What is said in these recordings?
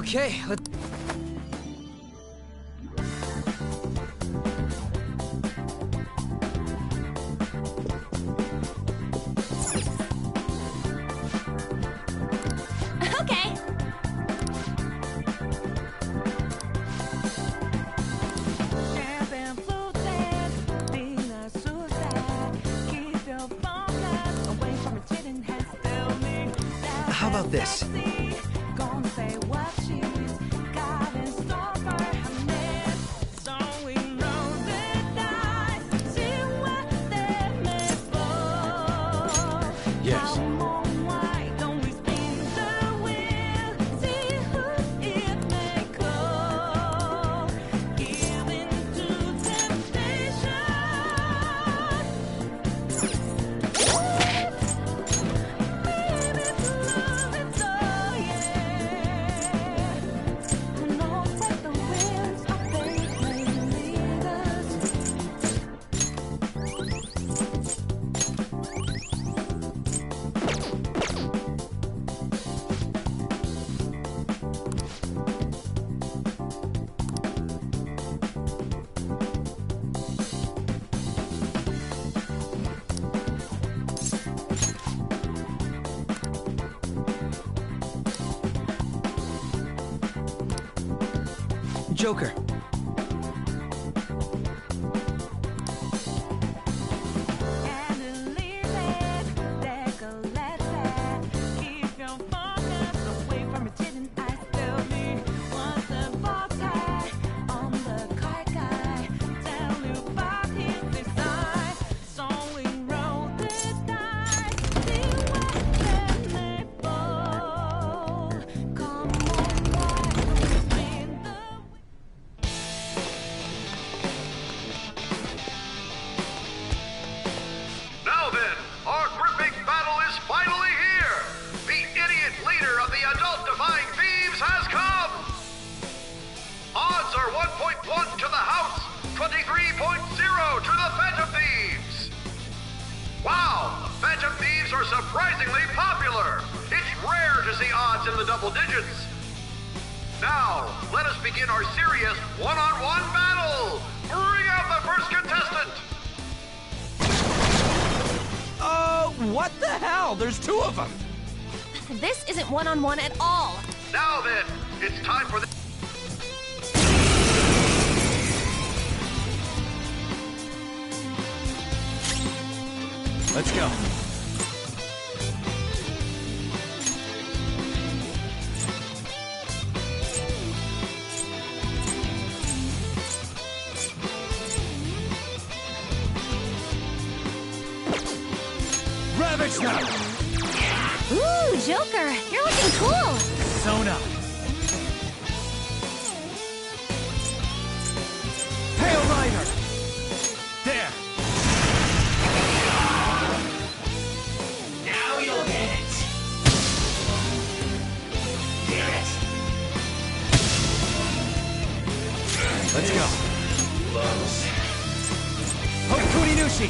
Okay, let's... Okay. How about this? Yes. Joker. Now then, our gripping battle is finally here! The idiot leader of the adult-defying thieves has come! Odds are 1.1 to the House, 23.0 to the Phantom Thieves! Wow, the Phantom Thieves are surprisingly popular! It's rare to see odds in the double digits! Now, let us begin our serious one-on-one battle! Bring out the first contestant! What the hell? There's two of them! This isn't one-on-one at all. Now then, it's time for the... Let's go. Ravage now! Ooh, Joker, you're looking cool. Sona. Pale Rider! There! Now you'll get it. Hear it. Let's go. Close. Hokuni Nushi!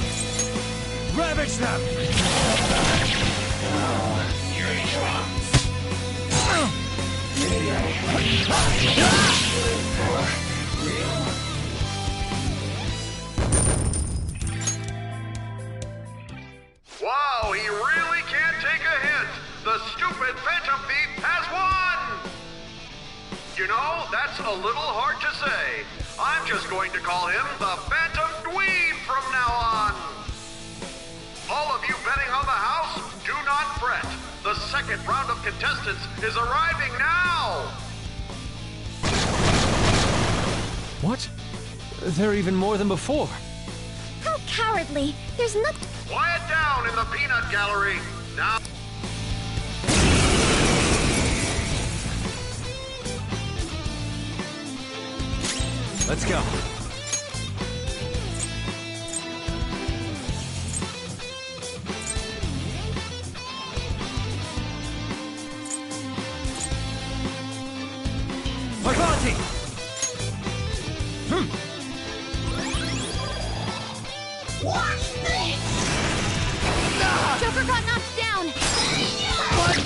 Ravage them! Here it comes. Wow, he really can't take a hint! The stupid Phantom Thief has won! You know, that's a little hard to say. I'm just going to call him the Phantom Dweeb from now on! All of you betting on the house, do not fret. The second round of contestants is arriving now! What? There are even more than before. How cowardly. There's nothing... Quiet down in the peanut gallery. Now... Let's go. Parvati! Joker got knocked down. What?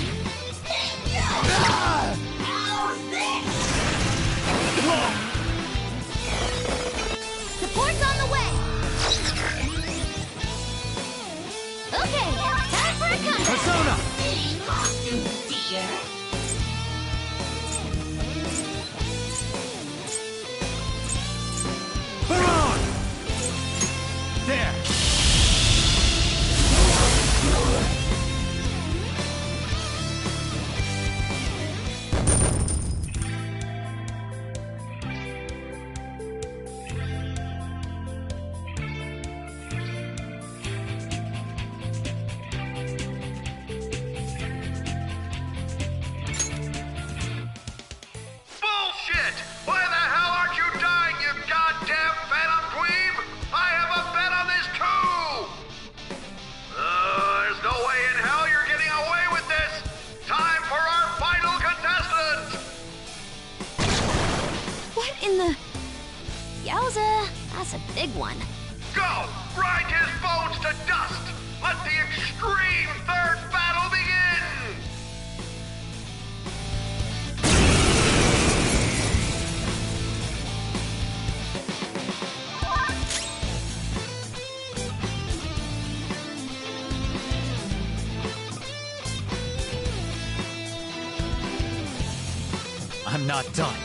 in the... Yowza, that's a big one. Go! Grind his bones to dust! Let the extreme third battle begin! I'm not done.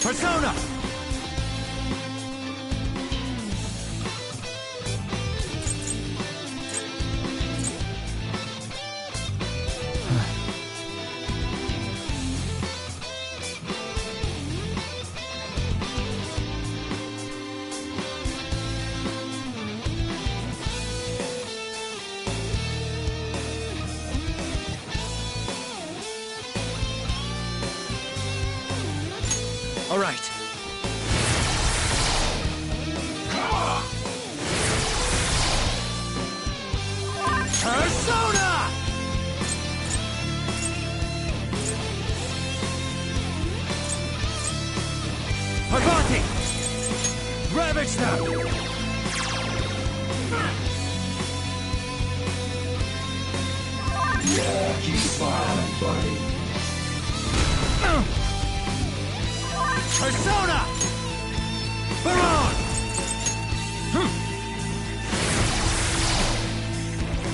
Persona! All right. Persona! Parvati! Ravage them! Yeah, keep smiling, buddy. Persona! Baron!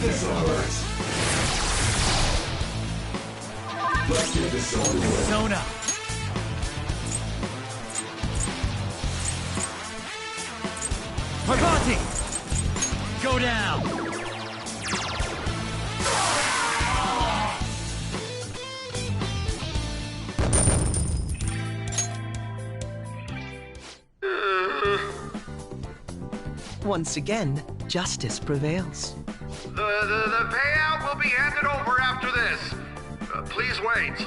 This'll hurt. Let's get this over with. Persona! Parvati! Go down! Once again, justice prevails. The payout will be handed over after this. Please wait.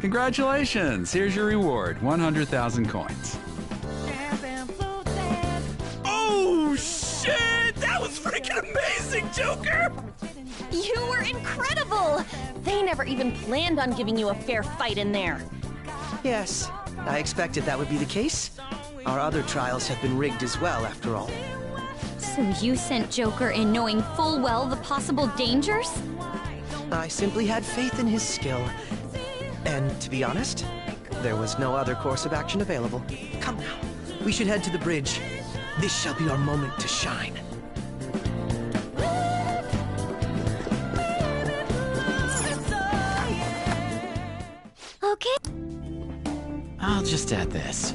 Congratulations! Here's your reward, 100,000 coins. Oh, shit! That was freaking amazing, Joker! You were incredible! They never even planned on giving you a fair fight in there. Yes, I expected that would be the case. Our other trials have been rigged as well, after all. So you sent Joker in knowing full well the possible dangers? I simply had faith in his skill. And to be honest, there was no other course of action available. Come now, we should head to the bridge. This shall be our moment to shine. Okay. I'll just add this.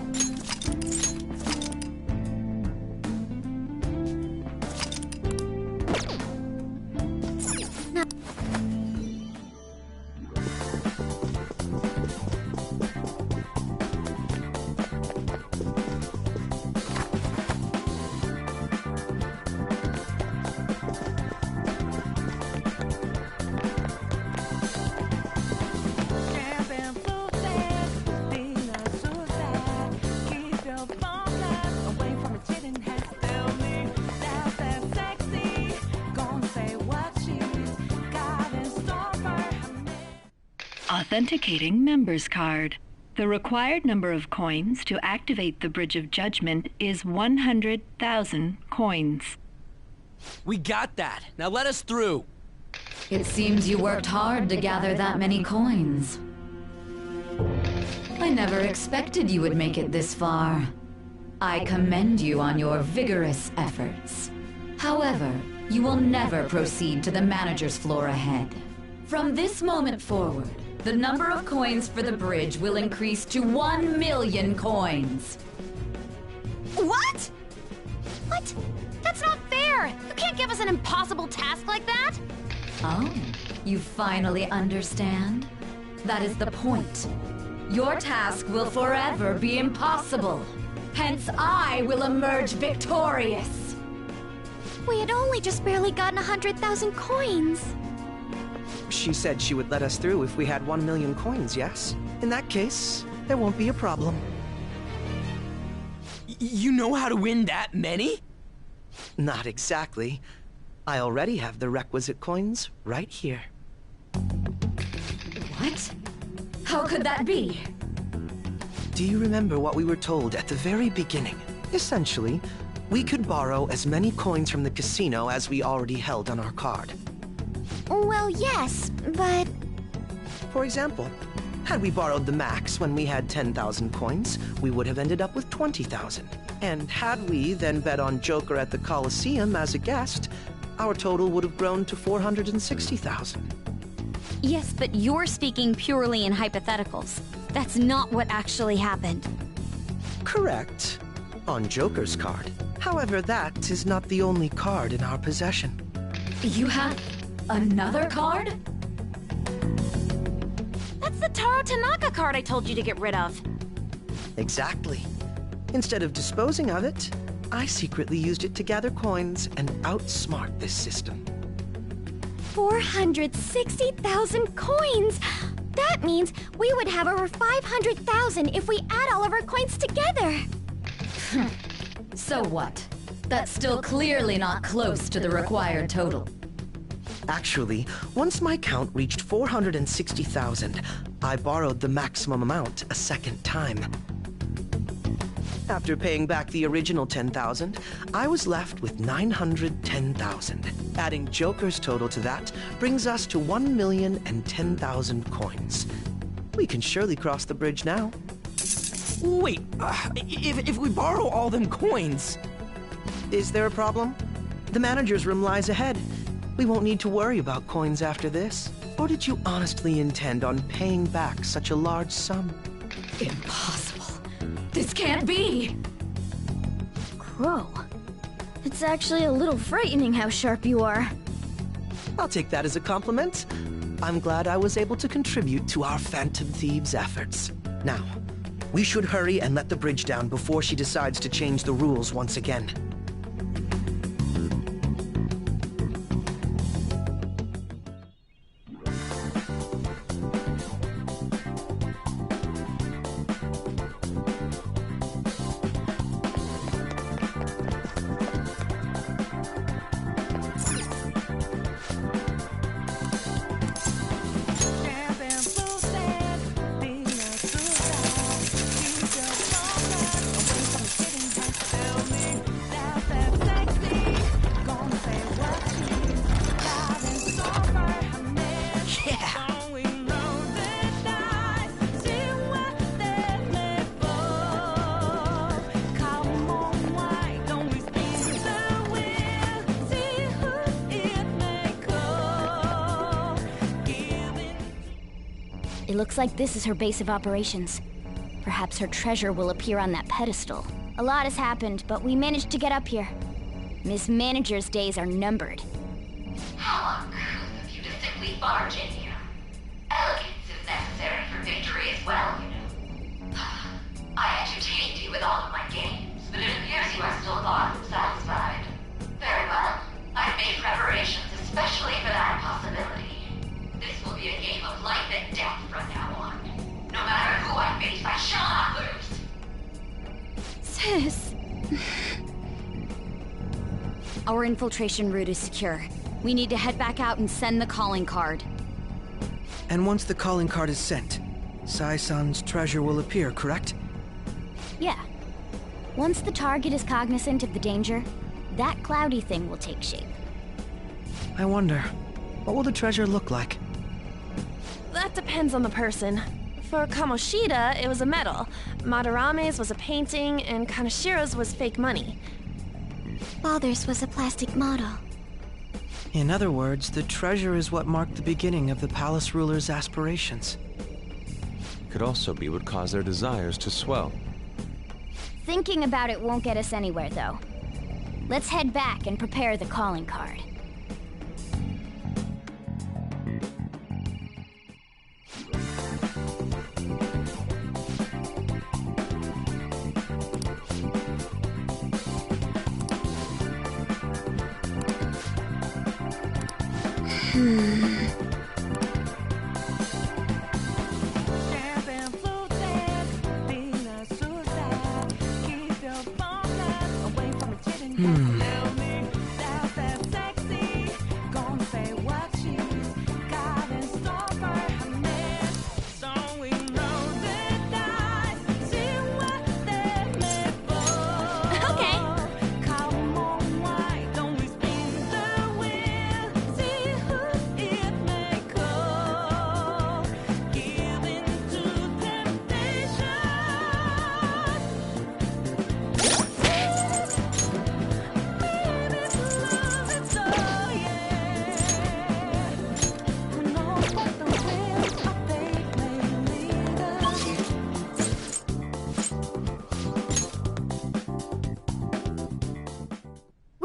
Authenticating member's card. The required number of coins to activate the Bridge of Judgment is 100,000 coins. We got that. Now let us through. It seems you worked hard to gather that many coins. I never expected you would make it this far. I commend you on your vigorous efforts. However, you will never proceed to the manager's floor ahead. From this moment forward, the number of coins for the bridge will increase to 1 million coins. What? What? That's not fair! You can't give us an impossible task like that! Oh, you finally understand? That is the point. Your task will forever be impossible. Hence, I will emerge victorious. We had only just barely gotten 100,000 coins. She said she would let us through if we had 1 million coins, yes? In that case, there won't be a problem. You know how to win that many? Not exactly. I already have the requisite coins right here. What? How could that be? Do you remember what we were told at the very beginning? Essentially, we could borrow as many coins from the casino as we already held on our card. Well, yes, but... For example, had we borrowed the max when we had 10,000 coins, we would have ended up with 20,000. And had we then bet on Joker at the Coliseum as a guest, our total would have grown to 460,000. Yes, but you're speaking purely in hypotheticals. That's not what actually happened. Correct. On Joker's card. However, that is not the only card in our possession. You have another card? That's the Taro Tanaka card I told you to get rid of. Exactly. Instead of disposing of it, I secretly used it to gather coins and outsmart this system. 460,000 coins! That means we would have over 500,000 if we add all of our coins together. So what? That's still clearly not close to the required total. Actually, once my count reached 460,000, I borrowed the maximum amount a second time. After paying back the original 10,000, I was left with 910,000. Adding Joker's total to that brings us to 1,010,000 coins. We can surely cross the bridge now. Wait, if we borrow all them coins... Is there a problem? The manager's room lies ahead. We won't need to worry about coins after this. Or did you honestly intend on paying back such a large sum? Impossible. This can't be! Crow, it's actually a little frightening how sharp you are. I'll take that as a compliment. I'm glad I was able to contribute to our Phantom Thieves' efforts. Now, we should hurry and let the bridge down before she decides to change the rules once again. It looks like this is her base of operations. Perhaps her treasure will appear on that pedestal. A lot has happened, but we managed to get up here. Miss Manager's days are numbered. How uncouth of you to simply barge in here. Elegance is necessary for victory as well, you know. I entertained you with all of my games, but it appears you are still far from satisfied. Very well. I've made preparations especially for that possibility. This will be a game of life and death from now on. No matter who I face, I shall not lose. Sis. Our infiltration route is secure. We need to head back out and send the calling card. And once the calling card is sent, Sai-san's treasure will appear, correct? Yeah. Once the target is cognizant of the danger, that cloudy thing will take shape. I wonder, what will the treasure look like? That depends on the person. For Kamoshida, it was a medal. Madarame's was a painting, and Kanashiro's was fake money. Father's was a plastic model. In other words, the treasure is what marked the beginning of the palace ruler's aspirations. Could also be what caused their desires to swell. Thinking about it won't get us anywhere, though. Let's head back and prepare the calling card.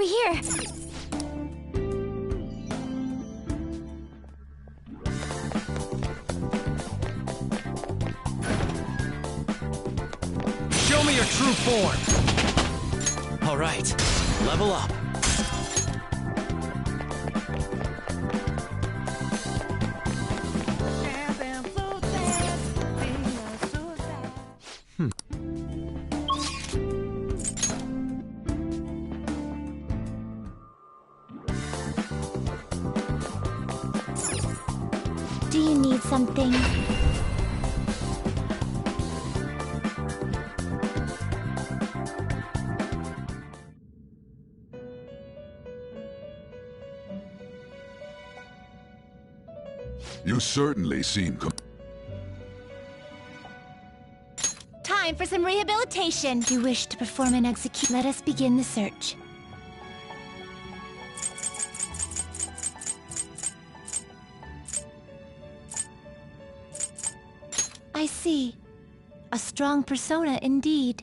we here? Show me your true form. All right, level up. Do you need something? You certainly seem Time for some rehabilitation. You wish to perform an execution. Let us begin the search. I see. A strong persona indeed.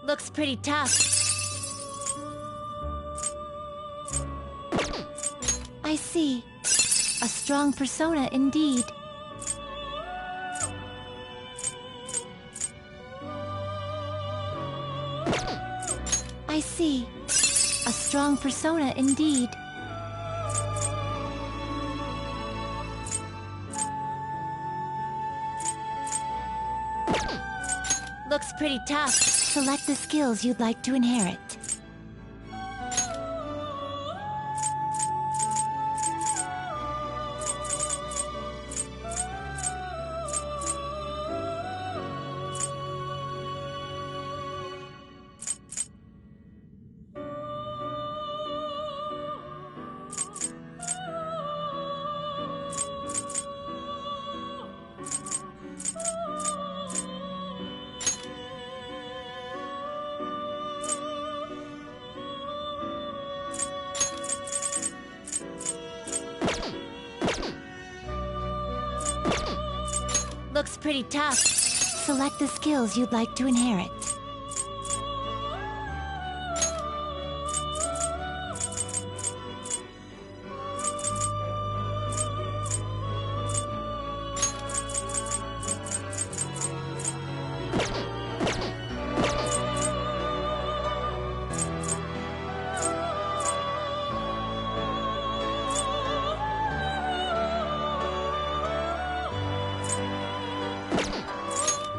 Looks pretty tough. I see. A strong persona indeed. I see. A strong persona indeed. Looks pretty tough. Select the skills you'd like to inherit. Looks pretty tough. Select the skills you'd like to inherit.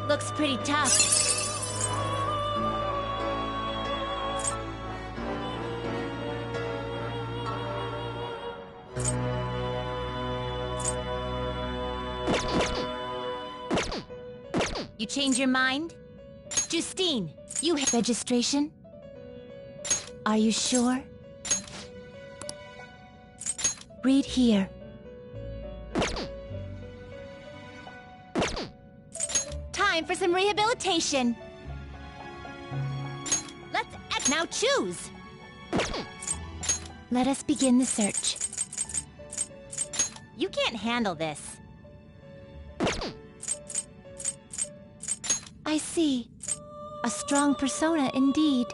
Looks pretty tough. You change your mind? Justine, you have registration? Are you sure? Read here. Time for some rehabilitation. Let's now choose. Let us begin the search. You can't handle this. I see. A strong persona indeed.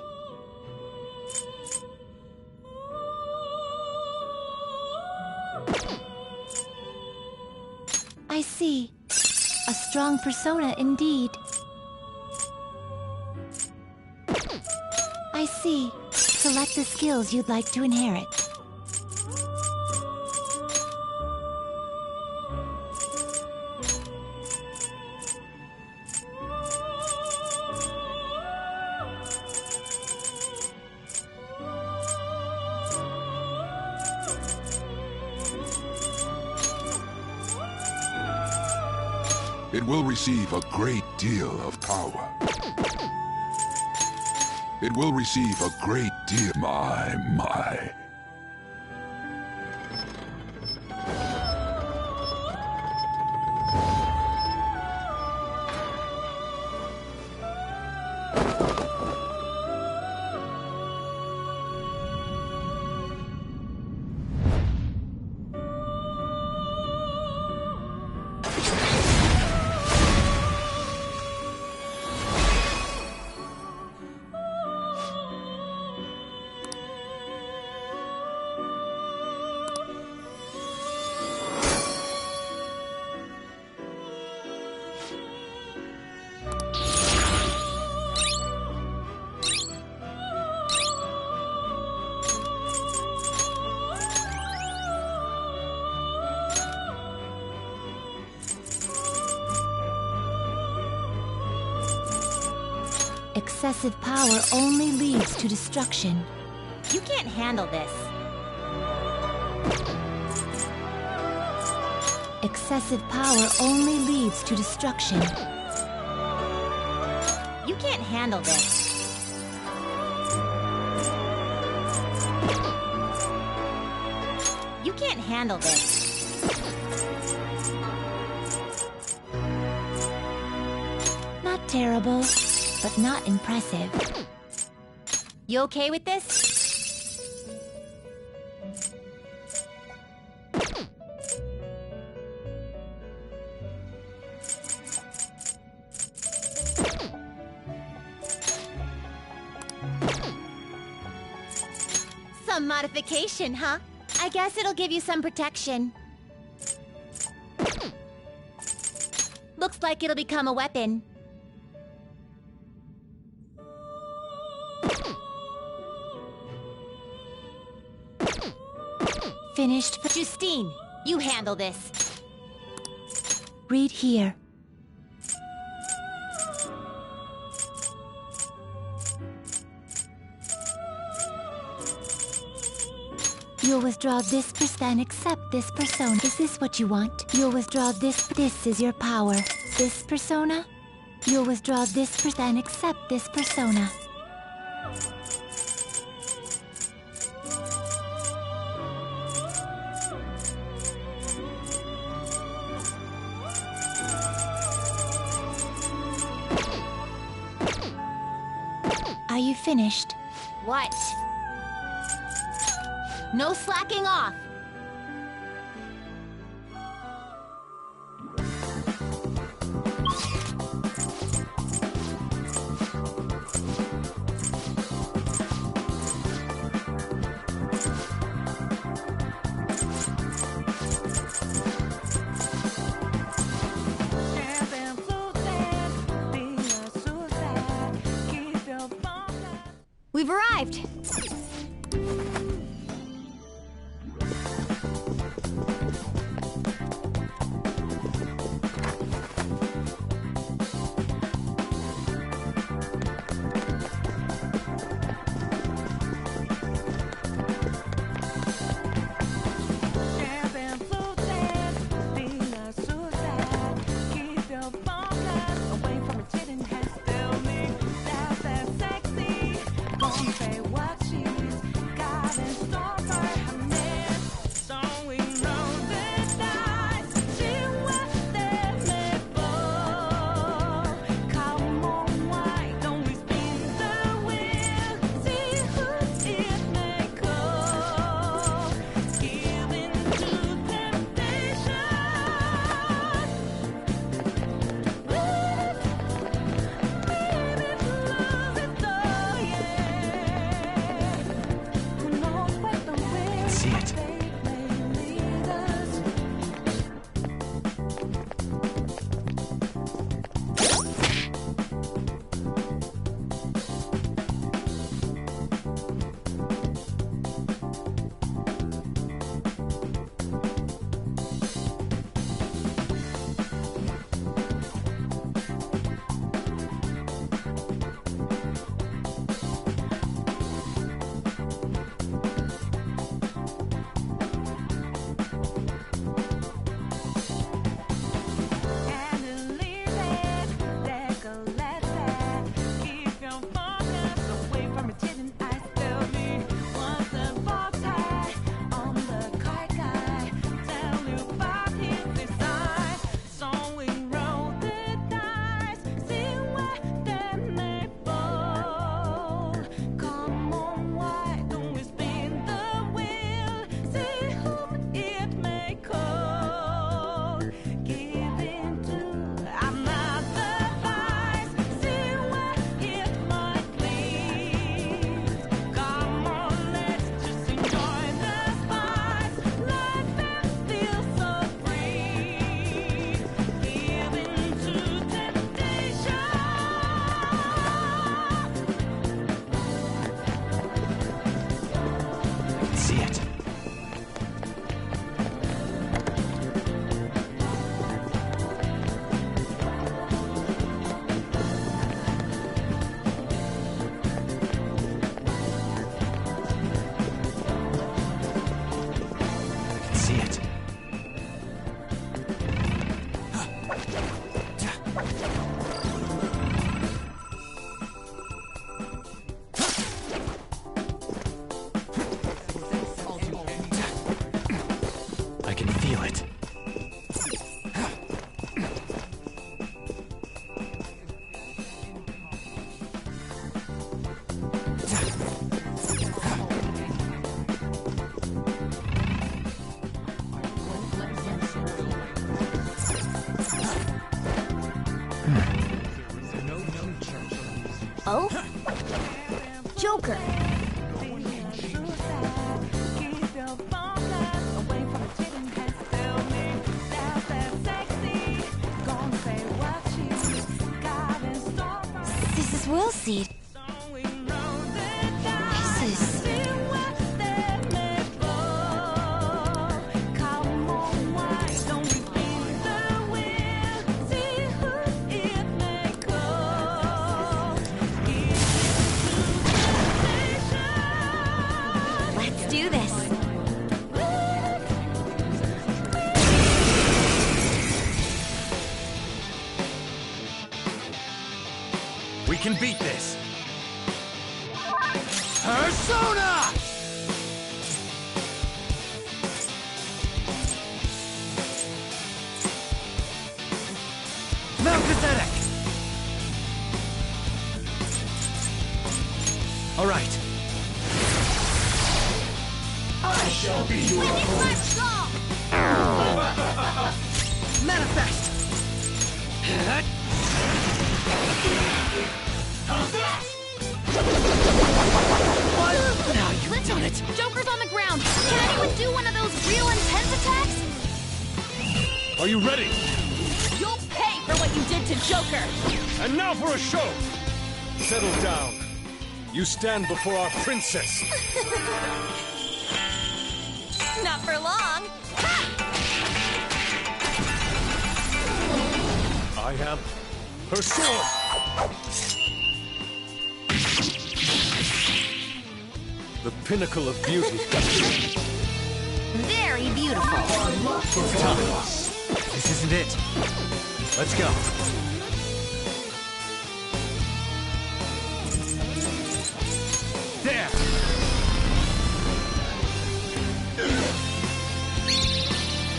I see. A strong persona indeed. I see. Select the skills you'd like to inherit. It will receive a great deal of power. It will receive a great deal. My. Excessive power only leads to destruction. You can't handle this. Excessive power only leads to destruction. You can't handle this. You can't handle this. Not terrible, but not impressive. You okay with this? Some modification, huh? I guess it'll give you some protection. Looks like it'll become a weapon. Finished. Justine, you handle this. Read here. You'll withdraw this and accept this persona. Is this what you want? You'll withdraw this. This is your power. This persona? You'll withdraw this and accept this persona. Are you finished? What? No slacking off! We've arrived! Away from the chitting has still me. That's that sexy. Gonna say what feel it. Oh? Joker! This is Willseed. This is... Let's do this. We can beat this. Persona! Melchizedek! All right. I shall be your host. Manifest! What? Now you've done it! Joker's on the ground! Can anyone do one of those real intense attacks? Are you ready? You'll pay for what you did to Joker! And now for a show! Settle down. You stand before our princess. Not for long. I have her sword. The pinnacle of beauty. Very beautiful. It's time. This isn't it. Let's go. There.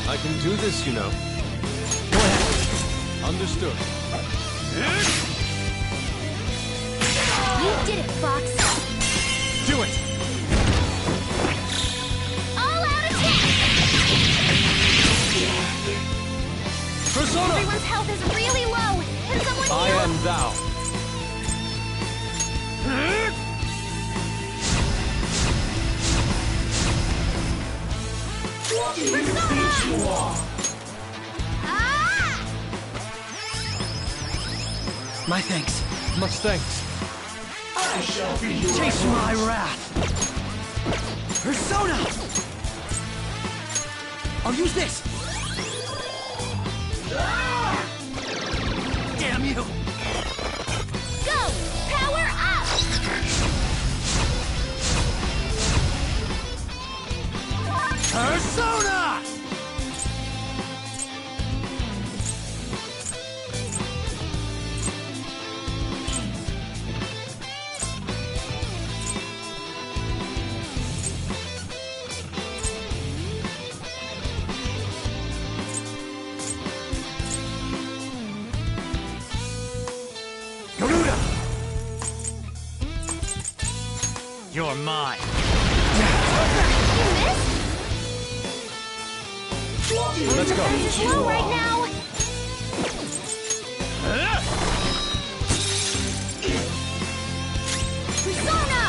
I can do this, you know. Go ahead. Understood. You did it, Fox. Do it. All out attack! Persona! Everyone's health is really low. Can someone heal? I am thou. Ah! My thanks. Much thanks. I shall be your Chase my wrath! Persona! I'll use this! Damn you! Go! Power up! Persona! Garuda! You're mine. You missed? Let's go. Slow right now. Persona!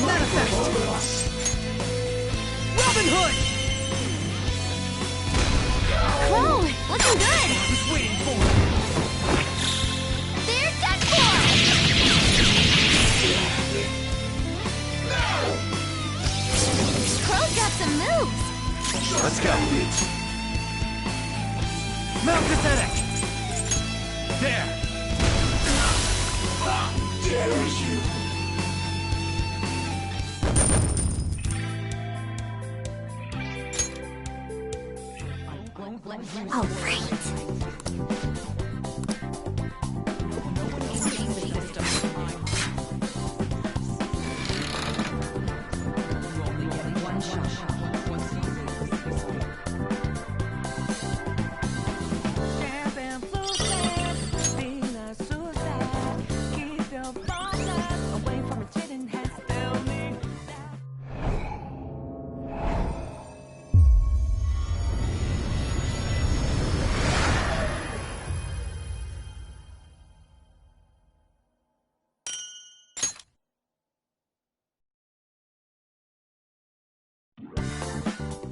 Manifest! Robin Hood! Whoa, looking good. I was waiting for it! There's Deadpool! Crow's got some moves. Let's go. Melchizedek! There. dare you. All right.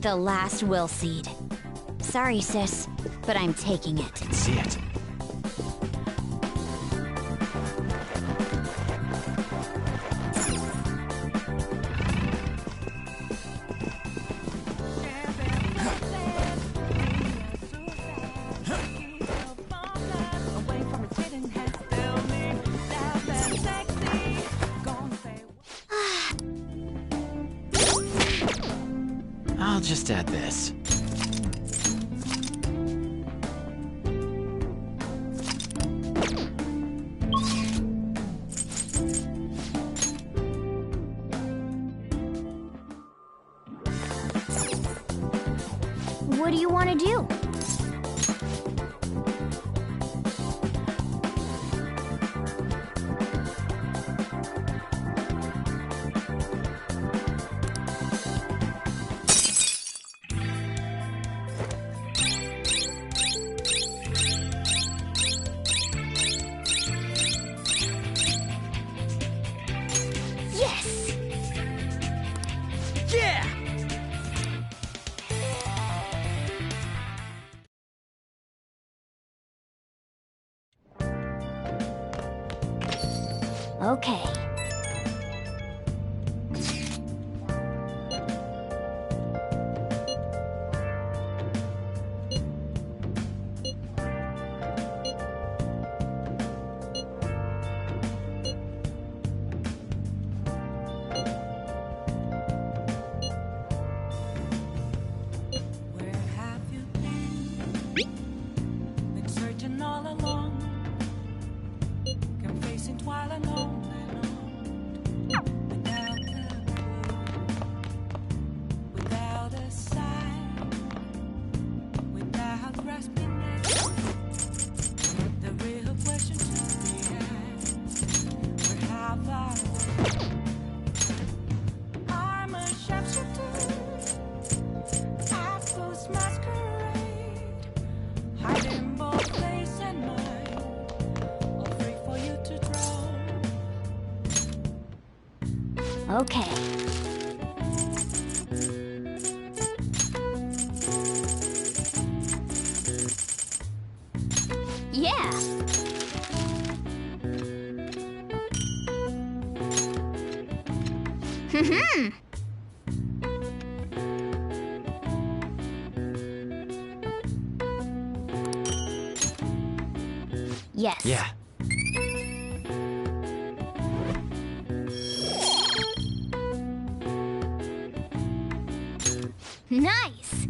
The last will seed. Sorry, sis, but I'm taking it. I can see it. I'll just add this. What do you want to do? Yes! Yeah! Okay. Okay. Yeah. Yes. Yeah. Nice!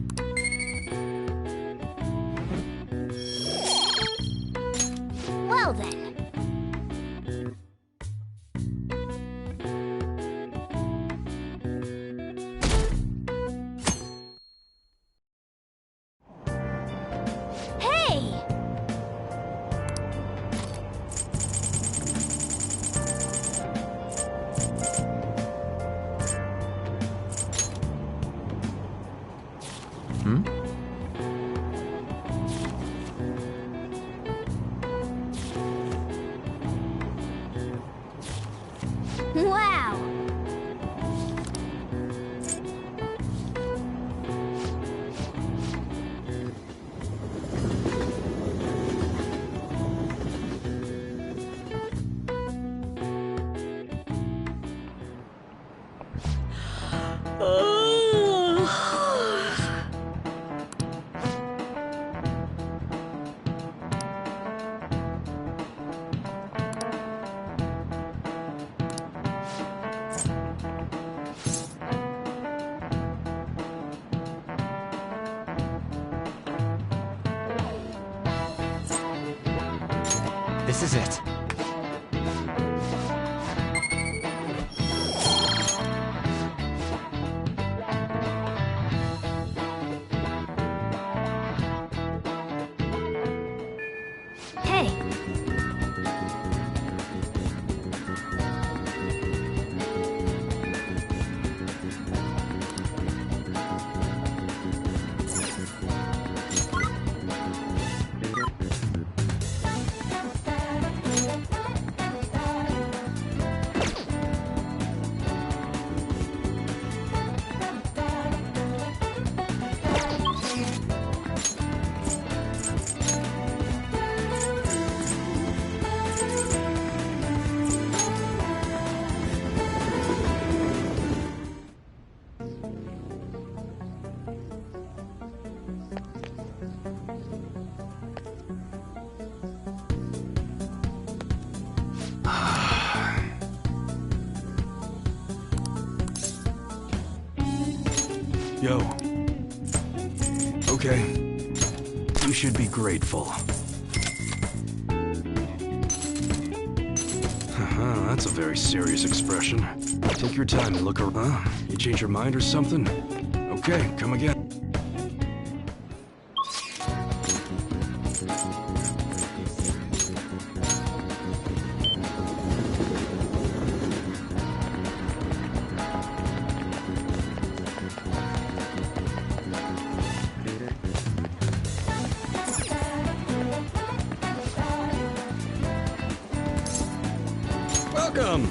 Well then. Hey! Wow! This is it. Hey! Yo. Okay. You should be grateful. Haha, that's a very serious expression. Take your time and look around. Huh? You change your mind or something? Okay, come again. Welcome!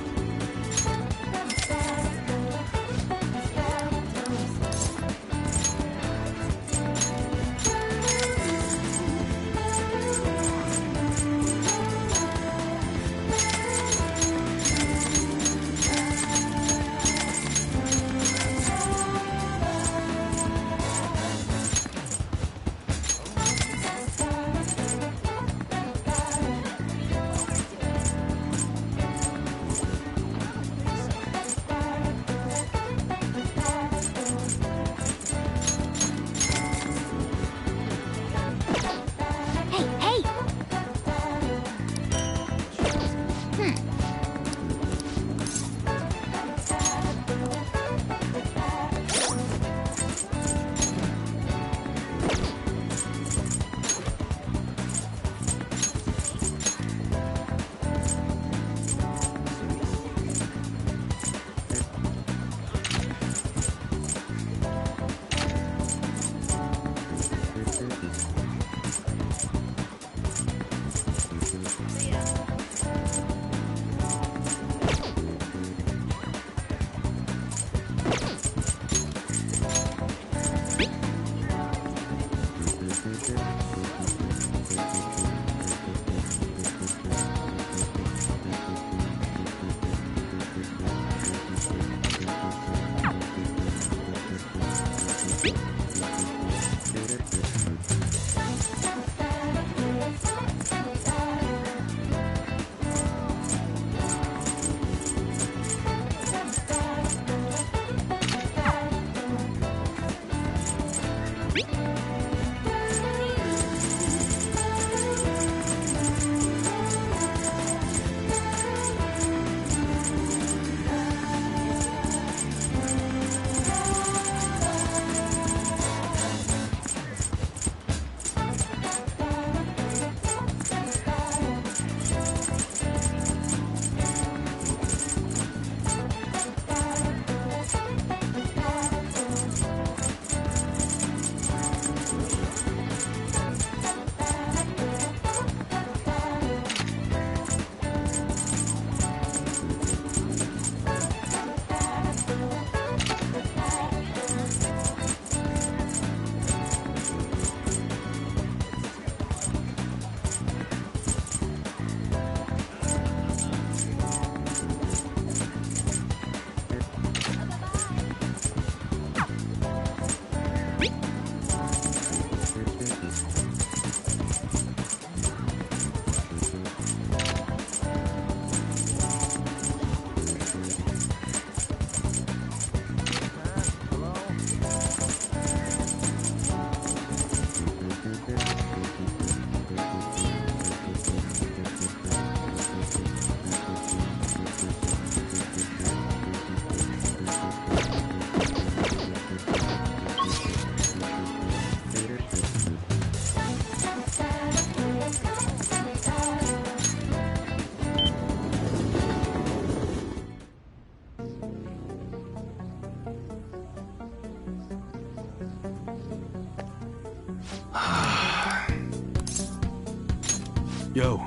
Yo.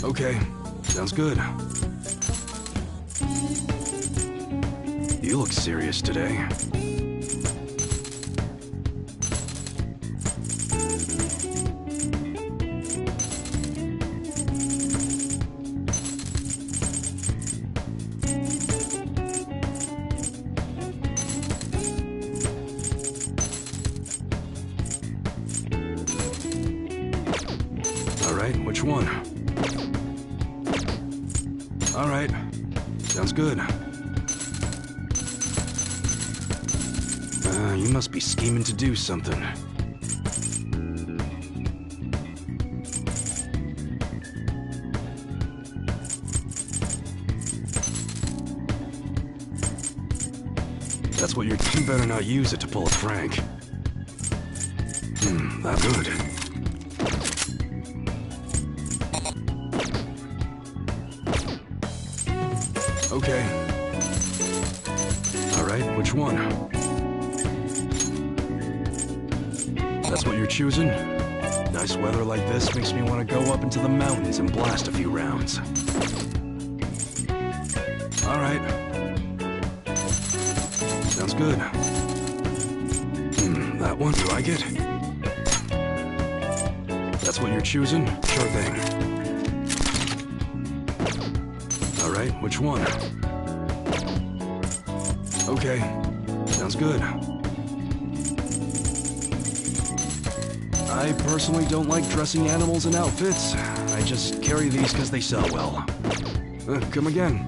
Okay, sounds good. You look serious today. Which one? All right. Sounds good. You must be scheming to do something. That's what you're... You better not use it to pull a prank. That good. Okay. Alright, which one? That's what you're choosing? Nice weather like this makes me want to go up into the mountains and blast a few rounds. Alright. Sounds good. That one, you like it? That's what you're choosing? Sure thing. Alright, which one? Okay, sounds good. I personally don't like dressing animals in outfits. I just carry these because they sell well. Come again.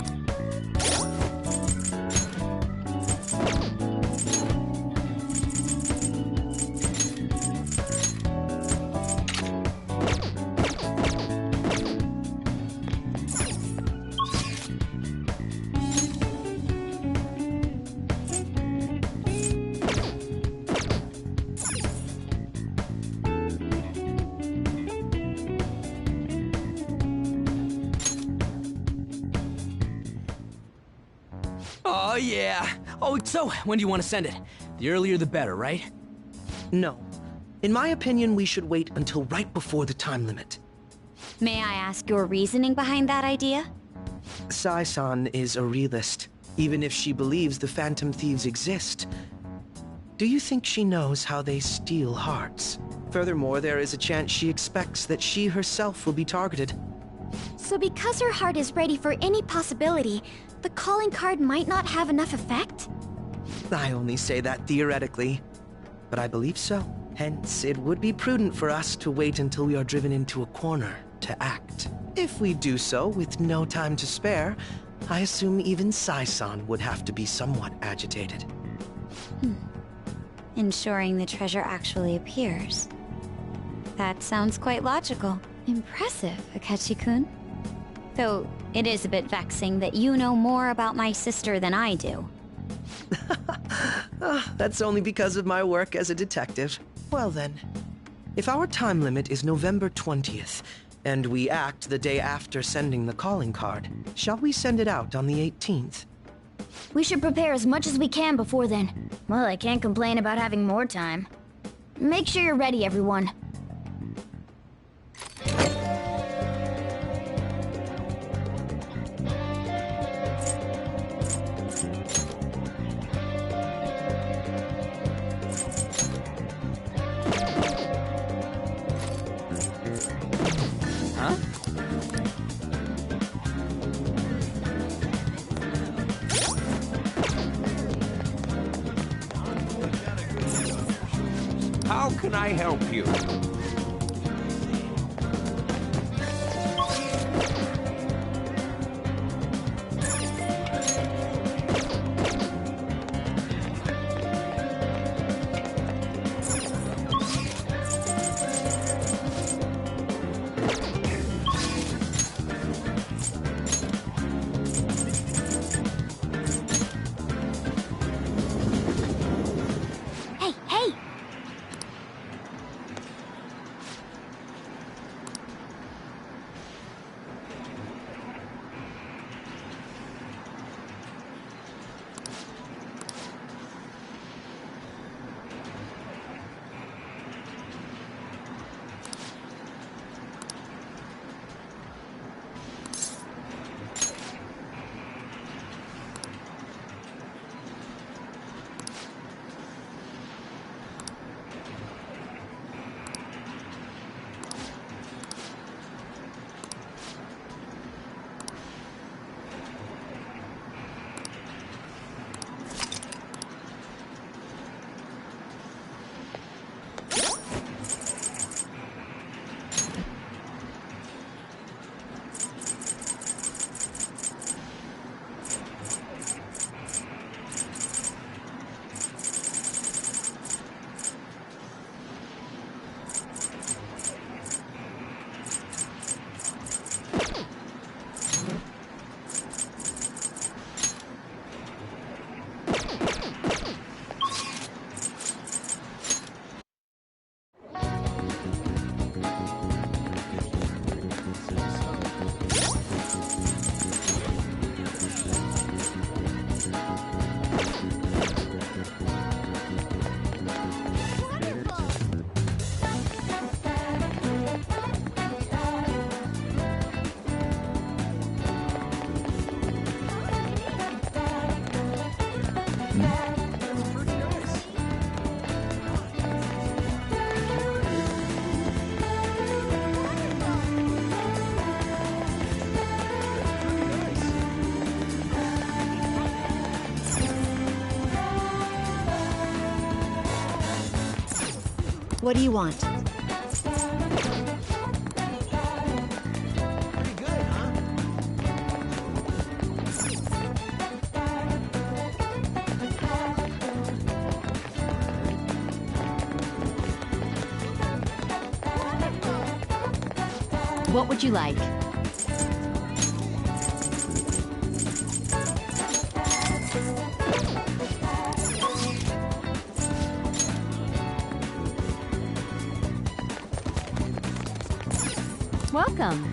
Oh, yeah. Oh, so, when do you want to send it? The earlier the better, right? No. In my opinion, we should wait until right before the time limit. May I ask your reasoning behind that idea? Sai-san is a realist, even if she believes the Phantom Thieves exist. Do you think she knows how they steal hearts? Furthermore, there is a chance she expects that she herself will be targeted. So because her heart is ready for any possibility, the calling card might not have enough effect? I only say that theoretically, but I believe so. Hence, it would be prudent for us to wait until we are driven into a corner to act. If we do so with no time to spare, I assume even Sai-san would have to be somewhat agitated. Ensuring the treasure actually appears. That sounds quite logical. Impressive, Akechi-kun. Though, it is a bit vexing that you know more about my sister than I do. That's only because of my work as a detective. Well then, if our time limit is November 20th, and we act the day after sending the calling card, shall we send it out on the 18th? We should prepare as much as we can before then. Well, I can't complain about having more time. Make sure you're ready, everyone. How can I help you? What do you want? What would you like? Welcome.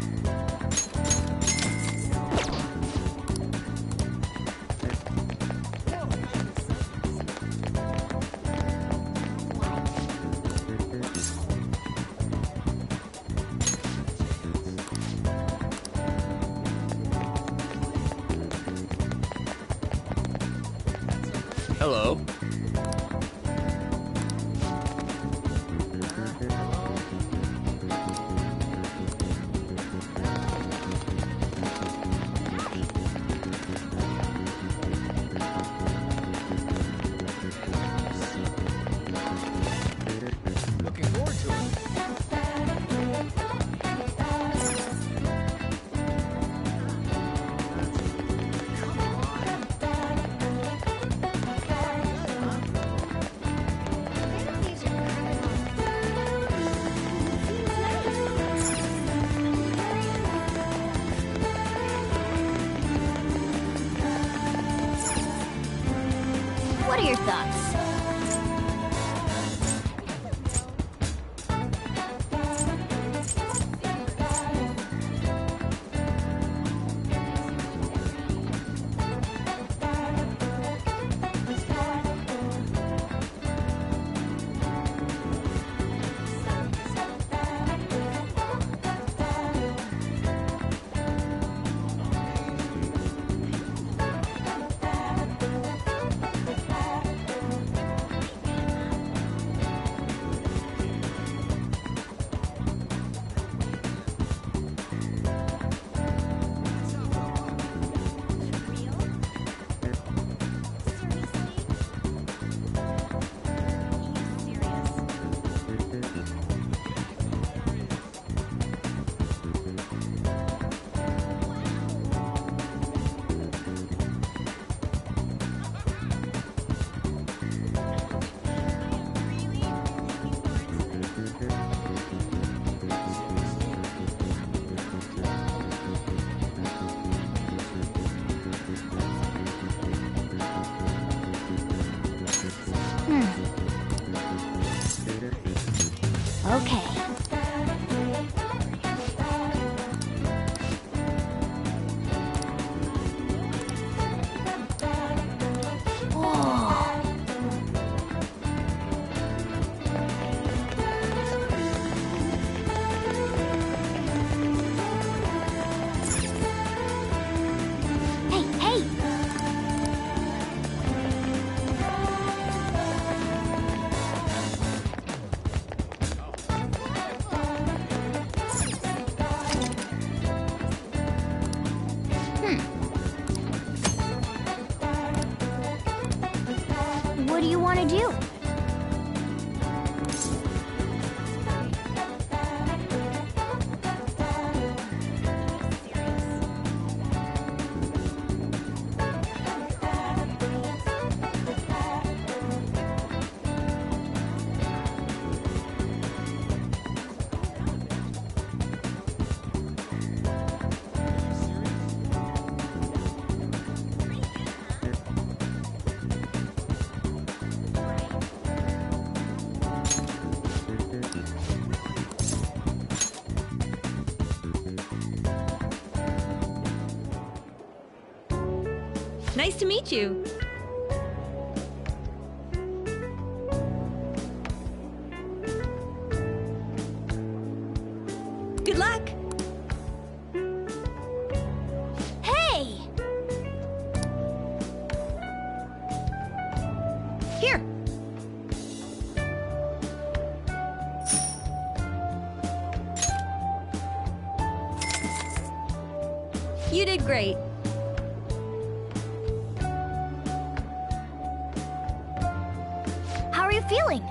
Hello. Looking forward to it. What are your thoughts? Okay. What do you want to do? Nice to meet you. Good luck. Hey! Here. You did great. How are you feeling?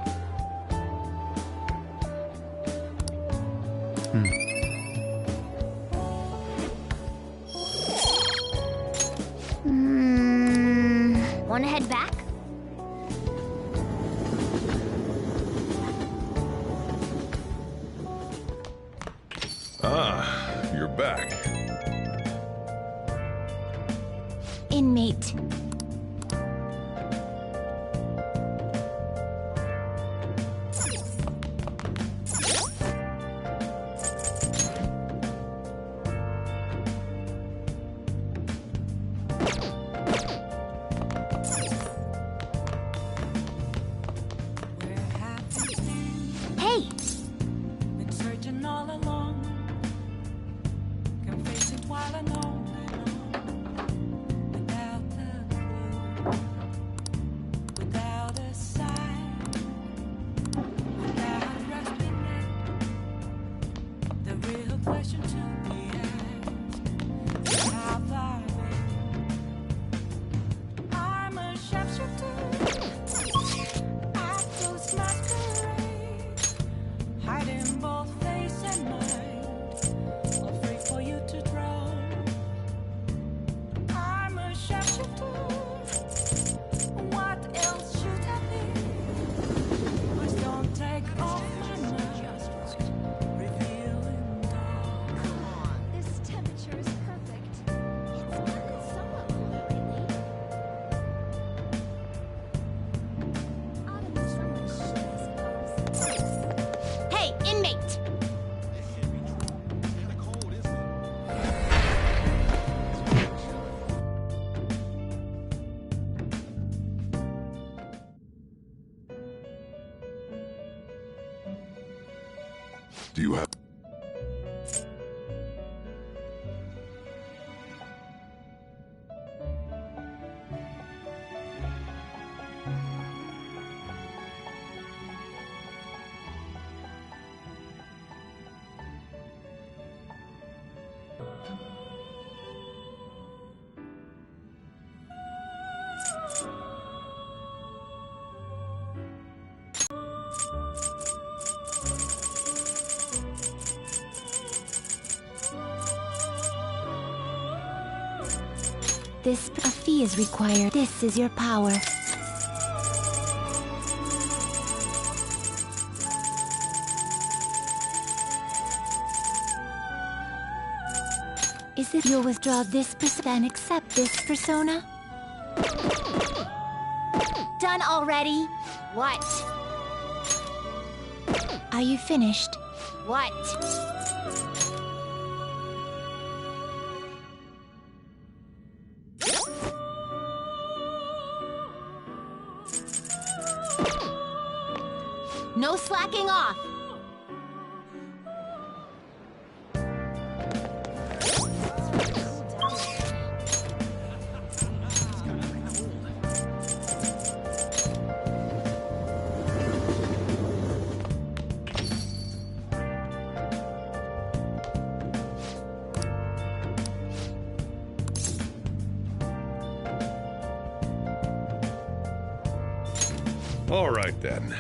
Wanna head back? Ah, you're back. Inmate. Hey! Been searching all along. Can face it while I know. Without a clue. Without a sign. Without grasping it. The real question to be asked is how far I'm a sharpshooter. Act those masquerades. Hiding both face and mind, afraid for you to draw. I'm a sharpshooter. What else should I be? Please don't take off my mask. Revealing dark. Come on, this temperature is perfect. It's gotten somewhat cooler lately. Autumn is somewhat shit, I suppose. Hey, inmate! Do you have... A fee is required. This is your power. Is it you'll withdraw this and accept this persona? Done already? What? Are you finished? What? No slacking off! All right, then.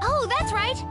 Oh, that's right!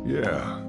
Yeah.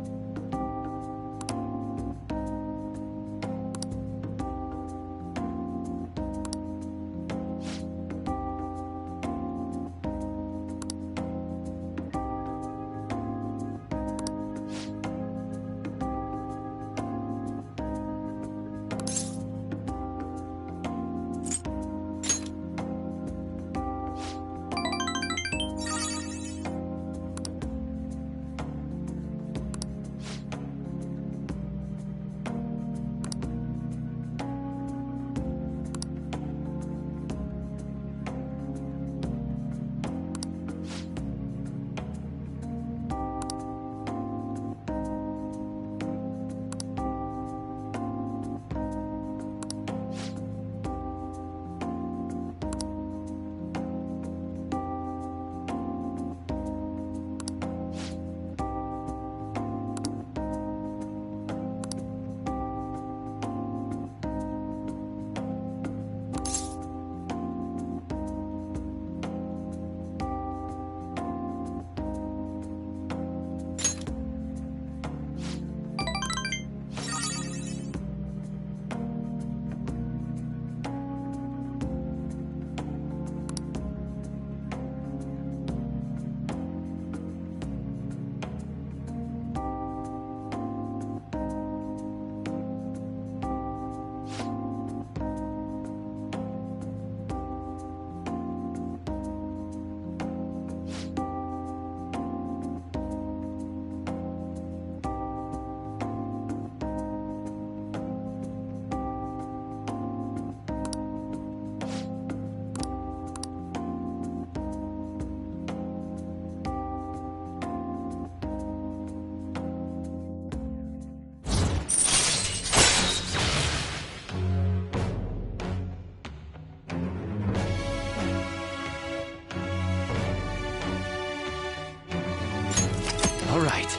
All right.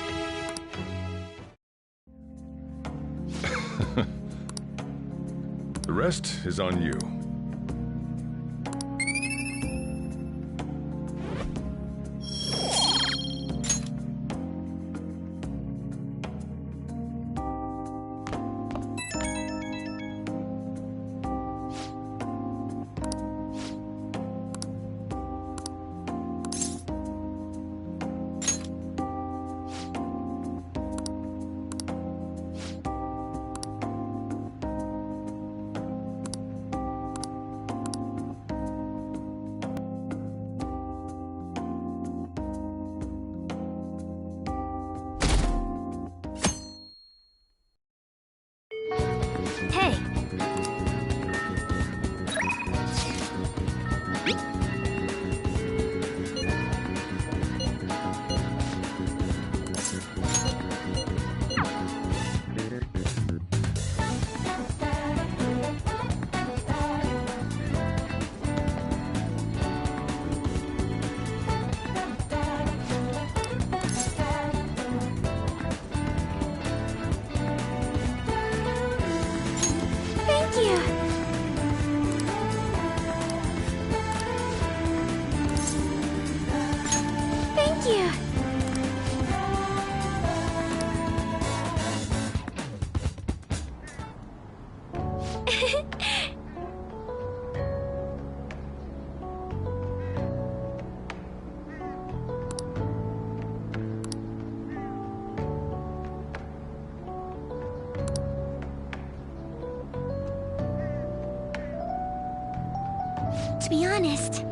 The rest is on you. Hey! Thank you. Thank you. To be honest,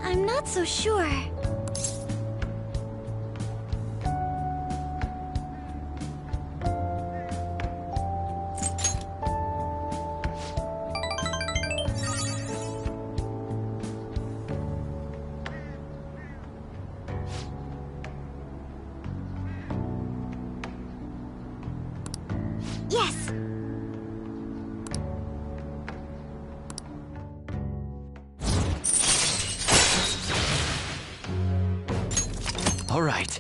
I'm not so sure. Yes! All right.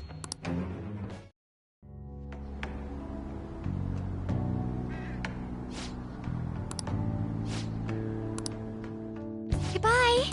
Goodbye!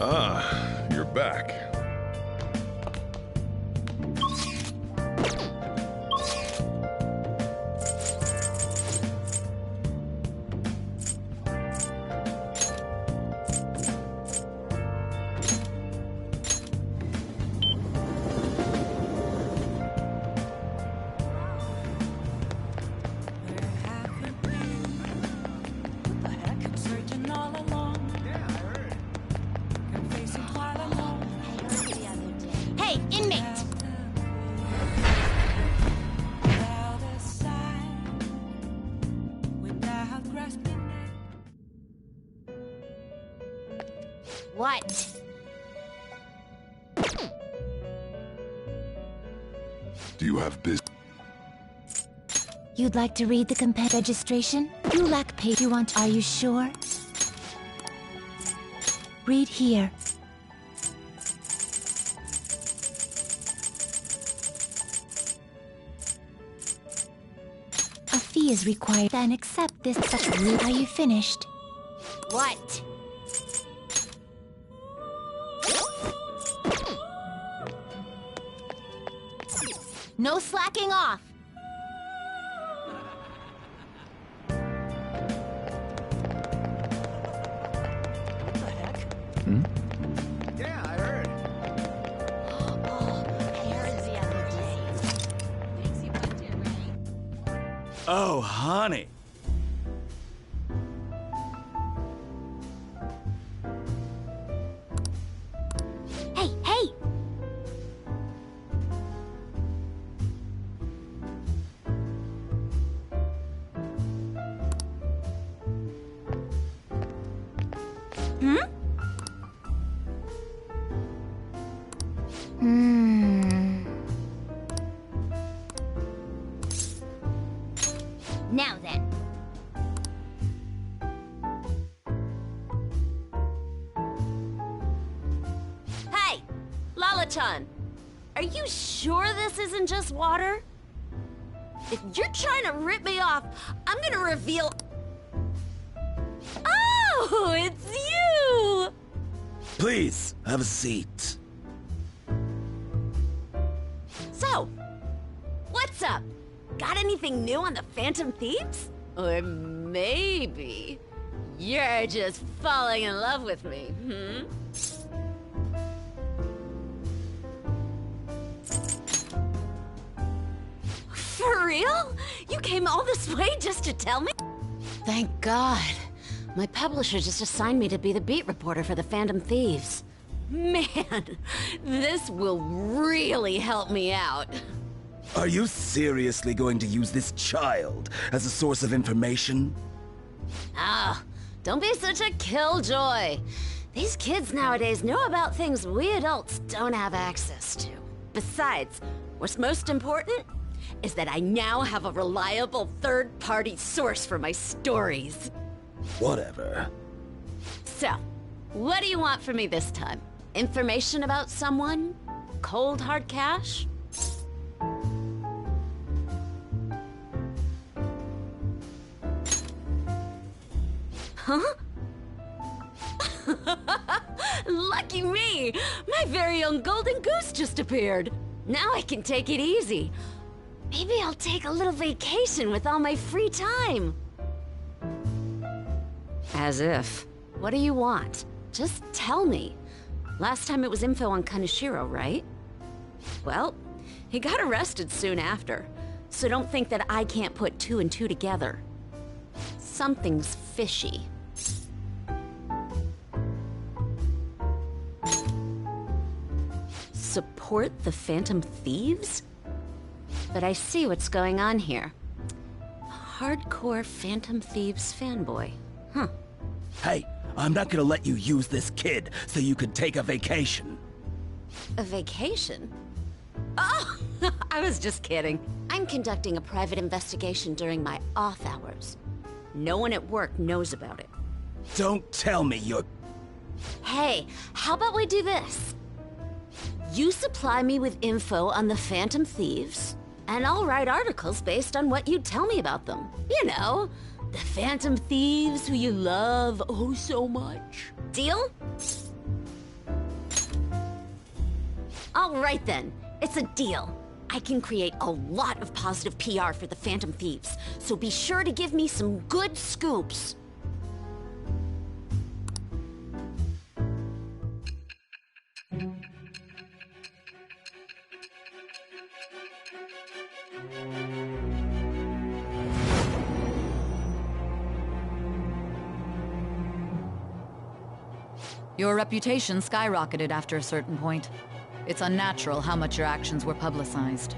Ah, you're back. Hey, inmate! What? Do you have business? You'd like to read the registration? You lack pay. You want? Are you sure? Read here. A fee is required. Then accept this. Are you finished? What? No slacking off. Yeah, I heard. Oh, honey. Hey, hey! Now then. Hey! Lala-chan! Are you sure this isn't just water? If you're trying to rip me off, I'm gonna reveal... Oh, it's you! Please, have a seat. So, what's up? Got anything new on the Phantom Thieves? Or maybe you're just falling in love with me, For real? You came all this way just to tell me? Thank God. My publisher just assigned me to be the beat reporter for the Phantom Thieves. Man, this will really help me out. Are you seriously going to use this child as a source of information? Ah, don't be such a killjoy. These kids nowadays know about things we adults don't have access to. Besides, what's most important is that I now have a reliable third-party source for my stories. Whatever. So, what do you want from me this time? Information about someone? Cold hard cash? Huh? Lucky me! My very own golden goose just appeared. Now I can take it easy. Maybe I'll take a little vacation with all my free time. As if. What do you want? Just tell me. Last time it was info on Kaneshiro, right? Well, he got arrested soon after, so don't think that I can't put two and two together. Something's fishy. Support the Phantom Thieves? But I see what's going on here. Hardcore Phantom Thieves fanboy. Huh. Hey, I'm not gonna let you use this kid so you could take a vacation. A vacation? Oh, I was just kidding. I'm conducting a private investigation during my off hours. No one at work knows about it. Don't tell me you're... Hey, how about we do this? You supply me with info on the Phantom Thieves, and I'll write articles based on what you tell me about them. You know, the Phantom Thieves who you love oh so much. Deal? All right then, it's a deal. I can create a lot of positive PR for the Phantom Thieves, so be sure to give me some good scoops. Your reputation skyrocketed after a certain point. It's unnatural how much your actions were publicized.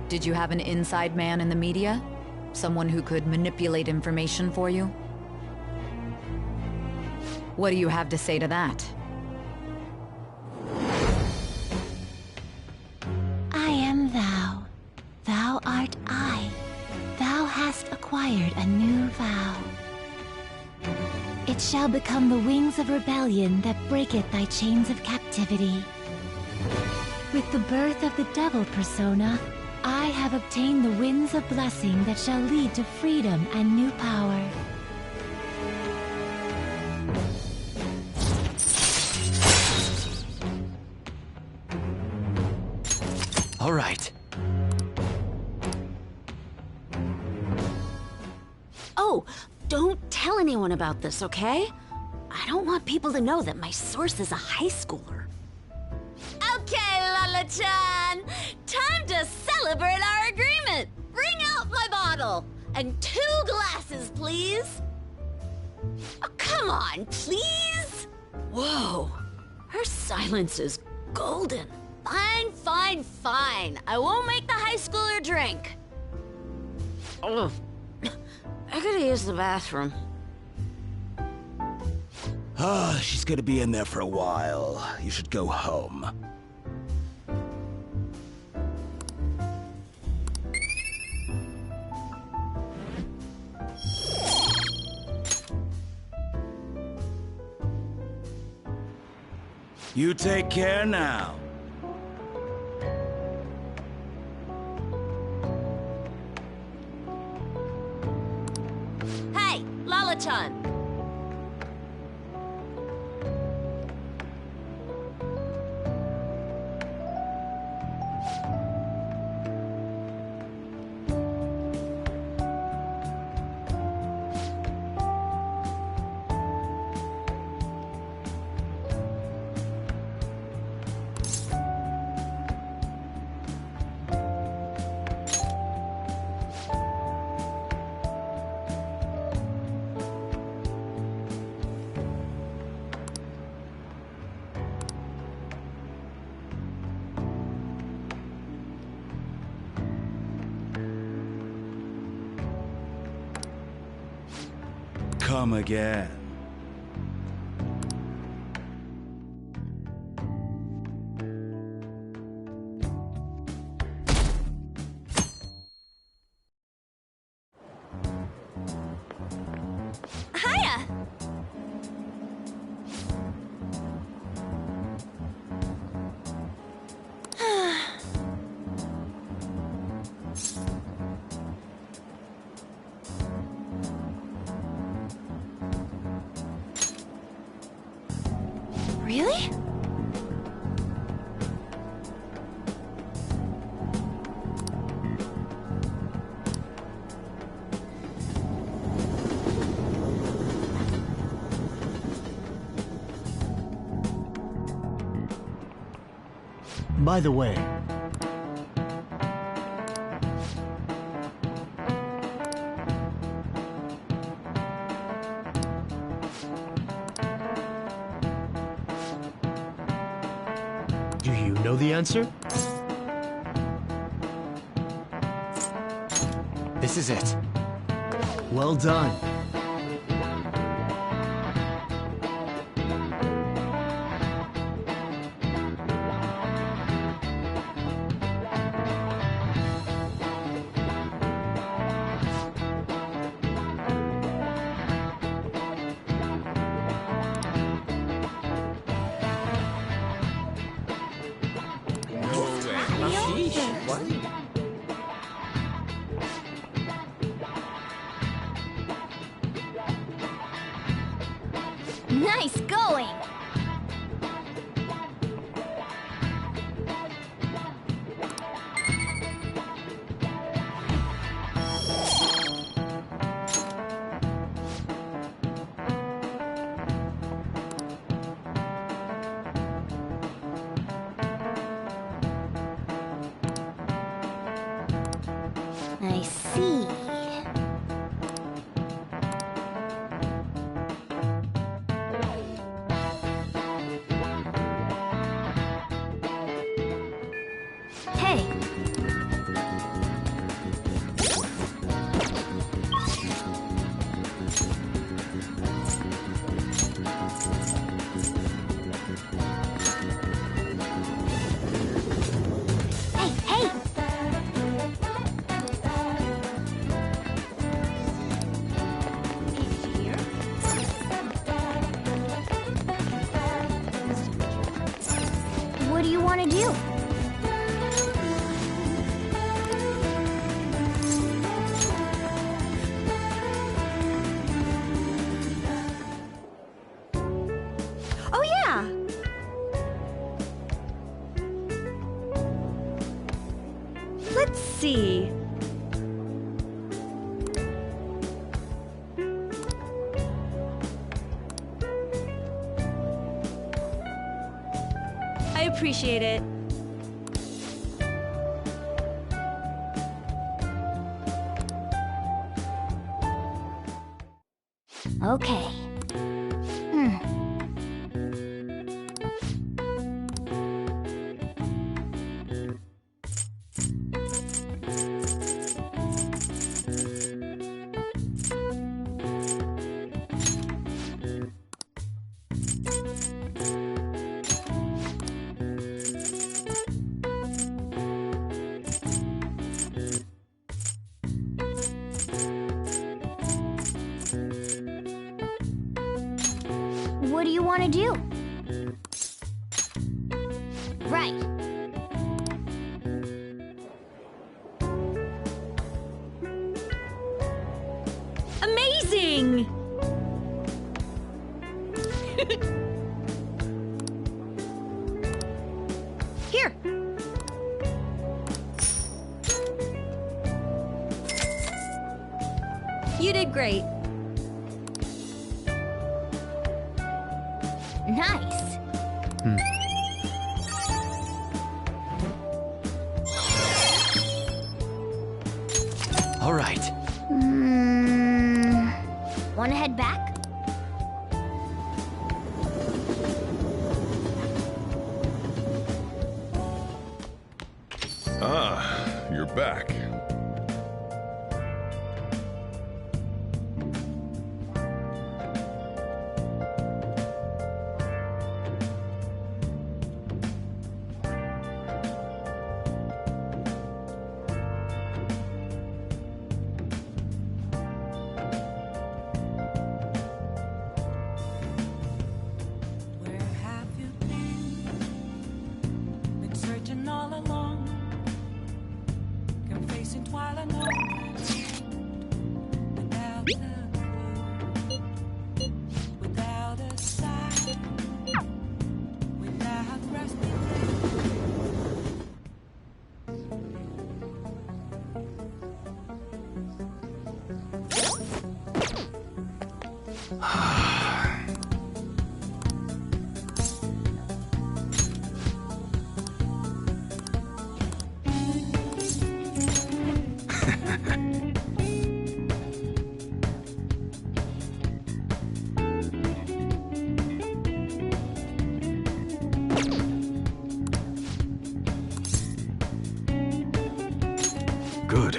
Did you have an inside man in the media? Someone who could manipulate information for you? What do you have to say to that? I am thou. Thou art I. Thou hast acquired a new vow. It shall become the wings of rebellion that breaketh thy chains of captivity. With the birth of the devil persona, I have obtained the winds of blessing that shall lead to freedom and new power. All right. Oh, don't tell anyone about this, okay? I don't want people to know that my source is a high schooler. Okay, Lala-chan! Time to celebrate our agreement! Bring out my bottle! And 2 glasses, please! Oh, come on, please! Whoa, her silence is golden. Fine, fine, fine. I won't make the high schooler drink. Oh, I gotta use the bathroom. She's gonna be in there for a while. You should go home. You take care now. Hey, Lala-chan! Come again. Hiya! Really? By the way, do you know the answer? This is it. Well done. Nice going! I see. Hey! Hey, hey! What do you want to do? Oh yeah! Let's see. I appreciate it. Okay. want to do? Right. Amazing! Here. You did great. Nice. All right. Want to head back? Ah, you're back. Where have you been? Been searching all along, confessing while I know without a clue, without a sign, without resting. Good.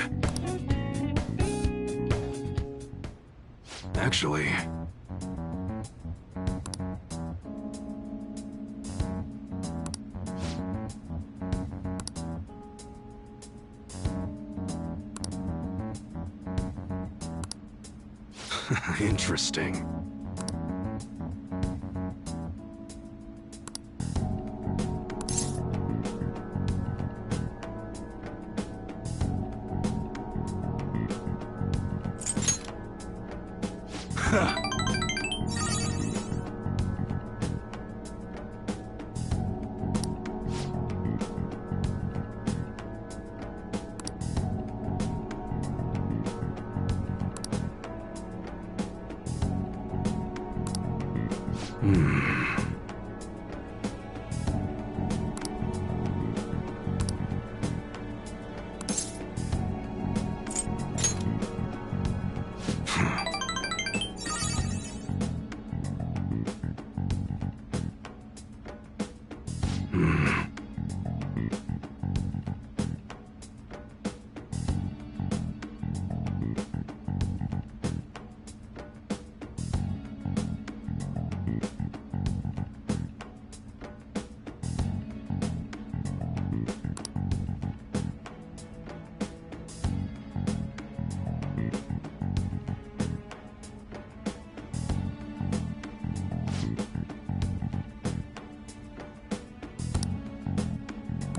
Actually... Interesting.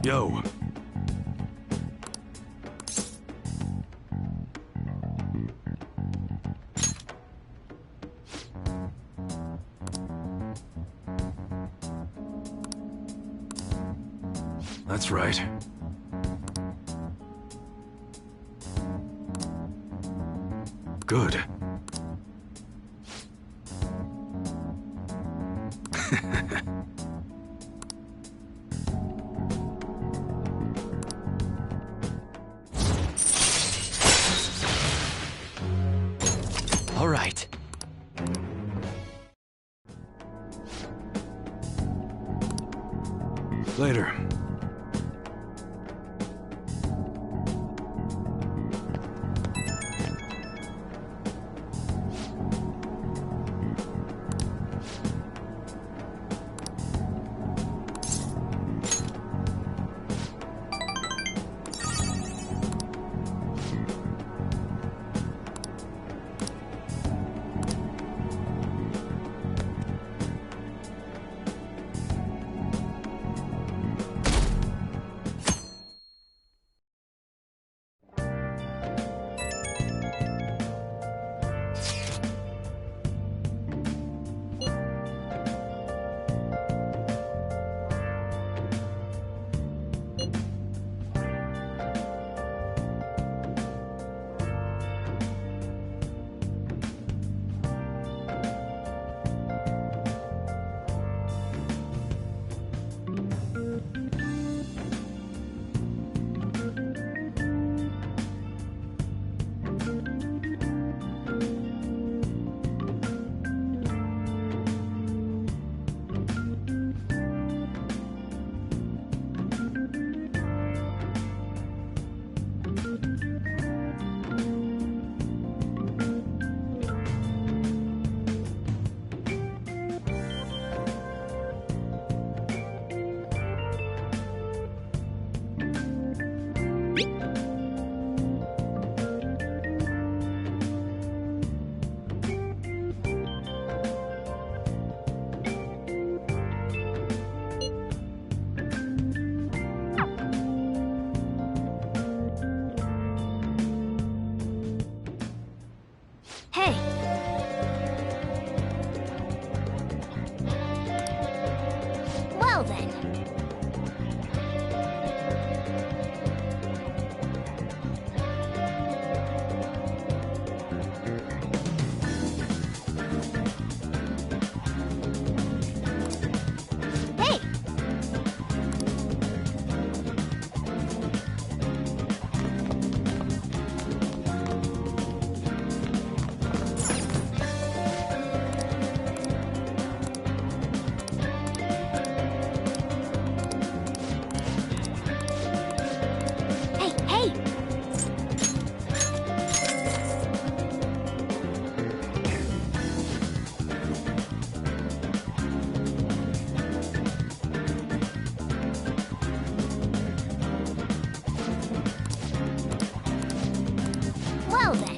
Yo. That's right. Good. All right. Later. Hey. Well then. Hey. Hey, hey! Well then.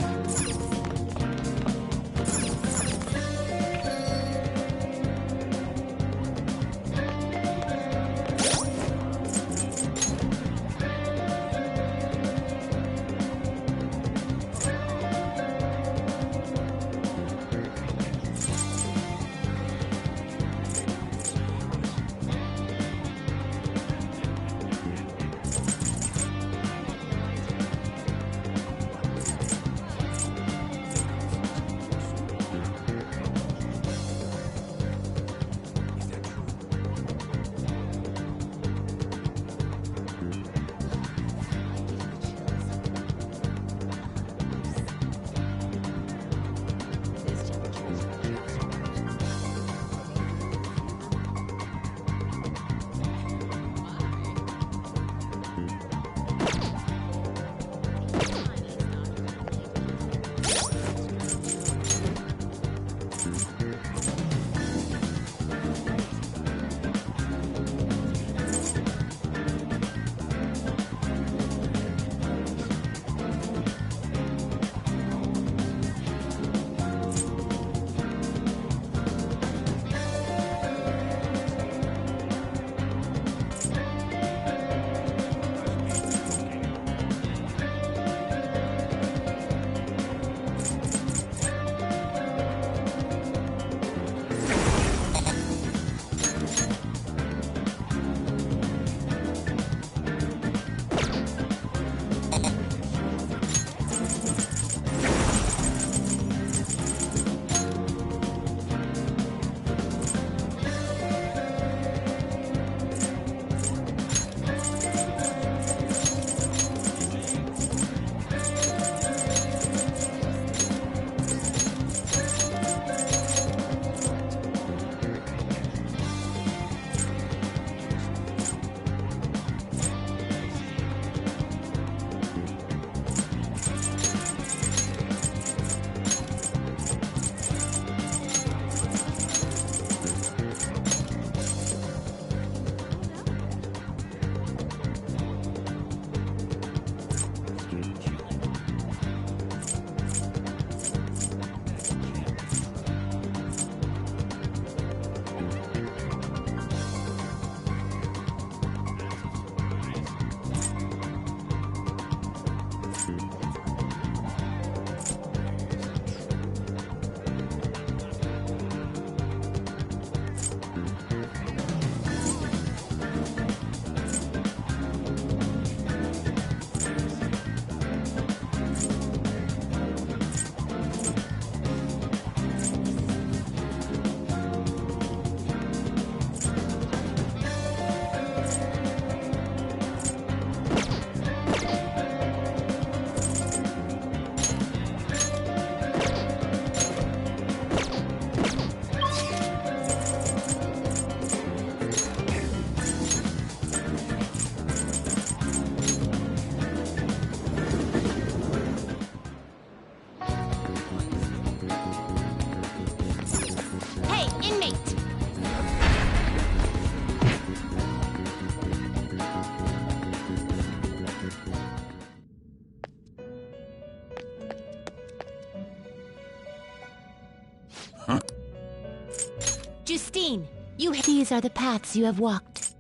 Justine, these are the paths you have walked.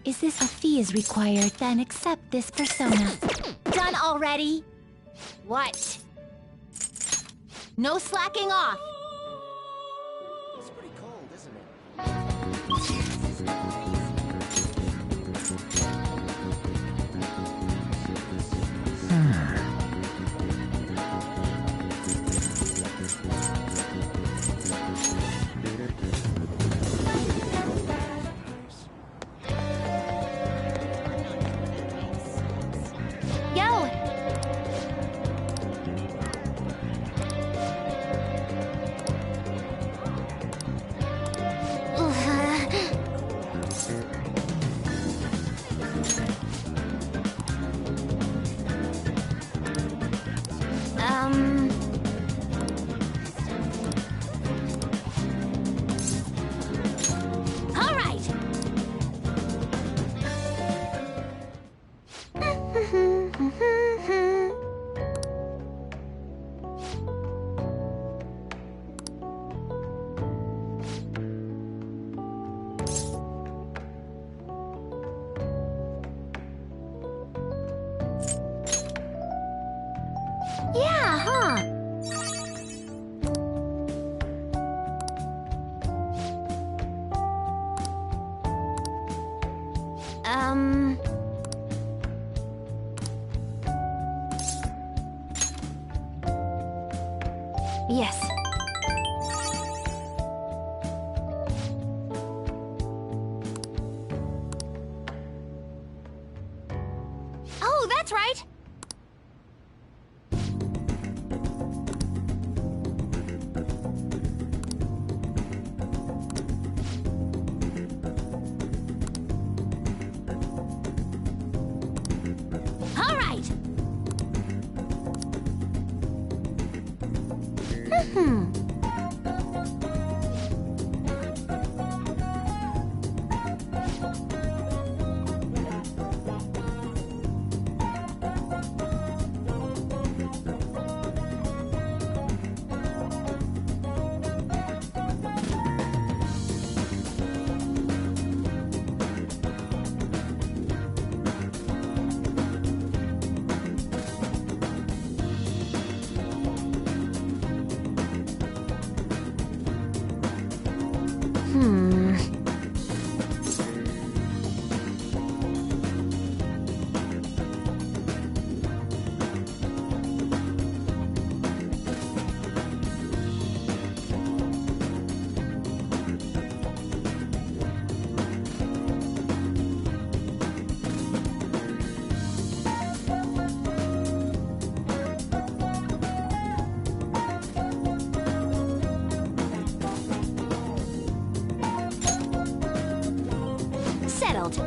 Is this a fee is required? Then accept this persona. Done already? What? No slacking off! It's pretty cold, isn't it? Yo! All right. Yeah, huh? Yes. Oh, that's right. All right. Settled.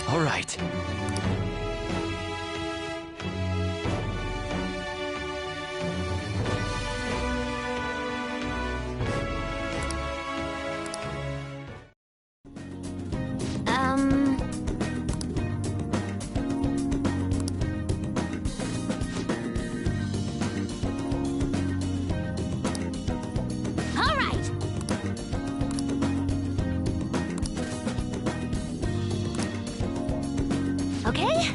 All right. All right. Okay.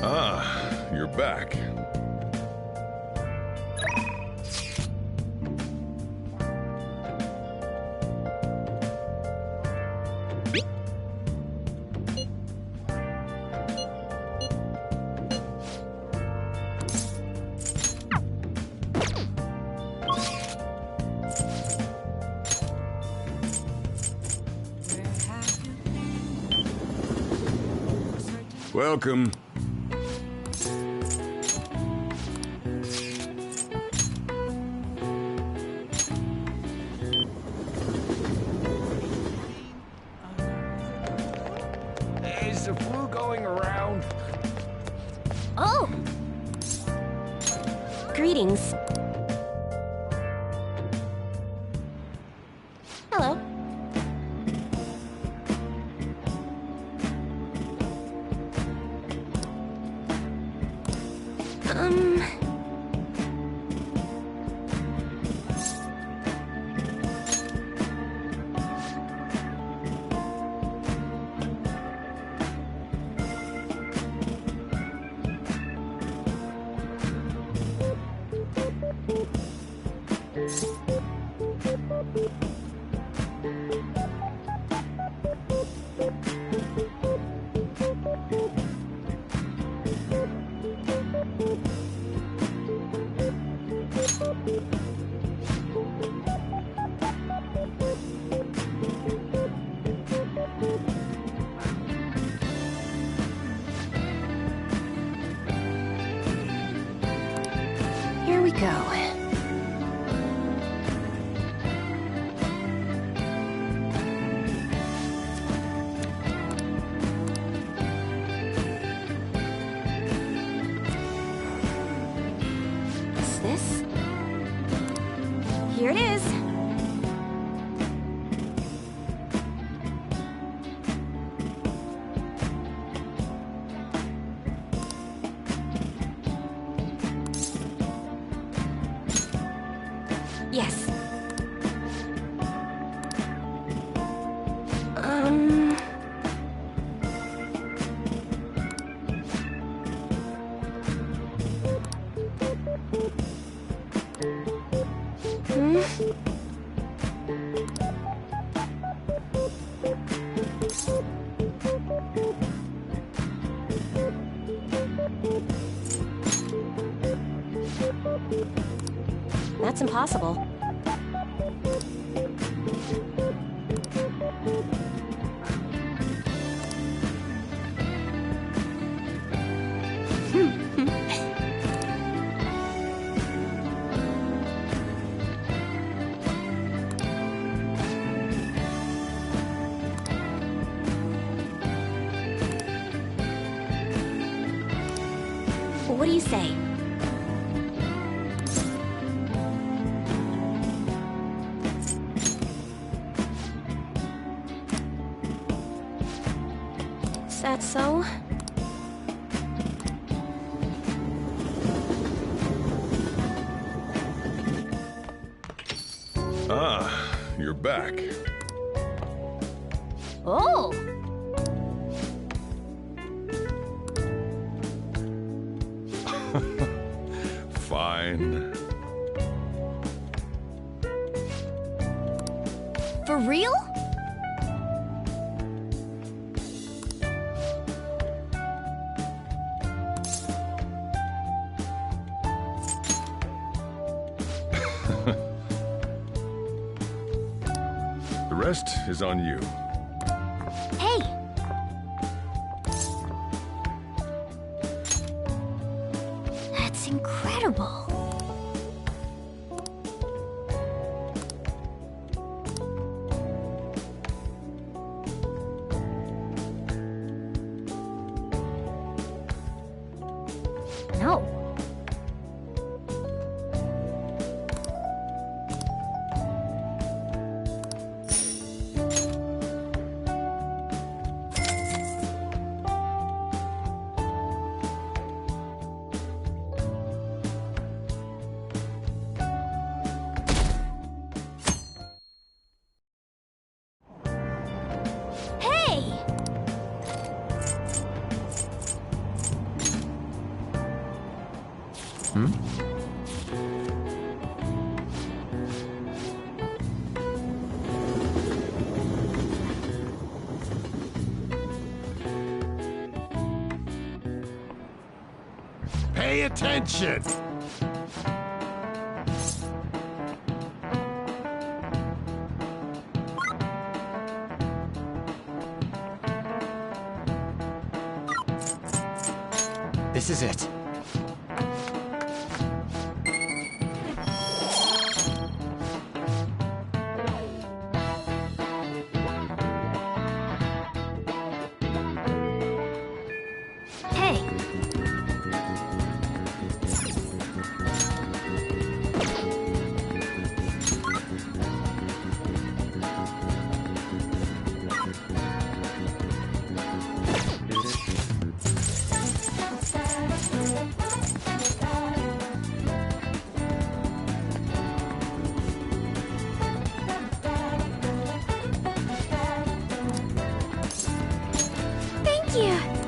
Ah, you're back. Welcome. Is the flu going around? Oh! Greetings. Hello. Here we go. Is this? Here it is. Yes. That's impossible. What do you say? Is that so? Ah, you're back. Oh! Fine. For real? The rest is on you. Hey! That's incredible. No. Hmm? Pay attention! This is it. Hey. Thank you.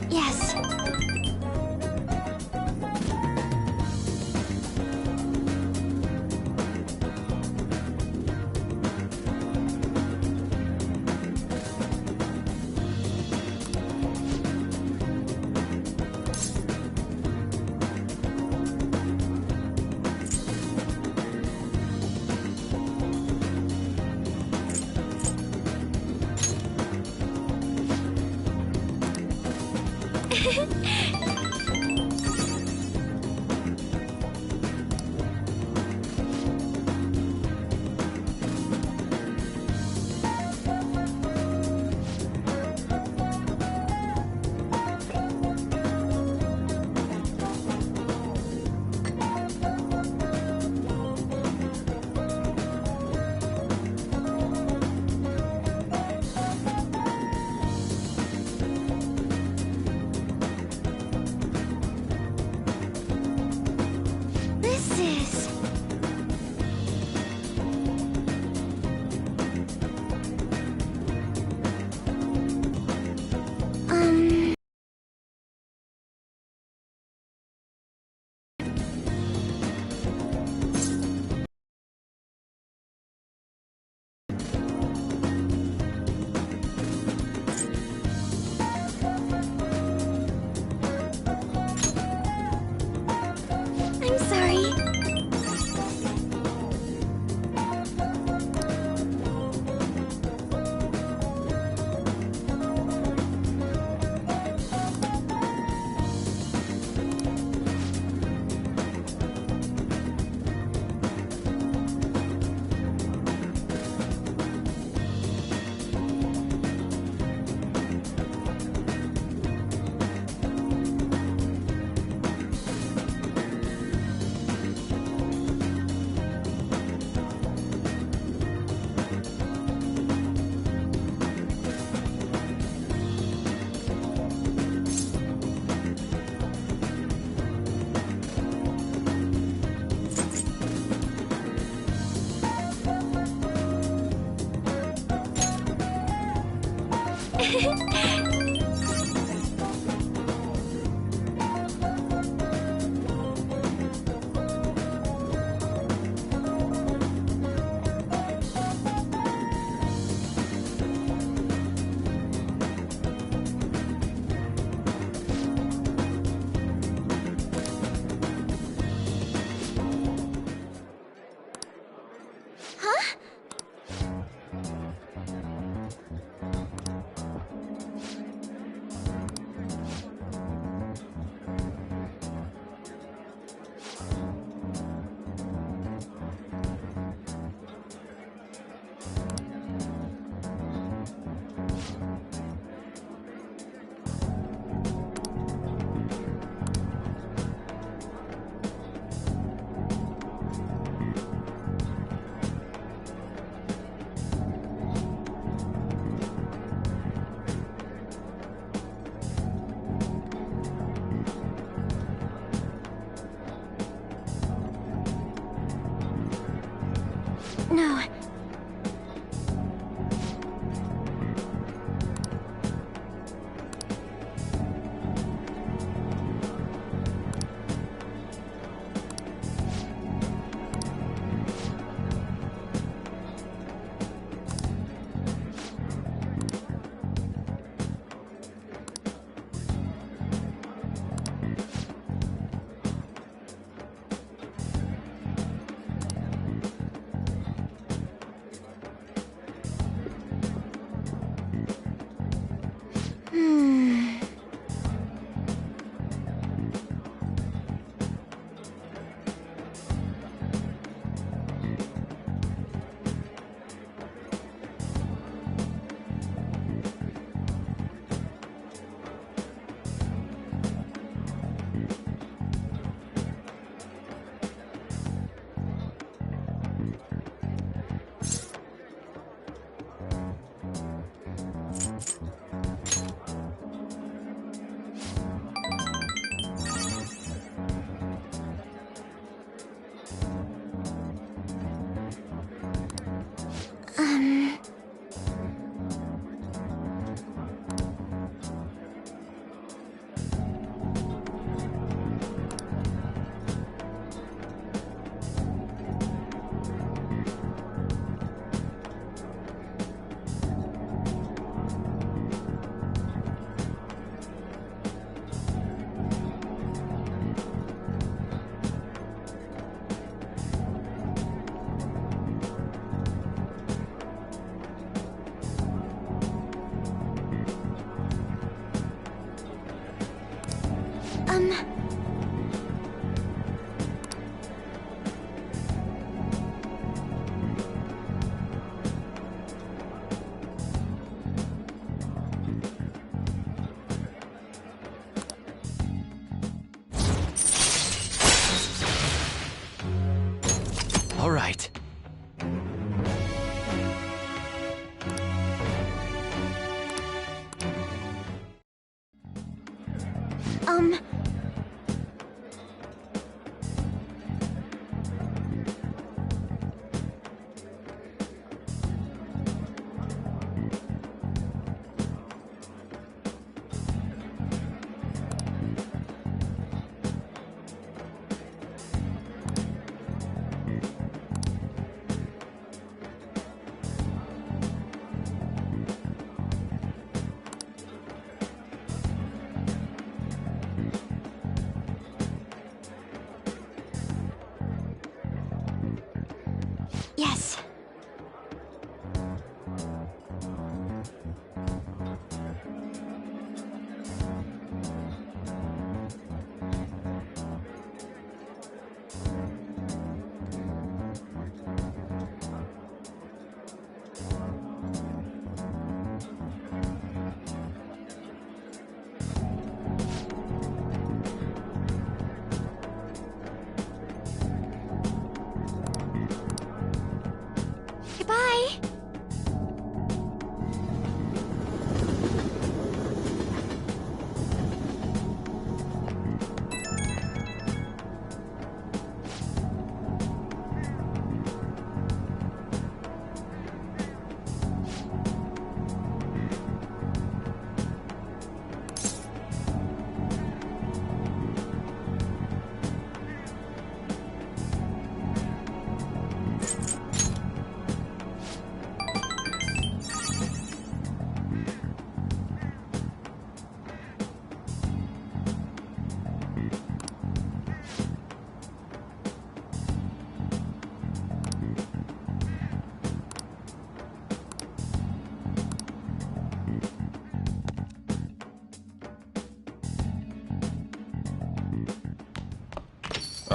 Yes. This is... I'm sorry. Huh? All right. Yes. Goodbye.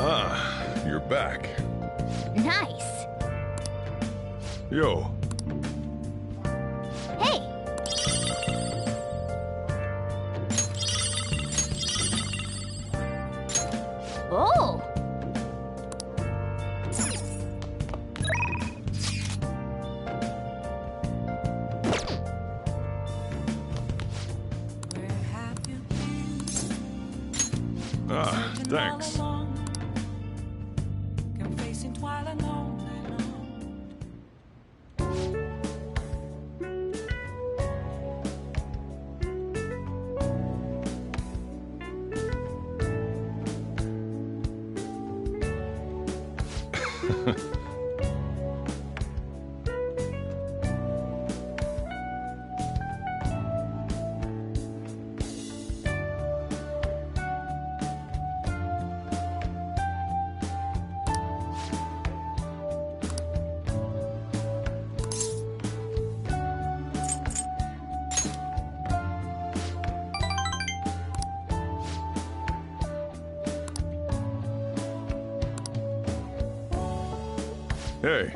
Ah, you're back. Nice. Yo, Hey. Oh. ah, thanks. Hey.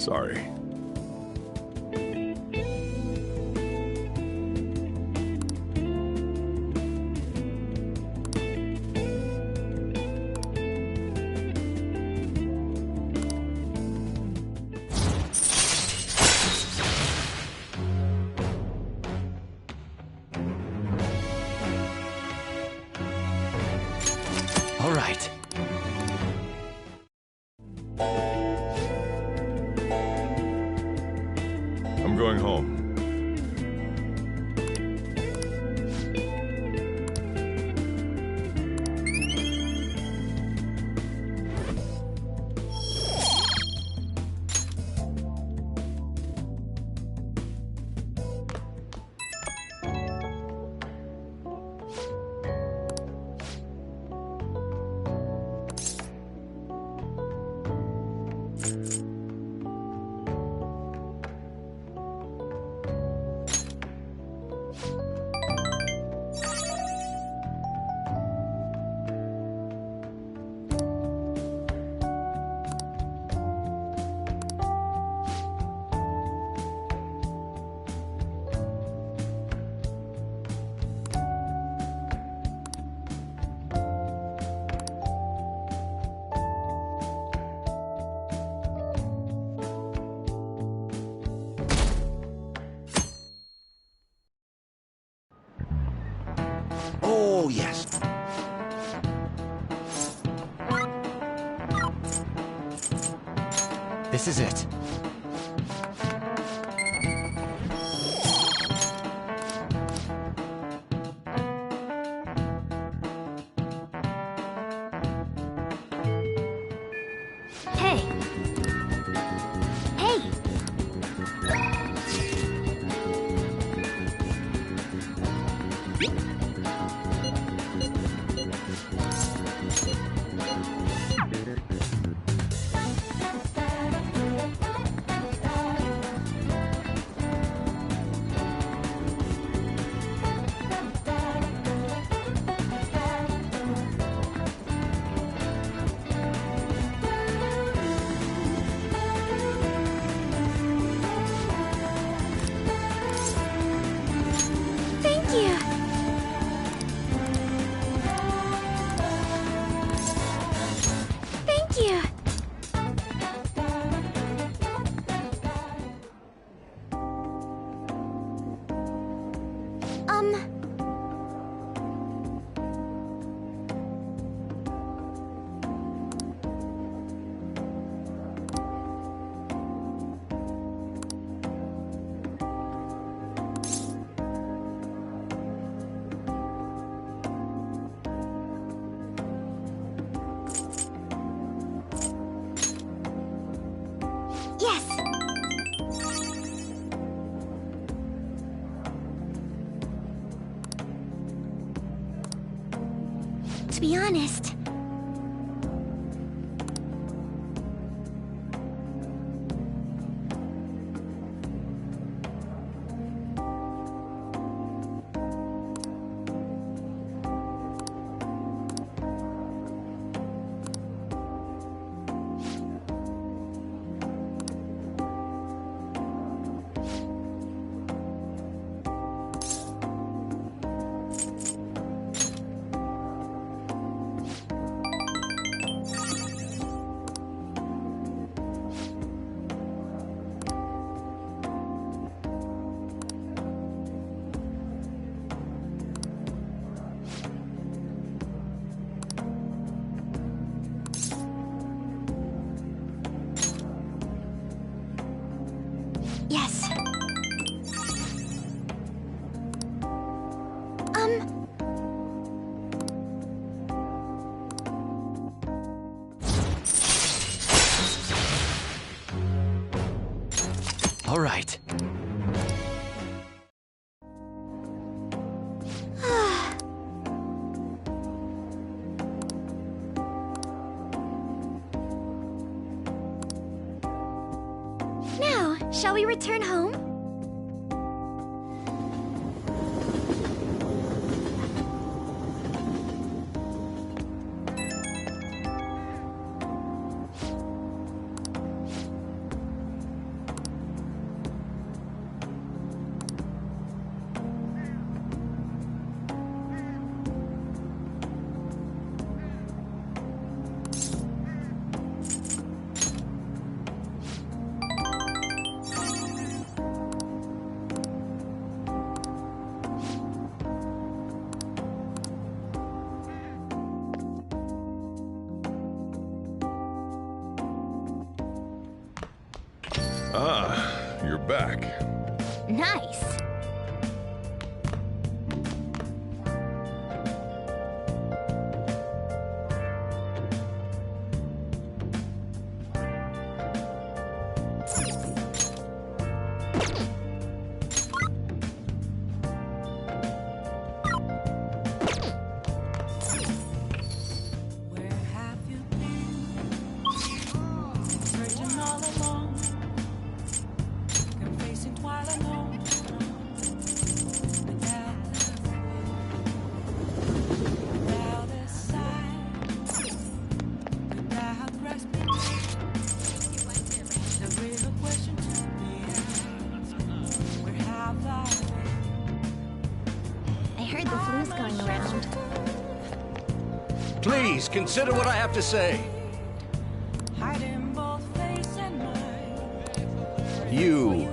Sorry. All right. I'm going home. Oh, yes. This is it. Hey. Hey. To be honest, yes. All right. Now, shall we return home? Ah, you're back. Nice. Searching all along, confessing twilight alone. Without a sign, without grasping, the real question to be asked: where have I been? I heard the flu's going around. Please, consider what I have to say. Hiding both face and mind. You.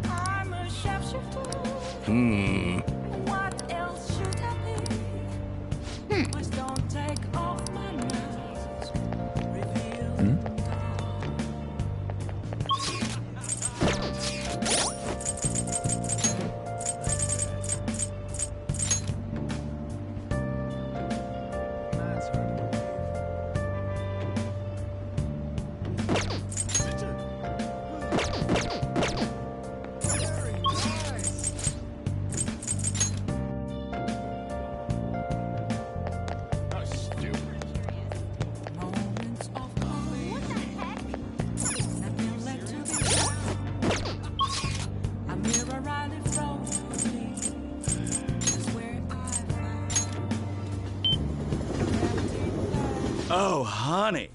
I'm a shapeshifter. What else should I be? Please don't take off my mask. Reveal moments of calm. Nothing left to be found. A mirror right in front of me is where I found. Oh, honey.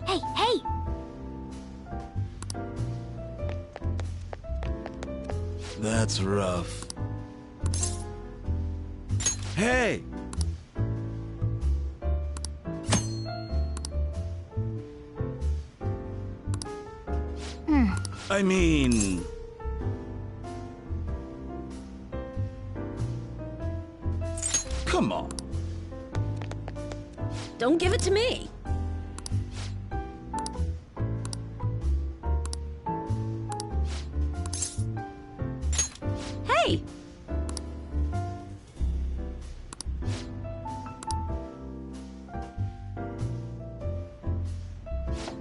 Hey, hey! That's rough. Hey! I mean... Come on. Don't give it to me. Hey!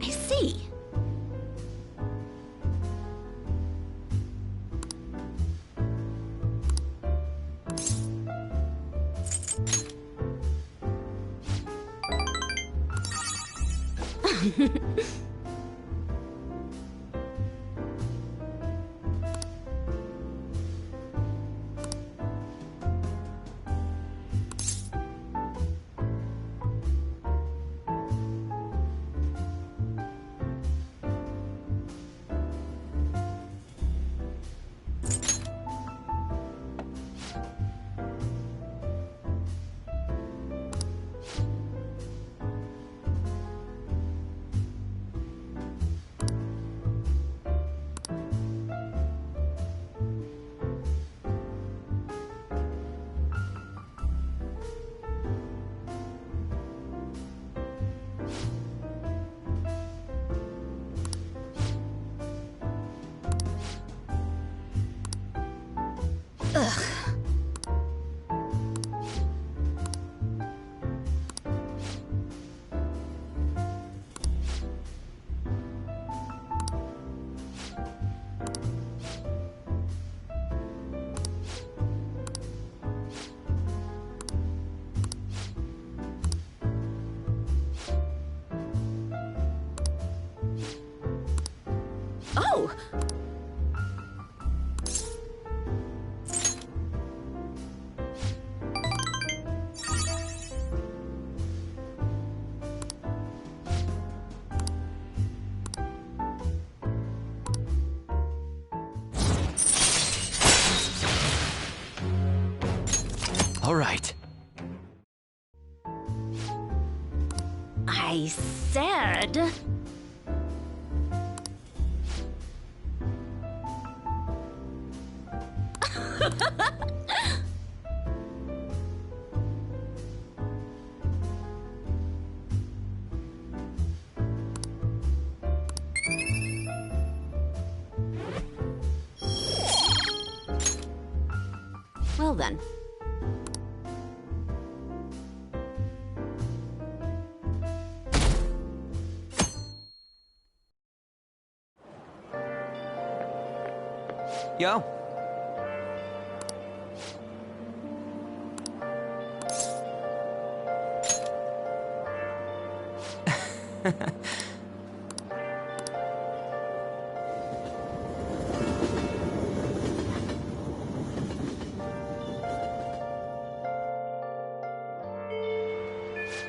I see. Oh! All right. I said... Well then. Yo.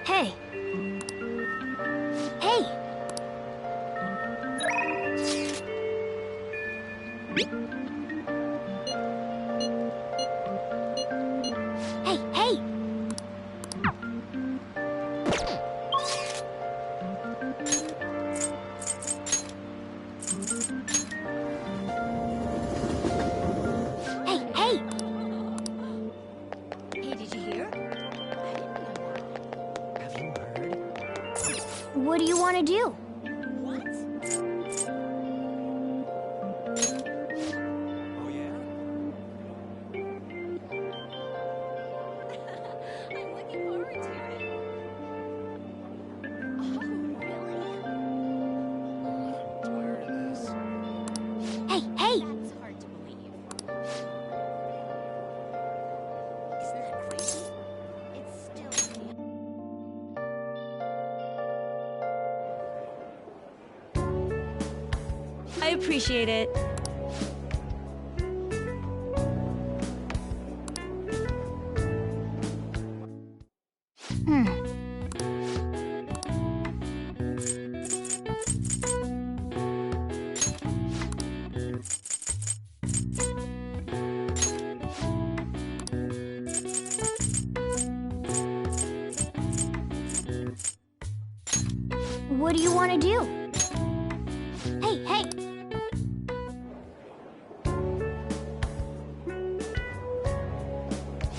Hey. Hey. Hey, hey. Hey, hey. Hey, did you hear? Have you heard? What do you want to do? Oh, yeah? I'm looking forward to it. Oh, really? I'm tired of this. Hey, hey. That's hard to believe. Isn't that crazy? It's still real. I appreciate it. What do you want to do? Hey, hey.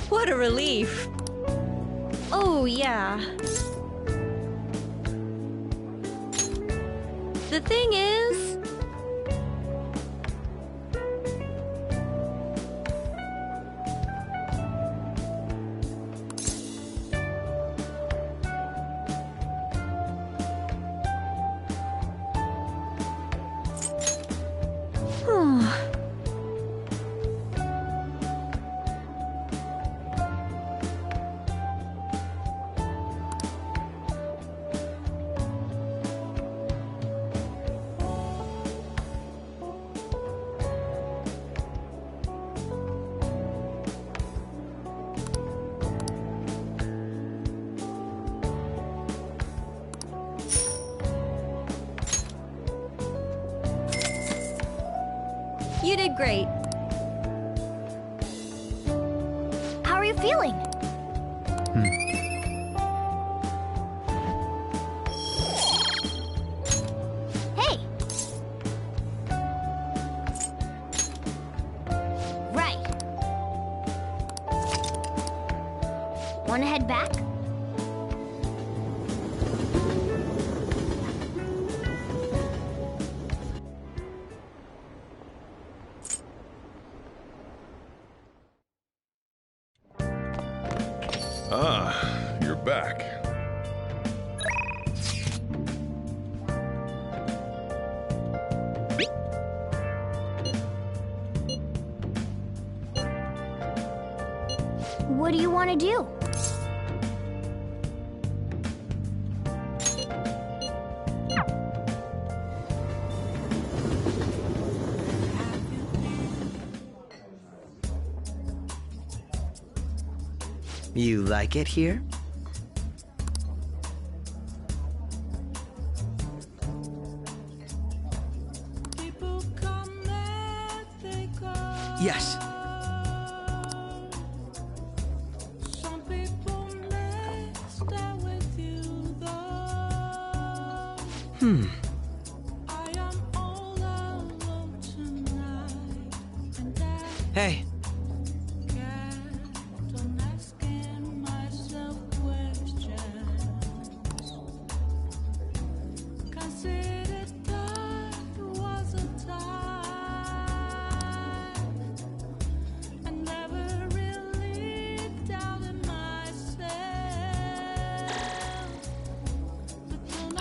What a relief. Oh, yeah. The thing is... You did great. How are you feeling? Hey! Right. Wanna head back? Ah, you're back. What do you want to do? You like it here? Yes. Hey.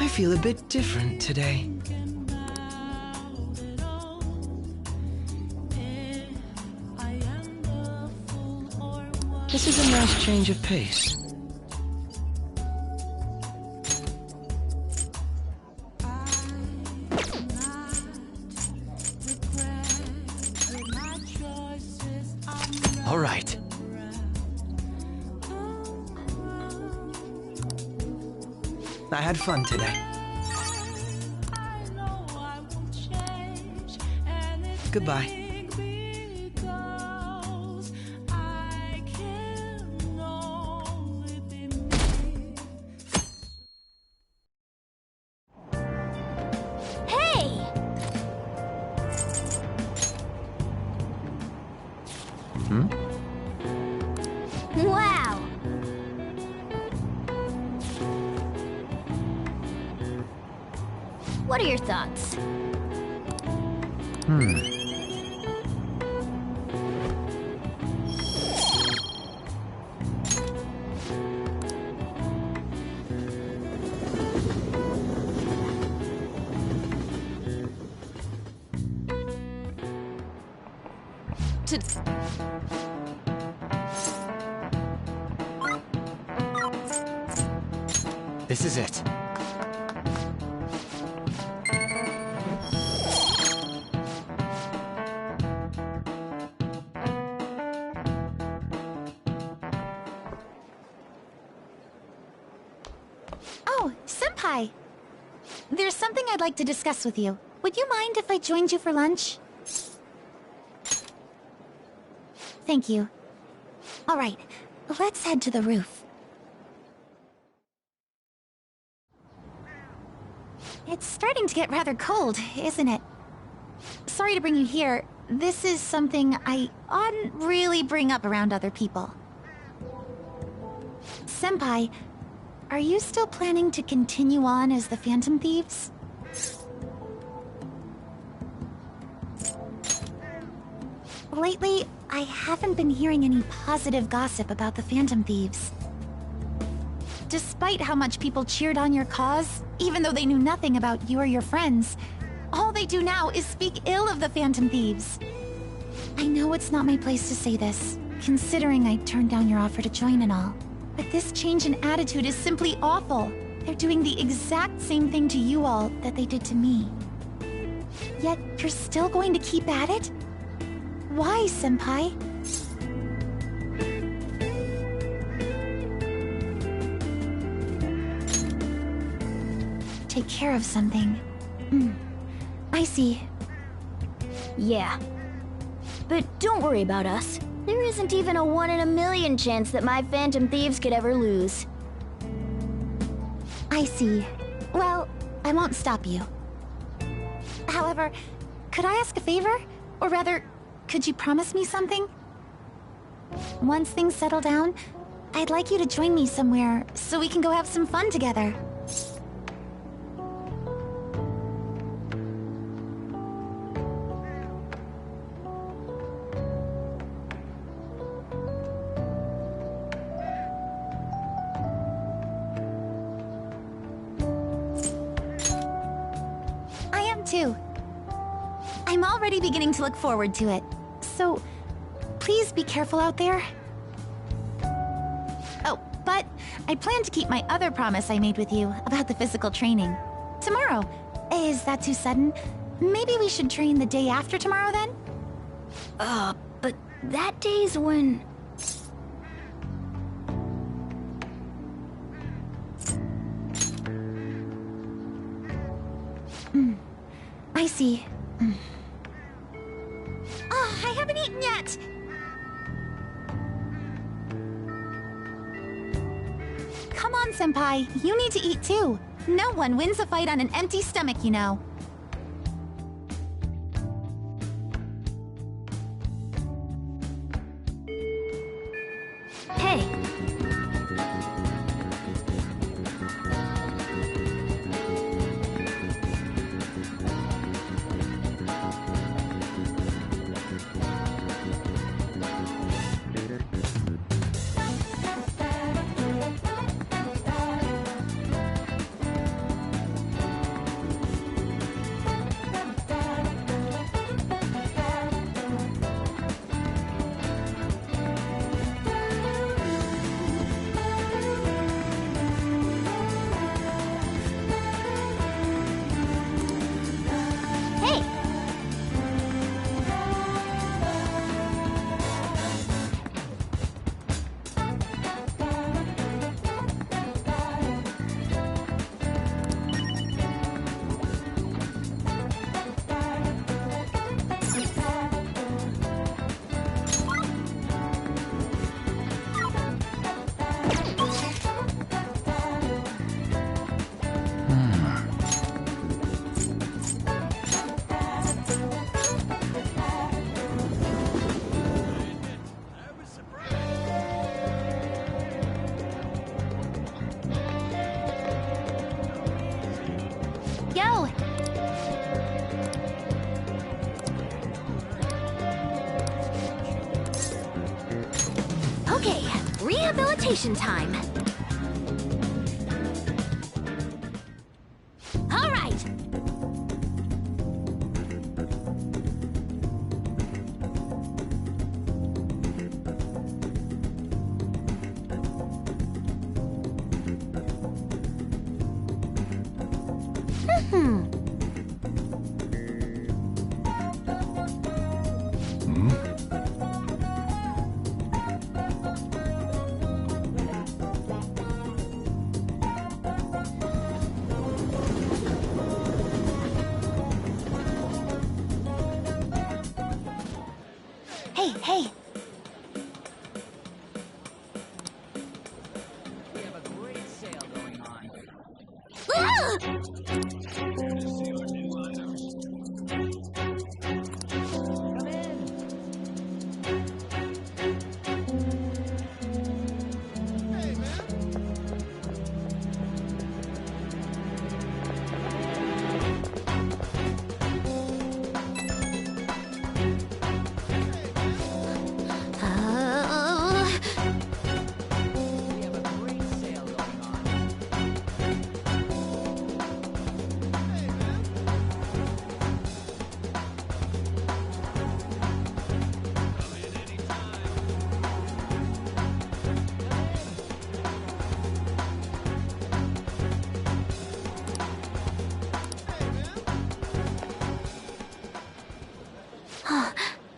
I feel a bit different today. This is a nice change of pace. All right. I had fun today. Goodbye. Hey! Wow! What are your thoughts? This is it. Oh, Senpai! There's something I'd like to discuss with you. Would you mind if I joined you for lunch? Thank you. All right, let's head to the roof. It's starting to get rather cold, isn't it? Sorry to bring you here. This is something I oughtn't really bring up around other people. Senpai, are you still planning to continue on as the Phantom Thieves? Lately, I haven't been hearing any positive gossip about the Phantom Thieves. Despite how much people cheered on your cause, even though they knew nothing about you or your friends, all they do now is speak ill of the Phantom Thieves. I know it's not my place to say this, considering I turned down your offer to join and all. But this change in attitude is simply awful. They're doing the exact same thing to you all that they did to me. Yet, you're still going to keep at it? Why, Senpai? Take care of something. I see. Yeah, but don't worry about us. There isn't even a 1 in a million chance that my Phantom Thieves could ever lose. I see. Well, I won't stop you. However, could I ask a favor? Or rather, could you promise me something? Once things settle down, I'd like you to join me somewhere so we can go have some fun together. I am too. I'm already beginning to look forward to it. So, please be careful out there. Oh, but I plan to keep my other promise I made with you about the physical training. Tomorrow. Is that too sudden? Maybe we should train the day after tomorrow then? But that day's when... I see. Oh, I haven't eaten yet! Come on, Senpai. You need to eat too. No one wins a fight on an empty stomach, you know. Hey. Yo! Okay, rehabilitation time. All right. Hey, hey! We have a great sale going on.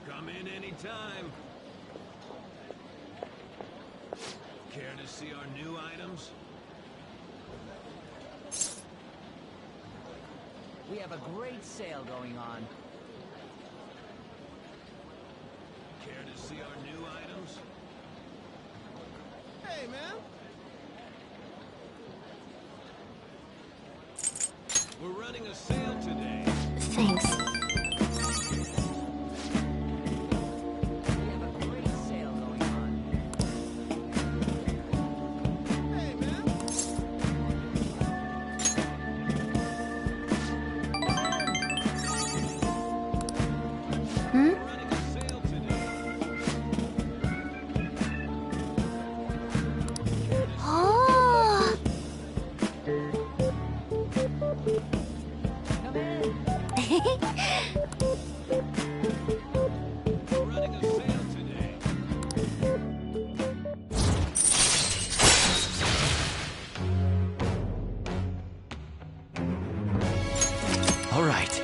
Come in anytime. Care to see our new items? We have a great sale going on. Okay, man. We're running a sale today. Thanks. Oh! All right.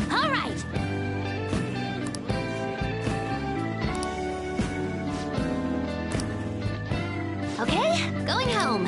All right. Okay, going home.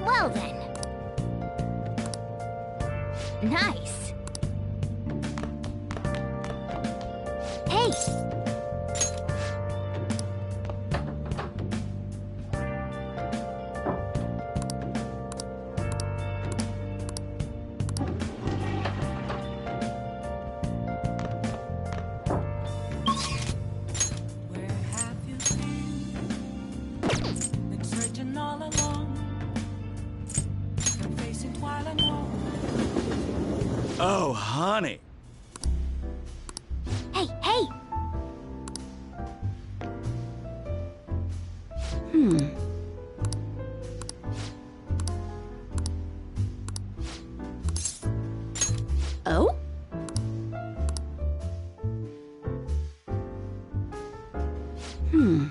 Well then. Nice. Hey! Where have you been searching all along, facing twilight wall. Oh, honey. Hey, hey! Hmm. Oh? Hmm.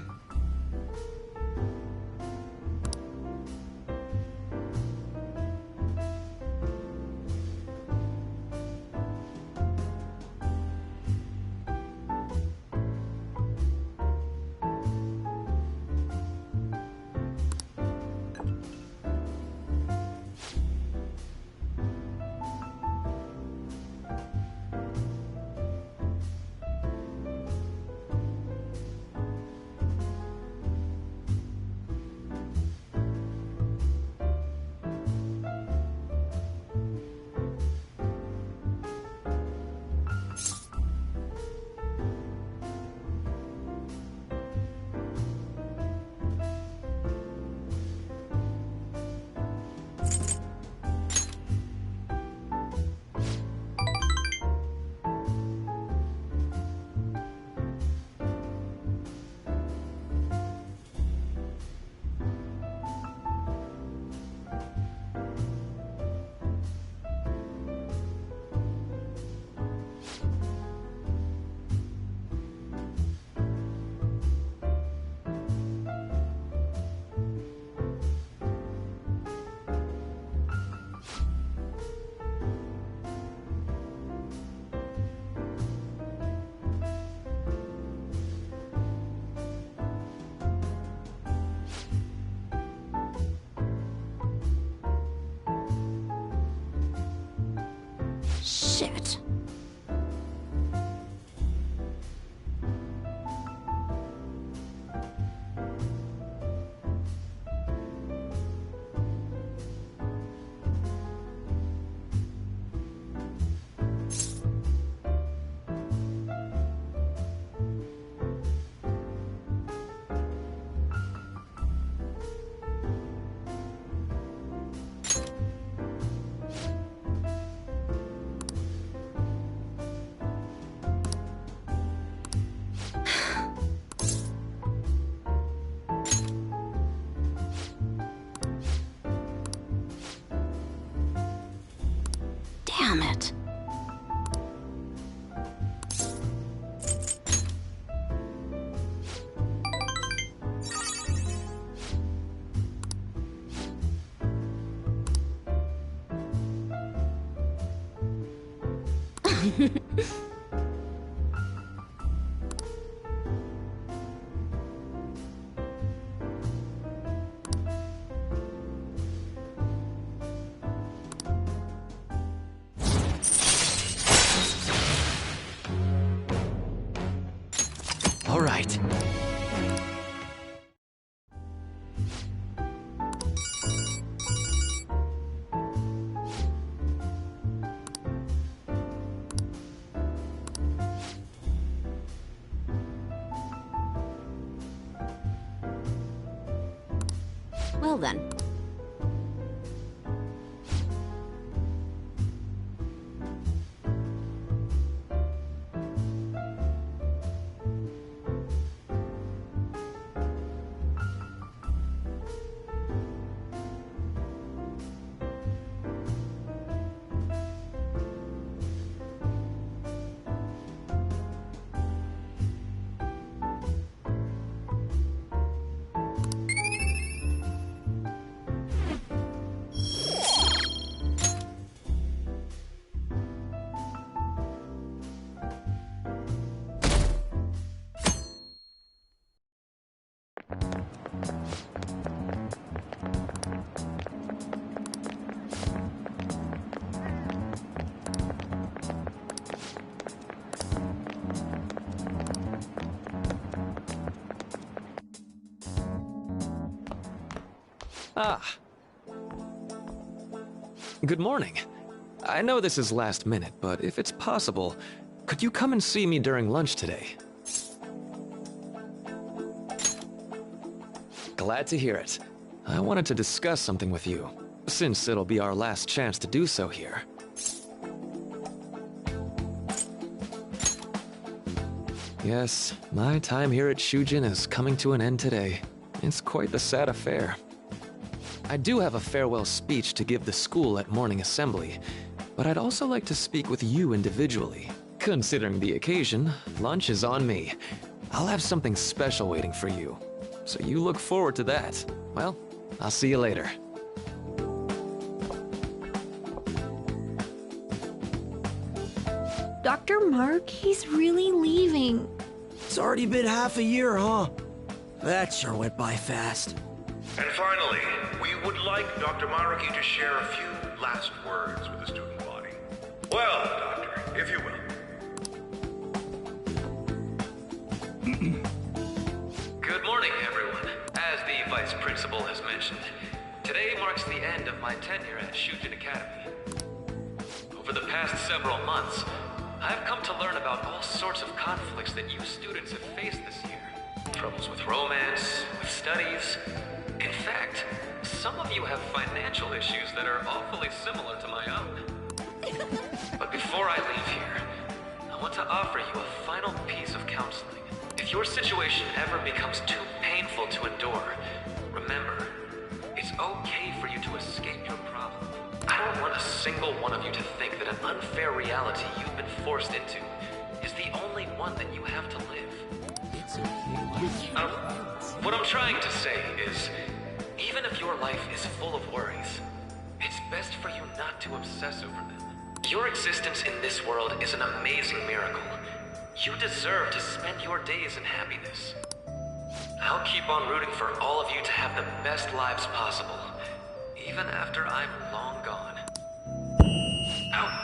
Shit. Damn it. All right. Well then. Ah. Good morning. I know this is last minute, but if it's possible, could you come and see me during lunch today? Glad to hear it. I wanted to discuss something with you, since it'll be our last chance to do so here. Yes, my time here at Shujin is coming to an end today. It's quite the sad affair. I do have a farewell speech to give the school at morning assembly, but I'd also like to speak with you individually. Considering the occasion, lunch is on me. I'll have something special waiting for you, so you look forward to that. Well, I'll see you later. Dr. Mark, he's really leaving. It's already been half a year, huh? That sure went by fast. And finally, we would like Dr. Maruki to share a few last words with the student body. Well, Doctor, if you will. Good morning, everyone. As the Vice Principal has mentioned, today marks the end of my tenure at Shujin Academy. Over the past several months, I've come to learn about all sorts of conflicts that you students have faced this year. Troubles with romance, with studies. In fact, some of you have financial issues that are awfully similar to my own. But before I leave here, I want to offer you a final piece of counseling. If your situation ever becomes too painful to endure, remember, it's okay for you to escape your problem. I don't want a single one of you to think that an unfair reality you've been forced into is the only one that you have to live. It's okay. What I'm trying to say is, even if your life is full of worries, it's best for you not to obsess over them. Your existence in this world is an amazing miracle. You deserve to spend your days in happiness. I'll keep on rooting for all of you to have the best lives possible, even after I'm long gone. Ow.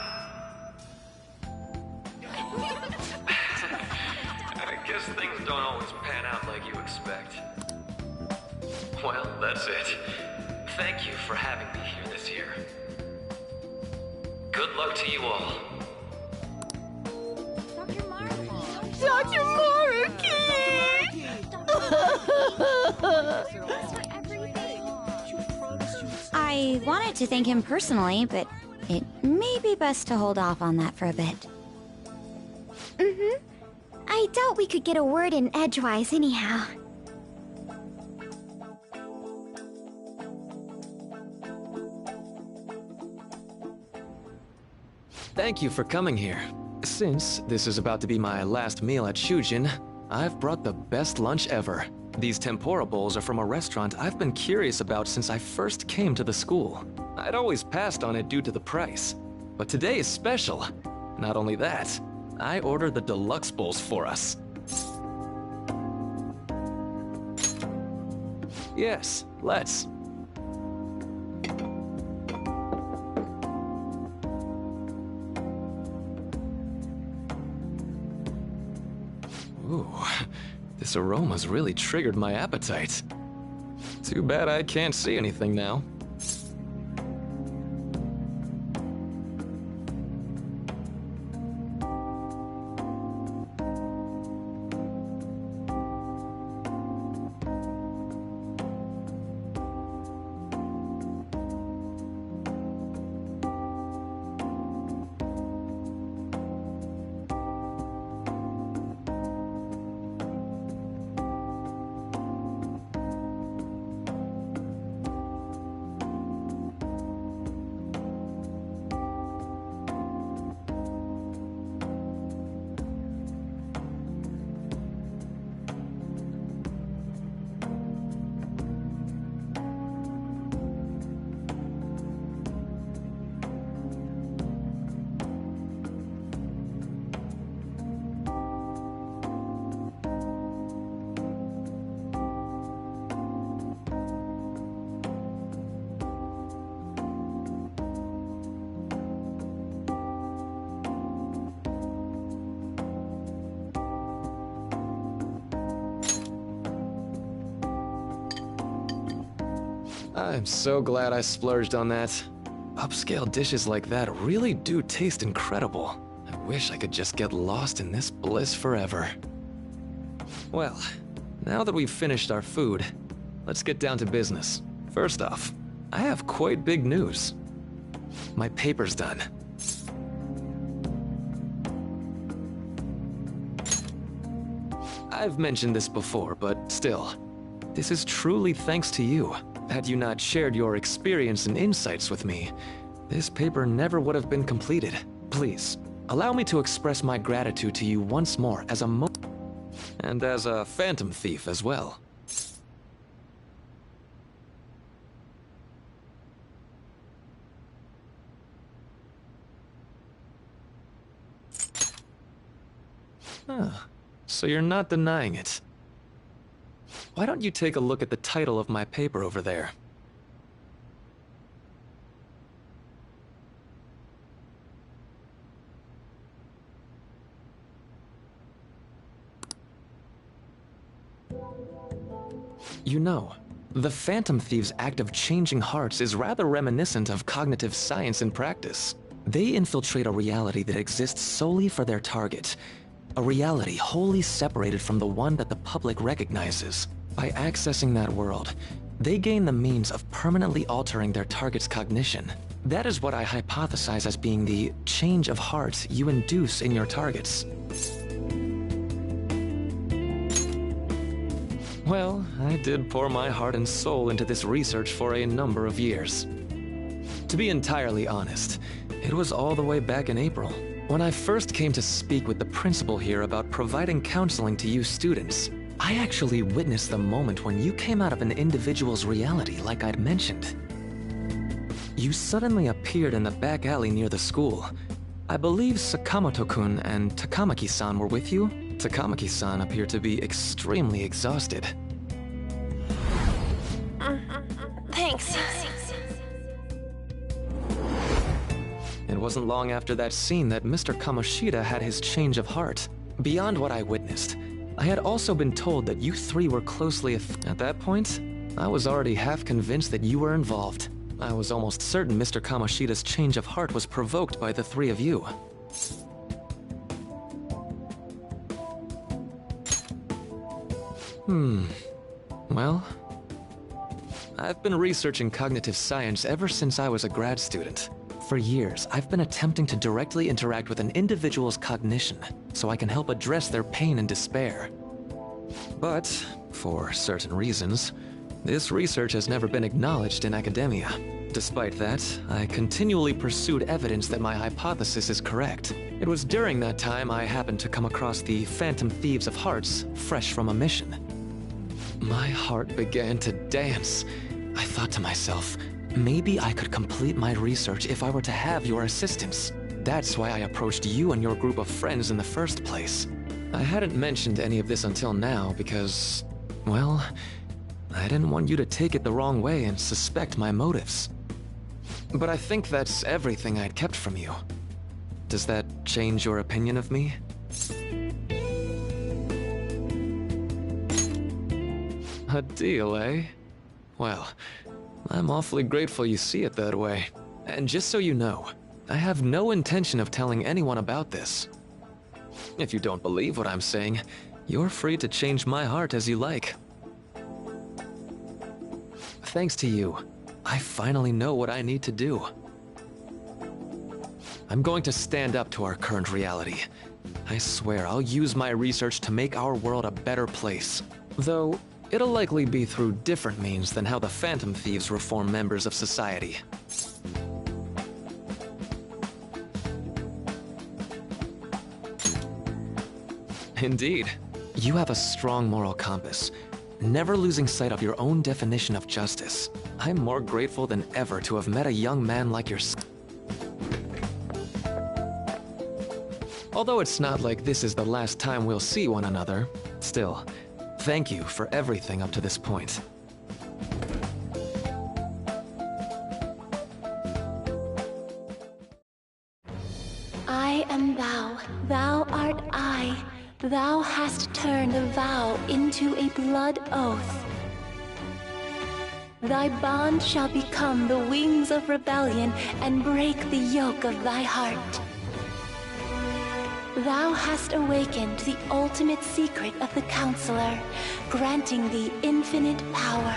I guess things don't always pan out like you expect. Well, that's it. Thank you for having me here this year. Good luck to you all. Dr. Maruki! I wanted to thank him personally, but it may be best to hold off on that for a bit. I doubt we could get a word in edgewise anyhow. Thank you for coming here. Since this is about to be my last meal at Shujin, I've brought the best lunch ever. These tempura bowls are from a restaurant I've been curious about since I first came to the school. I'd always passed on it due to the price. But today is special. Not only that, I ordered the deluxe bowls for us. Yes, let's. Ooh, this aroma's really triggered my appetite. Too bad I can't see anything now. I'm so glad I splurged on that. Upscale dishes like that really do taste incredible. I wish I could just get lost in this bliss forever. Well, now that we've finished our food, let's get down to business. First off, I have quite big news. My paper's done. I've mentioned this before, but still, this is truly thanks to you. Had you not shared your experience and insights with me, this paper never would have been completed. Please, allow me to express my gratitude to you once more as and as a phantom thief as well. Huh. So you're not denying it. Why don't you take a look at the title of my paper over there? You know, the Phantom Thieves' act of changing hearts is rather reminiscent of cognitive science in practice. They infiltrate a reality that exists solely for their target. A reality wholly separated from the one that the public recognizes. By accessing that world, they gain the means of permanently altering their target's cognition. That is what I hypothesize as being the change of heart you induce in your targets. Well, I did pour my heart and soul into this research for a number of years. To be entirely honest, it was all the way back in April, when I first came to speak with the principal here about providing counseling to you students. I actually witnessed the moment when you came out of an individual's reality like I'd mentioned. You suddenly appeared in the back alley near the school. I believe Sakamoto-kun and Takamaki-san were with you. Takamaki-san appeared to be extremely exhausted. Thanks. It wasn't long after that scene that Mr. Kamoshida had his change of heart. Beyond what I witnessed, I had also been told that you three were closely At that point, I was already half convinced that you were involved. I was almost certain Mr. Kamoshida's change of heart was provoked by the three of you. Well, I've been researching cognitive science ever since I was a grad student. For years, I've been attempting to directly interact with an individual's cognition so I can help address their pain and despair. But, for certain reasons, this research has never been acknowledged in academia. Despite that, I continually pursued evidence that my hypothesis is correct. It was during that time I happened to come across the Phantom Thieves of Hearts, fresh from a mission. My heart began to dance. I thought to myself, maybe I could complete my research if I were to have your assistance. That's why I approached you and your group of friends in the first place. I hadn't mentioned any of this until now because, well, I didn't want you to take it the wrong way and suspect my motives. But I think that's everything I'd kept from you. Does that change your opinion of me? A deal, eh? Well, I'm awfully grateful you see it that way. And just so you know, I have no intention of telling anyone about this. If you don't believe what I'm saying, you're free to change my heart as you like. Thanks to you, I finally know what I need to do. I'm going to stand up to our current reality. I swear I'll use my research to make our world a better place. Though, it'll likely be through different means than how the Phantom Thieves reform members of society. Indeed. You have a strong moral compass, never losing sight of your own definition of justice. I'm more grateful than ever to have met a young man like yourself. Although it's not like this is the last time we'll see one another, still, thank you for everything up to this point. I am thou, thou art I. Thou hast turned a vow into a blood oath. Thy bond shall become the wings of rebellion and break the yoke of thy heart. Thou hast awakened the ultimate secret of the Counselor, granting thee infinite power.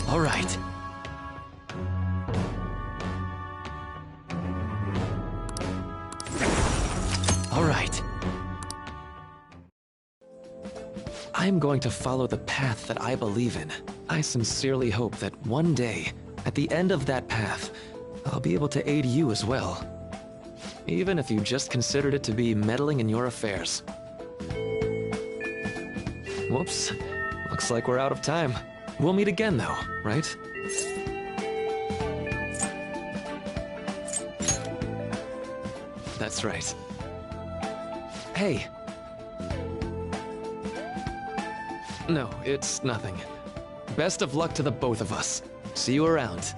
All right. All right. I'm going to follow the path that I believe in. I sincerely hope that one day, at the end of that path, I'll be able to aid you as well. Even if you just considered it to be meddling in your affairs. Whoops. Looks like we're out of time. We'll meet again, though, right? That's right. Hey. No, it's nothing. Best of luck to the both of us. See you around.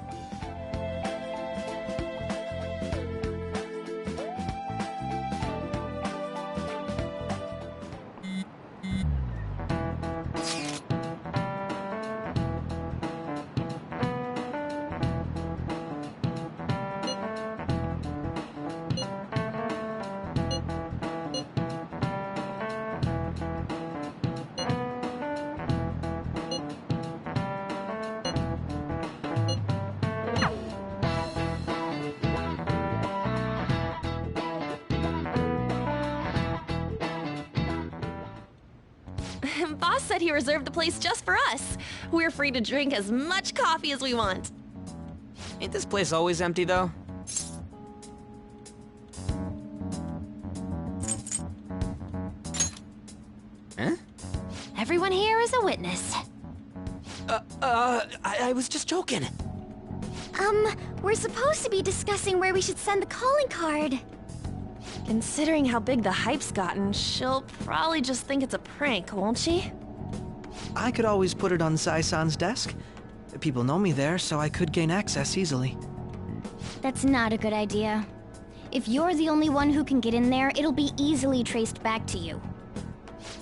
Boss said he reserved the place just for us. We're free to drink as much coffee as we want. Ain't this place always empty, though? Huh? Everyone here is a witness. I was just joking. We're supposed to be discussing where we should send the calling card. Considering how big the hype's gotten, she'll probably just think it's a prank, won't she? I could always put it on Sai-san's desk. People know me there, so I could gain access easily. That's not a good idea. If you're the only one who can get in there, it'll be easily traced back to you.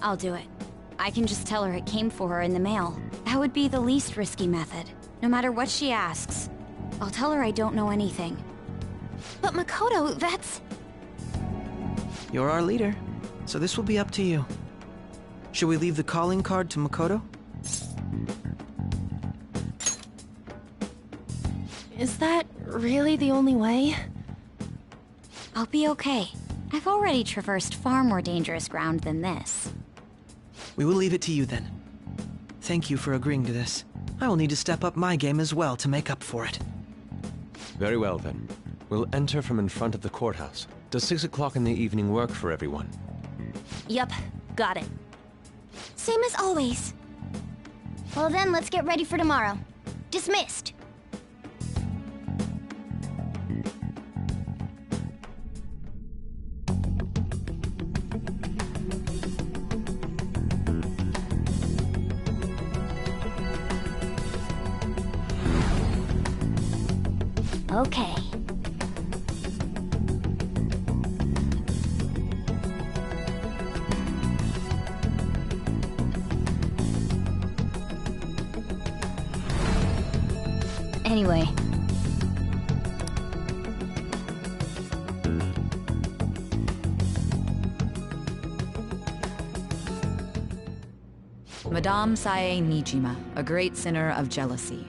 I'll do it. I can just tell her it came for her in the mail. That would be the least risky method. No matter what she asks, I'll tell her I don't know anything. But Makoto, that's... You're our leader, so this will be up to you. Should we leave the calling card to Makoto? Is that really the only way? I'll be okay. I've already traversed far more dangerous ground than this. We will leave it to you then. Thank you for agreeing to this. I will need to step up my game as well to make up for it. Very well, then. We'll enter from in front of the courthouse. Does 6 o'clock in the evening work for everyone? Yup, got it. Same as always. Well then, let's get ready for tomorrow. Dismissed. Okay. Anyway. Madame Sae Nijima, a great sinner of jealousy.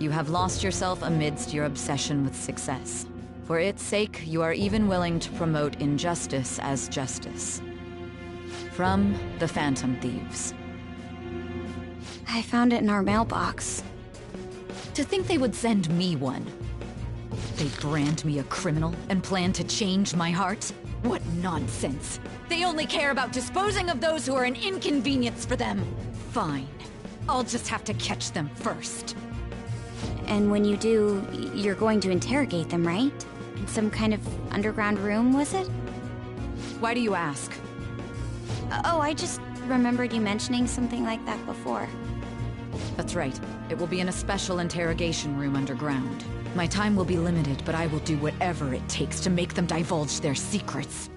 You have lost yourself amidst your obsession with success. For its sake, you are even willing to promote injustice as justice. From the Phantom Thieves. I found it in our mailbox. To think they would send me one. They brand me a criminal and plan to change my heart? What nonsense! They only care about disposing of those who are an inconvenience for them. Fine. I'll just have to catch them first. And when you do, you're going to interrogate them, right? In some kind of underground room, was it? Why do you ask? Oh, I just remembered you mentioning something like that before. That's right. It will be in a special interrogation room underground. My time will be limited, but I will do whatever it takes to make them divulge their secrets.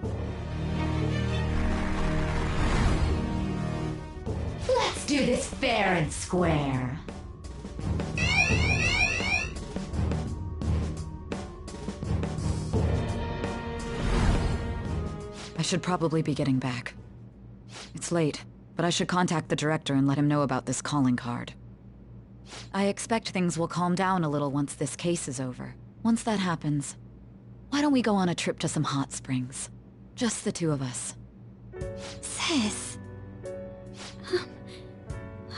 Let's do this fair and square. I should probably be getting back. It's late, but I should contact the director and let him know about this calling card. I expect things will calm down a little once this case is over. Once that happens, why don't we go on a trip to some hot springs? Just the two of us. Sis.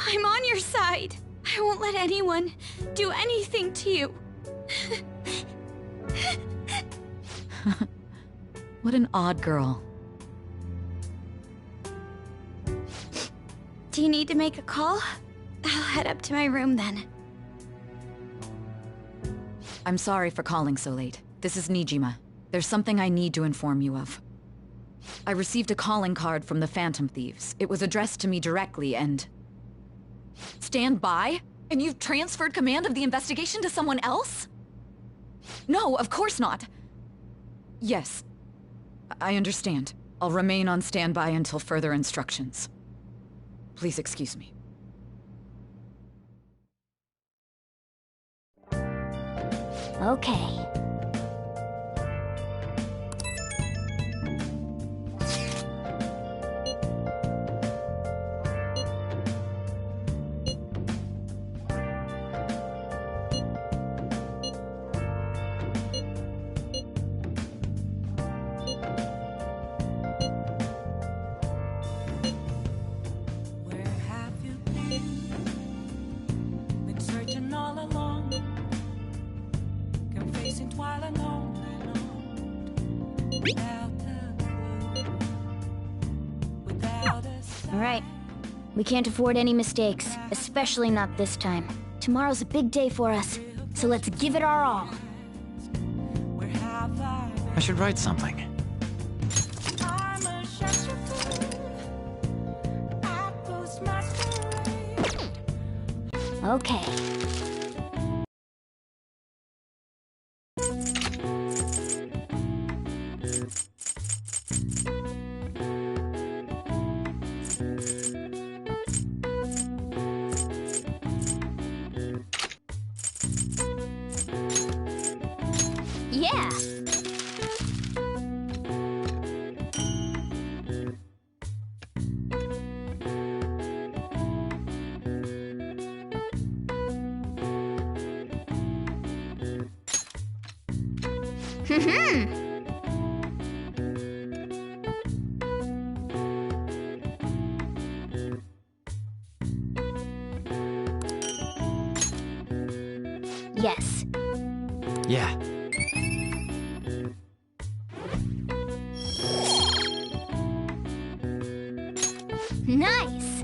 I'm on your side. I won't let anyone do anything to you. What an odd girl. Do you need to make a call? I'll head up to my room then. I'm sorry for calling so late. This is Nijima. There's something I need to inform you of. I received a calling card from the Phantom Thieves. It was addressed to me directly and... Stand by? And you've transferred command of the investigation to someone else? No, of course not. Yes. I understand. I'll remain on standby until further instructions. Please excuse me. Okay. Alright. We can't afford any mistakes, especially not this time. Tomorrow's a big day for us, so let's give it our all. I should write something. Okay. Yeah! Yes. Yeah. Nice!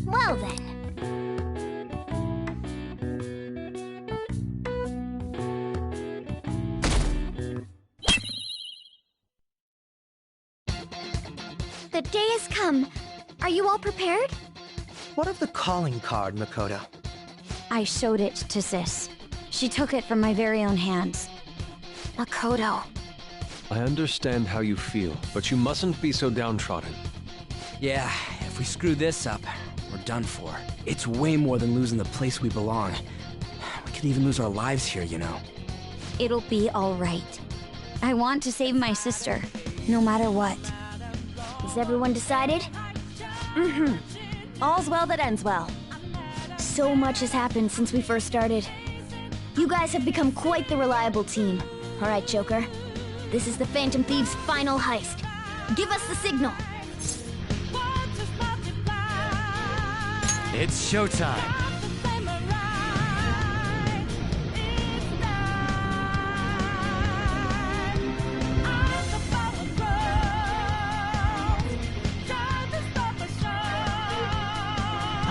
Well then. The day has come. Are you all prepared? What of the calling card, Makoto? I showed it to Sis. She took it from my very own hands. Makoto. I understand how you feel, but you mustn't be so downtrodden. Yeah, if we screw this up, we're done for. It's way more than losing the place we belong. We could even lose our lives here, you know. It'll be all right. I want to save my sister, no matter what. Is everyone decided? Mm-hmm. All's well that ends well. So much has happened since we first started. You guys have become quite the reliable team. All right, Joker. This is the Phantom Thieves' final heist. Give us the signal. It's showtime.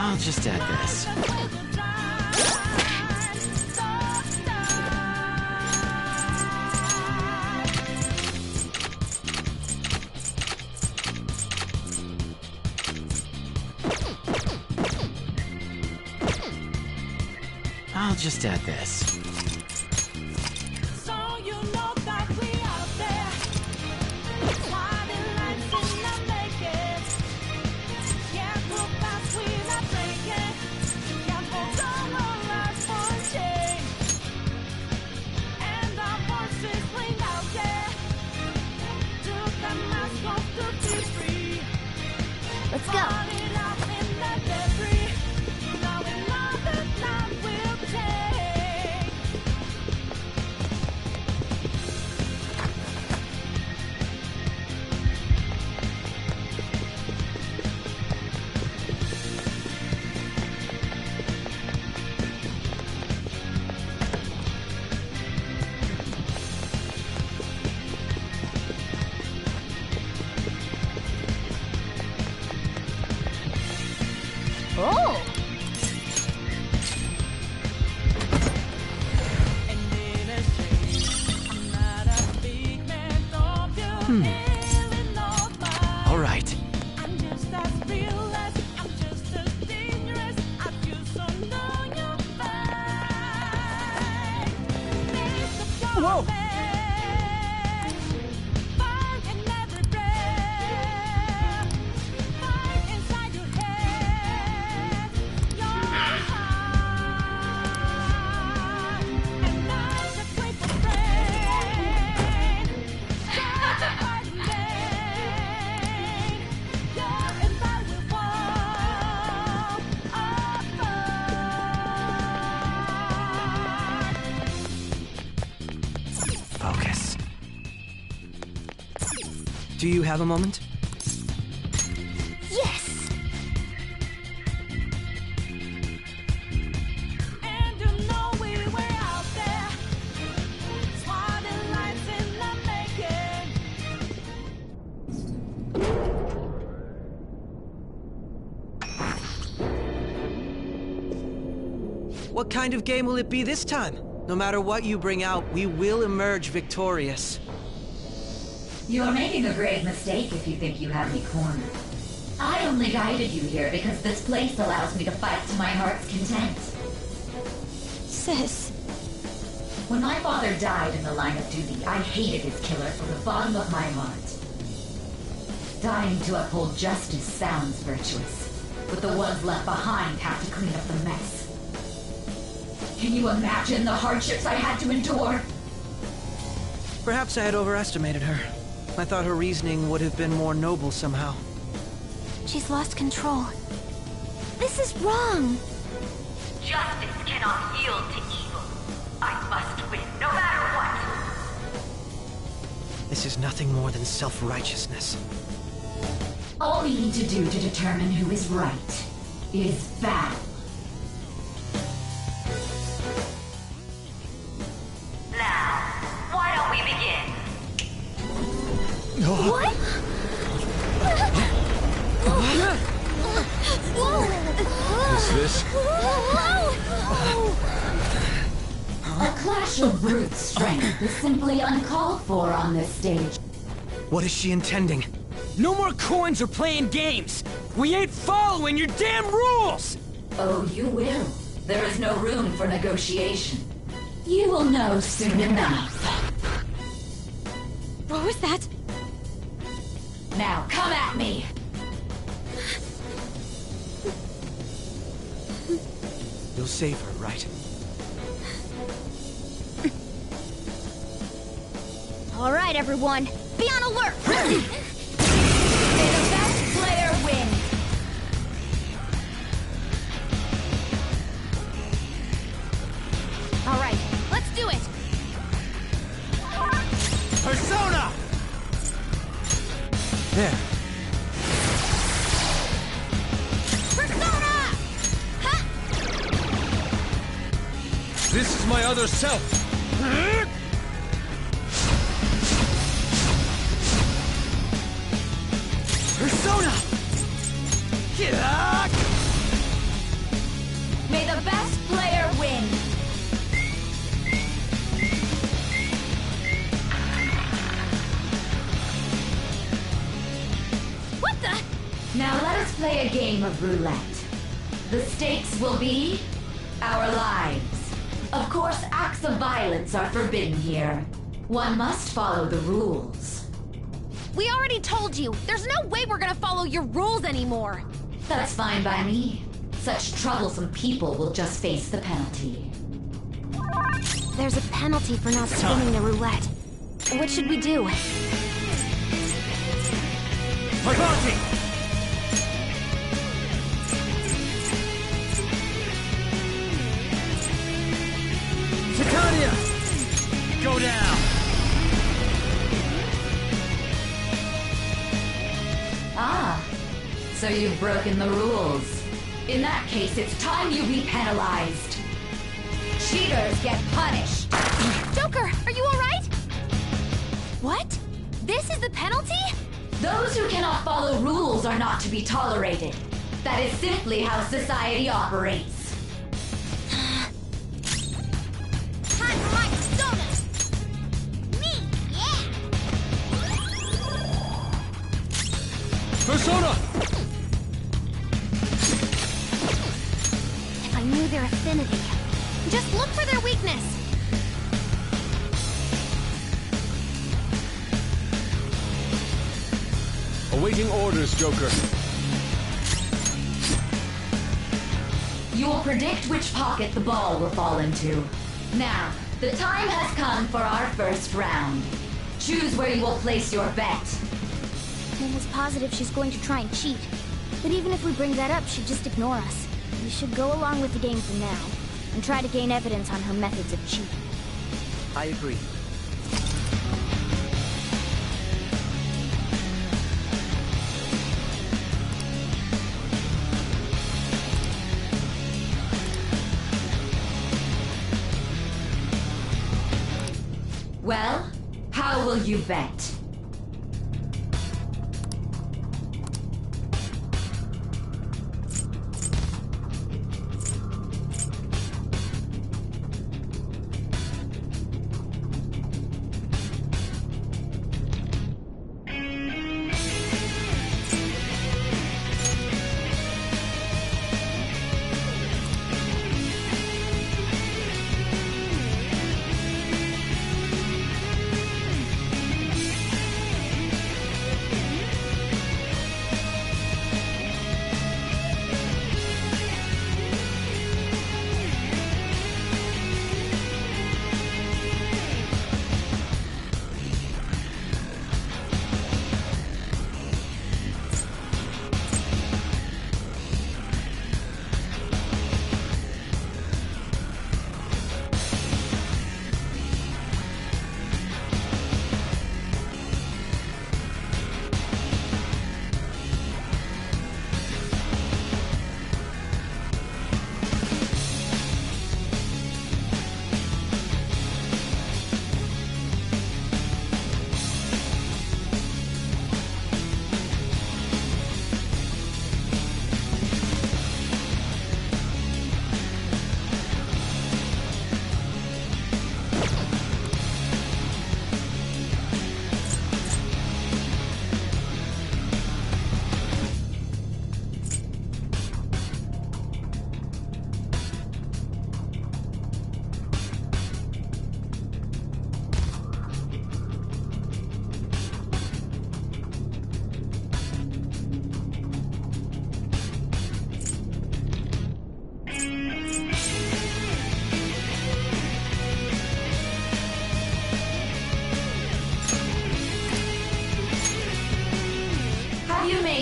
I'll just add this. I'll just add this. Let's go. Oh! All right. Whoa! Focus. Do you have a moment? Yes! What kind of game will it be this time? No matter what you bring out, we will emerge victorious. You're making a grave mistake if you think you have me cornered. I only guided you here because this place allows me to fight to my heart's content. Sis. When my father died in the line of duty, I hated his killer from the bottom of my heart. Dying to uphold justice sounds virtuous, but the ones left behind have to clean up the mess. Can you imagine the hardships I had to endure? Perhaps I had overestimated her. I thought her reasoning would have been more noble somehow. She's lost control. This is wrong. Justice cannot yield to evil. I must win, no matter what. This is nothing more than self-righteousness. All we need to do to determine who is right is battle. Now, why don't we begin? What? Is this? A clash of brute strength is simply uncalled for on this stage. What is she intending? No more coins or playing games! We ain't following your damn rules! Oh, you will. There is no room for negotiation. You will know soon enough. What was that? Now, come at me! You'll save her, right? All right, everyone. Be on alert! May the best player win! All right, let's do it! Persona! There. Persona! Ha! This is my other self! Persona! May the best player win! What the? Now let us play a game of roulette. The stakes will be our lives. Of course, acts of violence are forbidden here. One must follow the rules. We already told you. There's no way we're gonna follow your rules anymore. That's fine by me. Such troublesome people will just face the penalty. There's a penalty for not spinning the roulette. What should we do? Parvati! Titania! Go down! Ah, so you've broken the rules. In that case, it's time you be penalized. Cheaters get punished. Joker, are you alright? What? This is the penalty? Those who cannot follow rules are not to be tolerated. That is simply how society operates. Time for my persona! Me, yeah! Persona! If I knew their affinity. Just look for their weakness. Awaiting orders, Joker. You will predict which pocket the ball will fall into. Now, the time has come for our first round. Choose where you will place your bet. I'm almost positive she's going to try and cheat. But even if we bring that up, she'd just ignore us. We should go along with the game for now, and try to gain evidence on her methods of cheating. I agree. Well, how will you bet?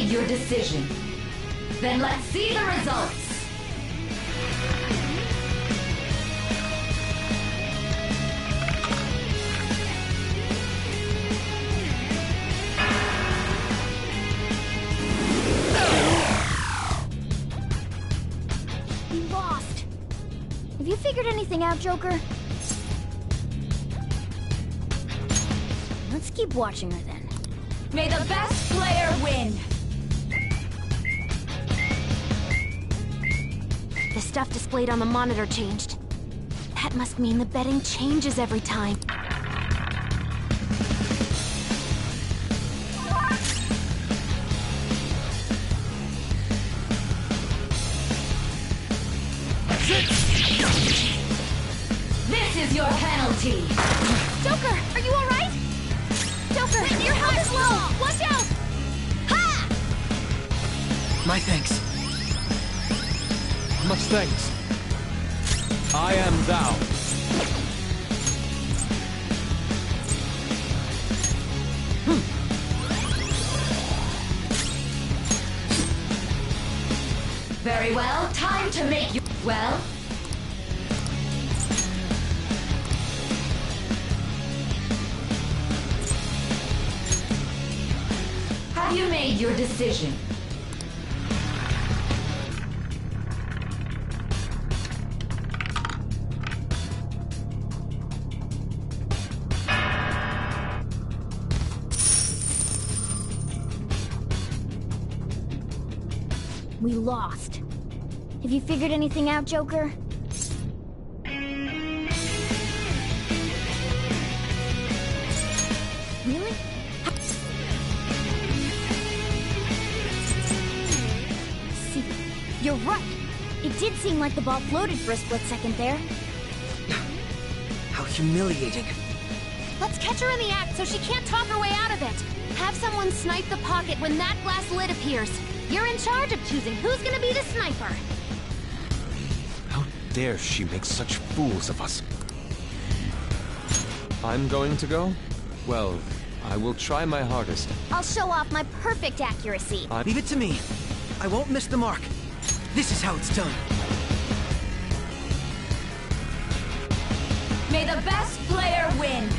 made your decision. Then let's see the results. We lost. Have you figured anything out, Joker? Let's keep watching her then. May the best player win! The stuff displayed on the monitor changed. That must mean the betting changes every time. This is your penalty! Joker, are you alright? Joker, your health is low! Watch out! Ha! My thanks. Much thanks. I am thou. Very well, time to make you... Well? Have you made your decision? We lost. Have you figured anything out, Joker? Really? See, you're right. It did seem like the ball floated for a split second there. How humiliating. Let's catch her in the act so she can't talk her way out of it. Have someone snipe the pocket when that glass lid appears. You're in charge of choosing who's gonna be the sniper. How dare she make such fools of us? I'm going to go? Well, I will try my hardest. I'll show off my perfect accuracy. Leave it to me. I won't miss the mark. This is how it's done. May the best player win!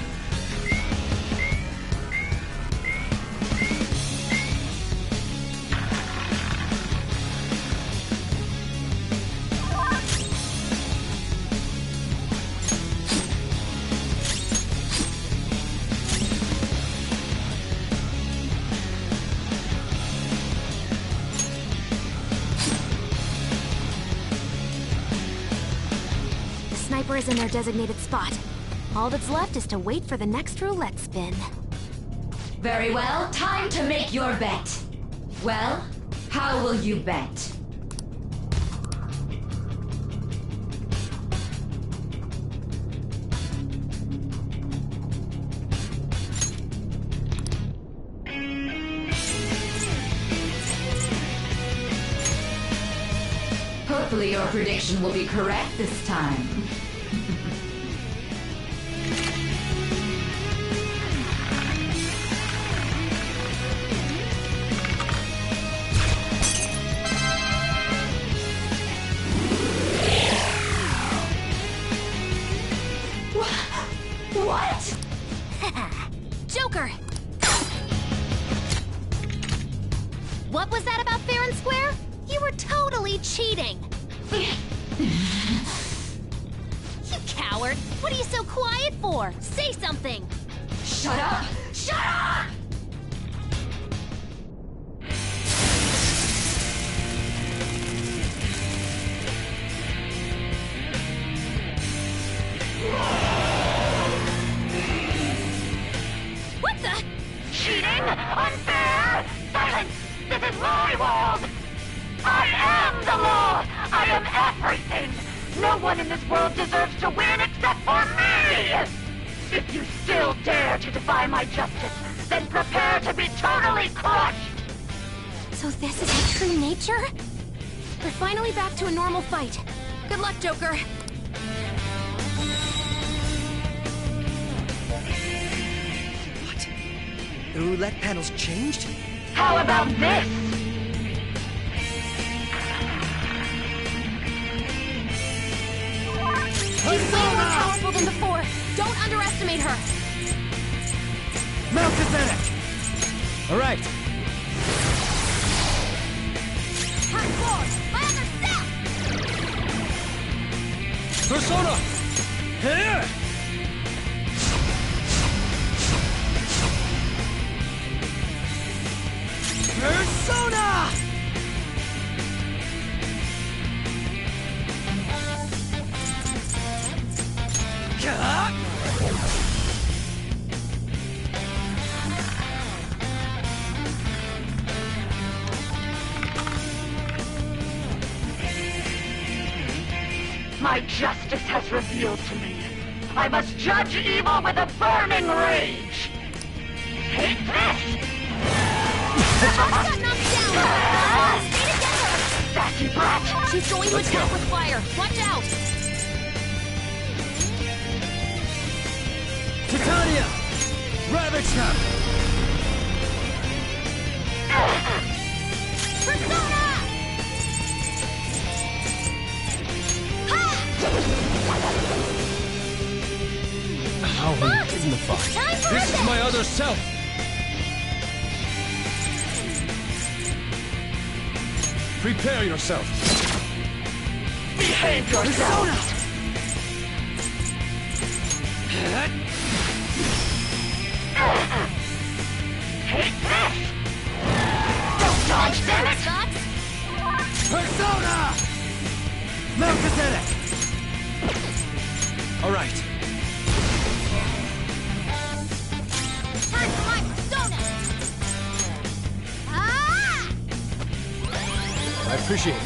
Is in their designated spot. All that's left is to wait for the next roulette spin. Very well, time to make your bet. Well, how will you bet? Hopefully your prediction will be correct this time. What? Joker! What was that about fair and square? You were totally cheating! You coward! What are you so quiet for? Say something! Shut up! Shut up! What the? Cheating? Unfair? Silence! This is my world! I am the law! I am everything! No one in this world deserves to win except for me! If you still dare to defy my justice, then prepare to be totally crushed! So this is her true nature? We're finally back to a normal fight. Good luck, Joker. What? The roulette panel's changed? How about this? She's way more powerful than before. Don't underestimate her. Melchizedek! All right. Hardcore! My other self! Persona! Here! Persona! My justice has revealed to me. I must judge evil with a burning rage. Hate this! Got knocked down! Stay together! Sassy brat! She's going to attack with fire. Watch out! Titania! Ravage them! Persona! How in the fuck? Time for This is my other self! Prepare yourself! Behave yourself! Hate this! Don't dodge, damn it! Persona! Melchizedek! All right. Time for my persona! Ah! I appreciate it.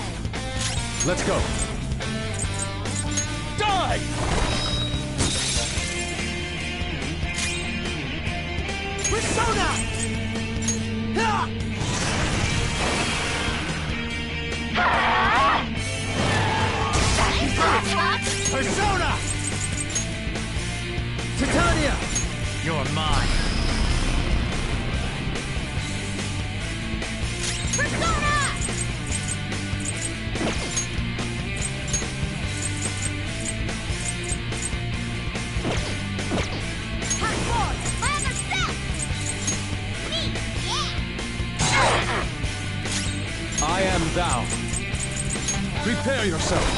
Let's go. Die! Persona! Persona! Titania! You're mine. Persona! Hardcore! My other self! Me! Yeah! I am thou. Prepare yourself.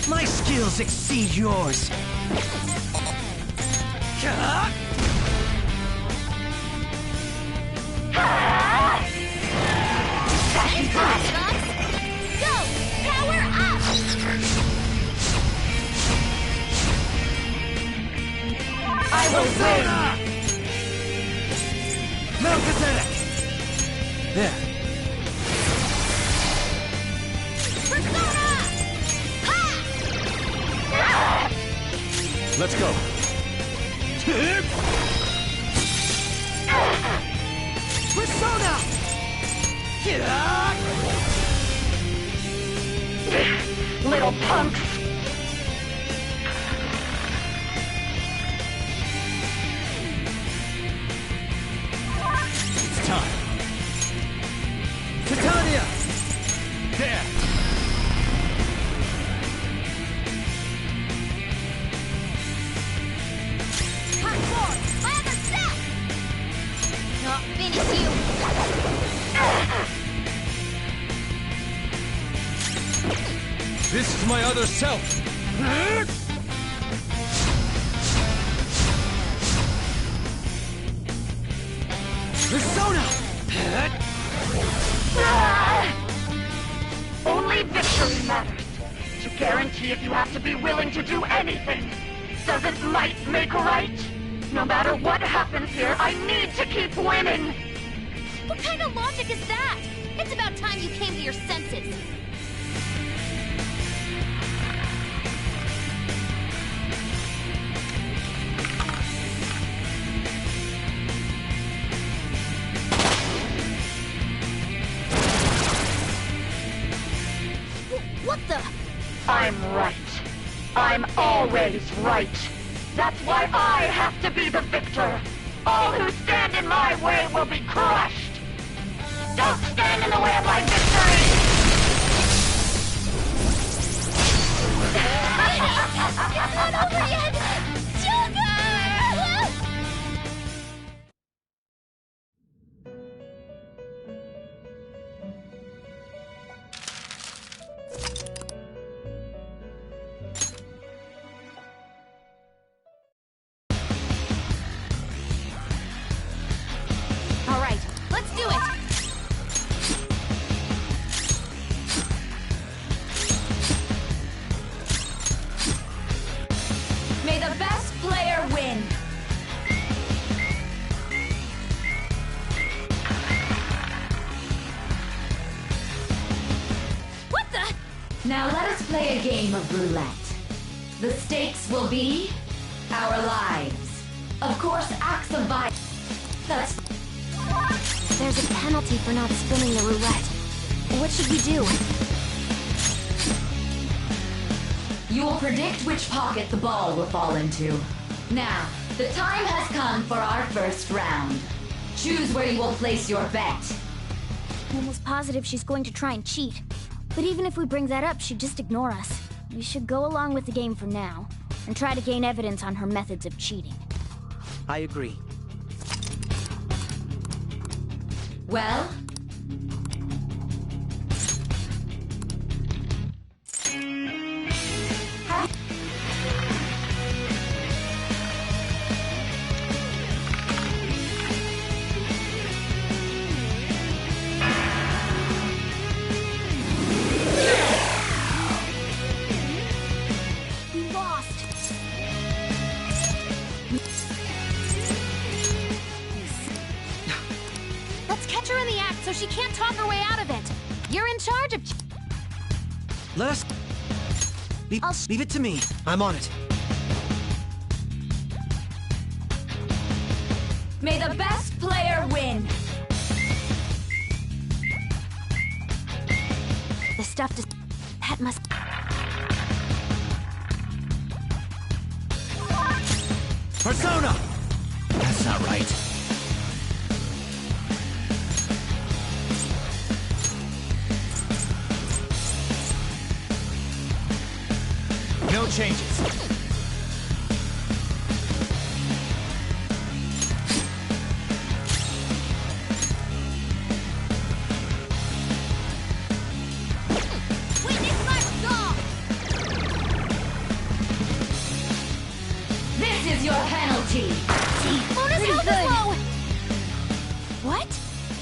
My skills exceed yours. Go! Power up! I will win! Melchizedek! There. Persona! Let's go. Persona! Little punks! It's time. Titania! There! Hardcore! My other self! Not finish you! This is my other self. Persona! Only victory matters. To guarantee it, you have to be willing to do anything. Doesn't might make right? No matter what happens here, I need to keep winning! What kind of logic is that? It's about time you came to your senses. What the? I'm right. I'm always right. That's why I have to be the victor. All who stand in my way will be crushed. Don't stand in the way of my victory! Now let us play a game of roulette. The stakes will be our lives. Of course, acts of violence. That's... There's a penalty for not spinning the roulette. What should we do? You will predict which pocket the ball will fall into. Now, the time has come for our first round. Choose where you will place your bet. I'm almost positive she's going to try and cheat. But even if we bring that up, she'd just ignore us. We should go along with the game for now, and try to gain evidence on her methods of cheating. I agree. Well? So she can't talk her way out of it. You're in charge of... Let us... Leave it to me. I'm on it. May the best player win. The stuff just... That must... Persona! That's not right. No changes. This is your penalty. Mona's held us low. What?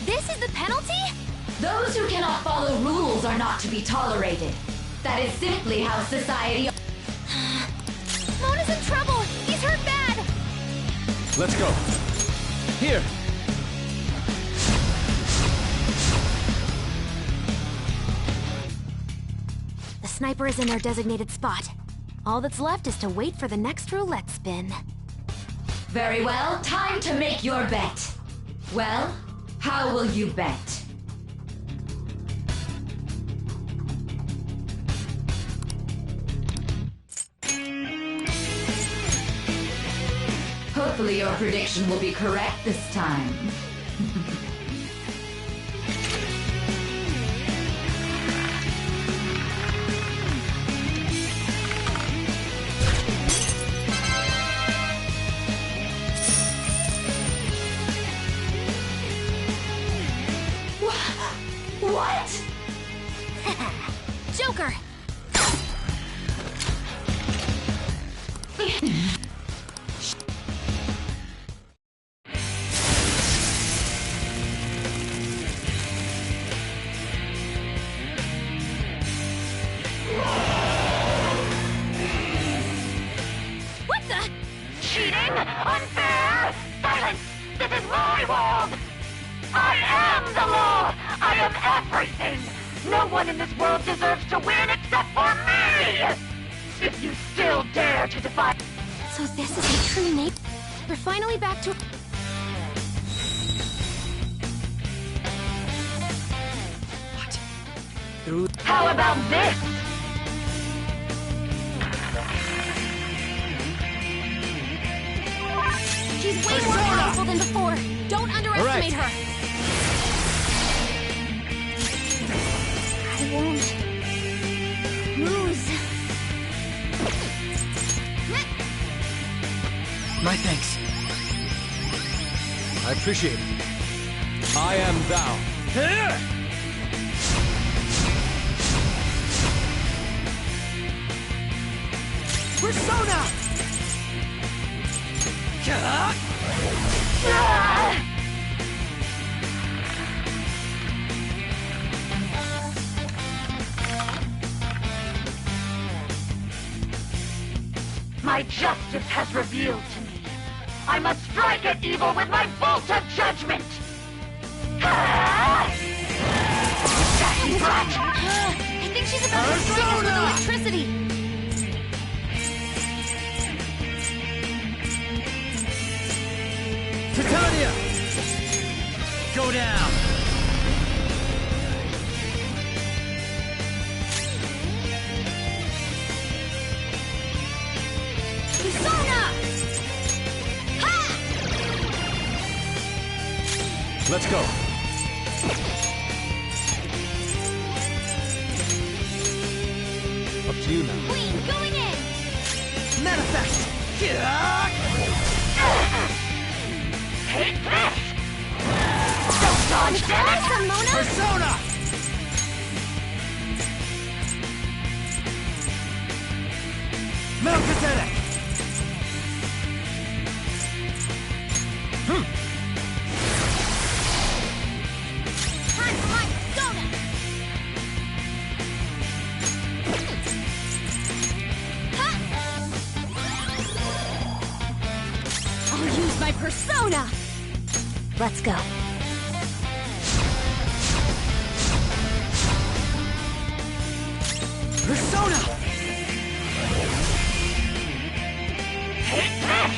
This is the penalty? Those who cannot follow rules are not to be tolerated. That is simply how society... Mona's in trouble! He's hurt bad! Let's go. Here! The sniper is in their designated spot. All that's left is to wait for the next roulette spin. Very well, time to make your bet. Well, how will you bet? Hopefully your prediction will be correct this time. What? Joker! What the? Cheating? Unfair? Silence! This is my world! I am the law! I am everything! No one in this world deserves to win except for me! If you still dare to defy... So this is a true name? We're finally back to... How about this? She's way more powerful than before! Don't underestimate her! I won't... lose. My thanks. I appreciate it. I am thou. Persona! My justice has revealed to me. I must strike at evil with my bolt of judgment! I think She's about to strike us with electricity! Titania! Go down! Persona! Ha! Let's go. Up to you now. Queen, going in! Manifest! Take this! Don't dodge that! Mona! Persona! Melchizedek! Time for my persona! Ha! I'll use my persona! Let's go. Persona! Take this!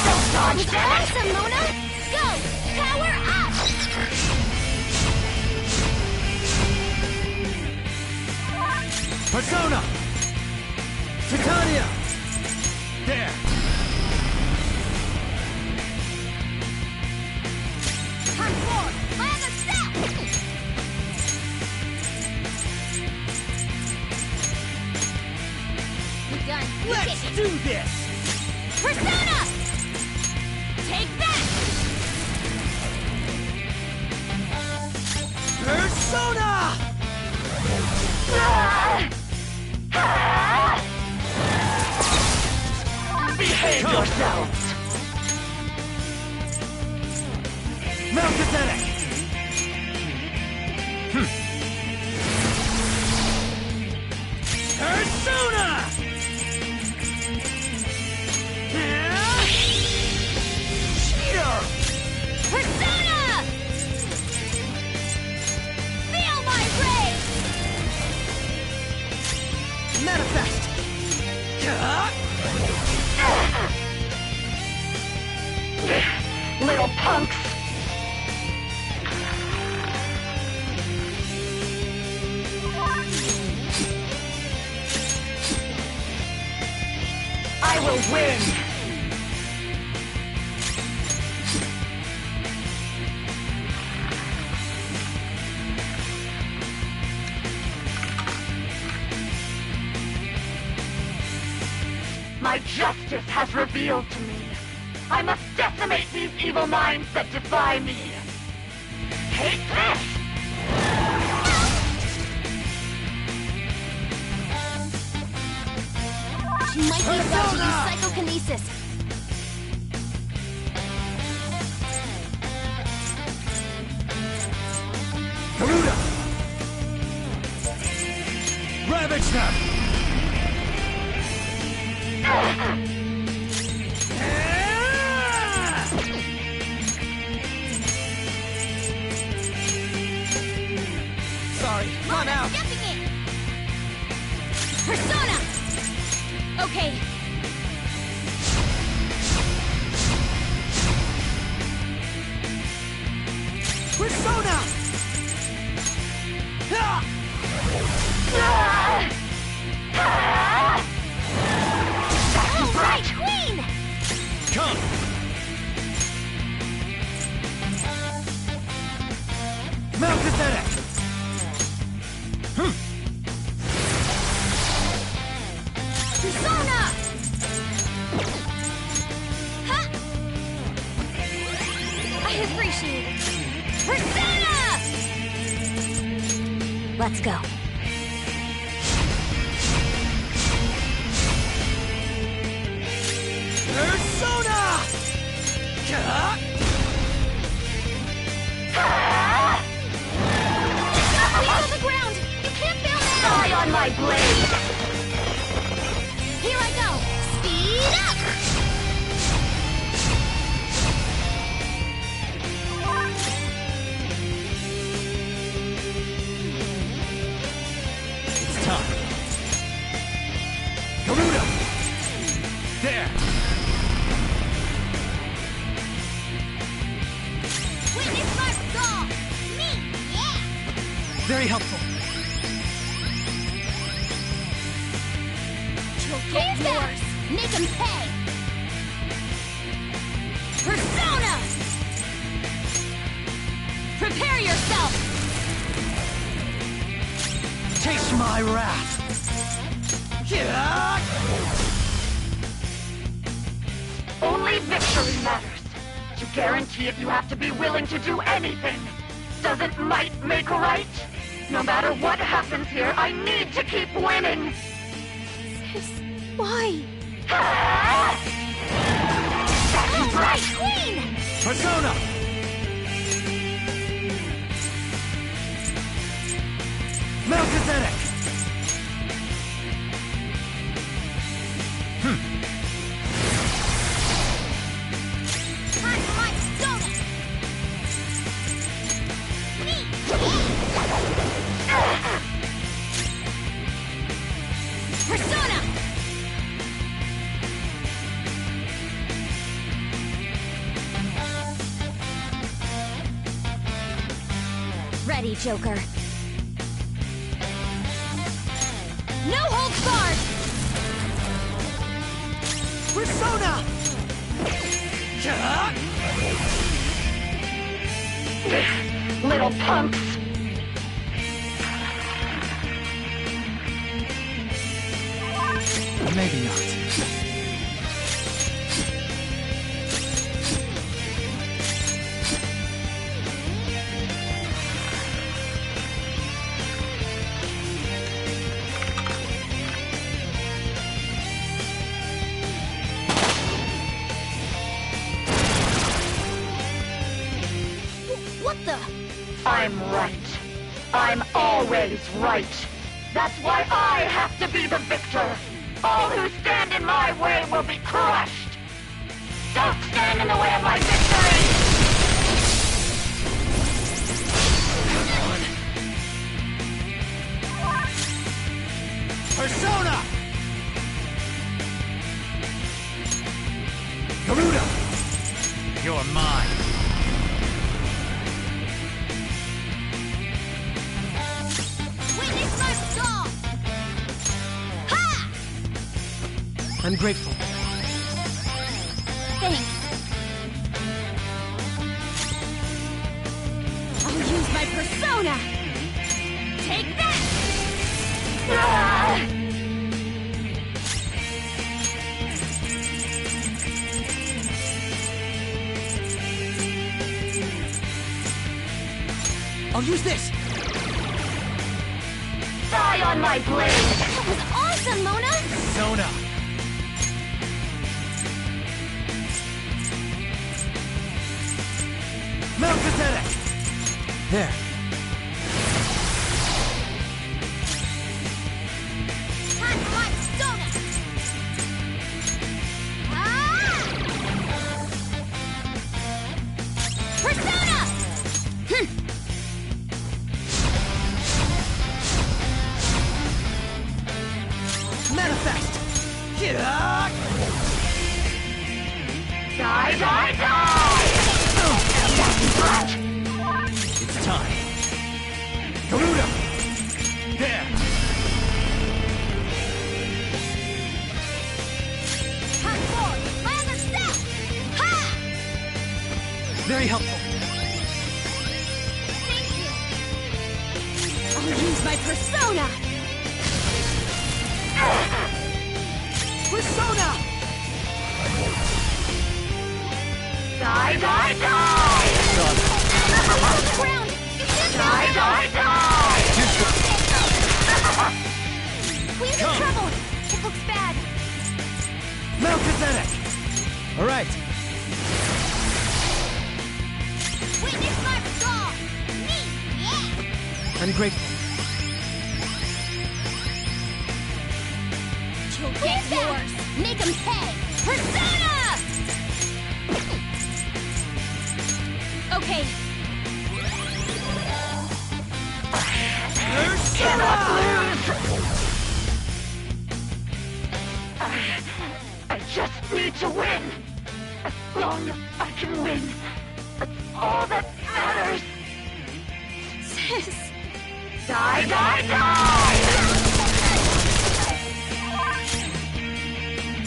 Don't dodge that! Awesome, Mona! Go! Power up! Persona! Titania! There! Time forward! My other step! You're done. Let's do this! Persona! Take that! Persona! Behave yourselves! Melchizedek! Persona! Cheater! Persona! Feel my rage! Manifest! Little punks! I will win! My justice has revealed to me. I must decimate these evil minds that defy me. Take this! She might be about to use psychokinesis. Garuda! Ravage them! Sorry, I'm out. Stepping in. Persona! Okay. Persona! All right, Queen! Come! Melchizedek! Persona! Ha! I appreciate it. Persona! Let's go. Persona! Please on the ground! You can't fail now! Die on my blade! Here I go! Speed up! There! Witness my skull! Me! Yeah! Very helpful. He's yours! Make him pay! Persona! Prepare yourself! Taste my wrath. Only victory matters. To guarantee it, you have to be willing to do anything. Doesn't might make right? No matter what happens here, I need to keep winning. Why? That's right, Queen! Persona! Melchizedek! Time for my soda! Me! Persona! Ready, Joker. No holds barred! Persona! little punks. Maybe not. What the? I'm right. I'm always right. That's why I have to be the victor. All who stand in my way will be crushed. Don't stand in the way of my victory! Persona! Garuda! You're mine. Witness my stall! Ha! I'm grateful. Thanks. I'll use my persona! Take that! Ah! I'll use this! Die on my blade! That was awesome, Mona! Persona! Melchizedek! There. Time for my persona! Ah! Persona! Manifest! Die, die, die! It's time. Garuda! There! Time forward! My other step! Ha! Very helpful. Thank you! I'll use my persona! Persona! Die, die, die! On the ground! It's Die, die, die! Queen's in trouble! It looks bad! Melchizedek! All right. Witness my skull! Me! Yeah! I'm grateful. You'll get yours! Make him pay! Persona! Okay. Cannot lose! I just me to win. As long as I can win, that's all that matters. Sis! Die, die, die!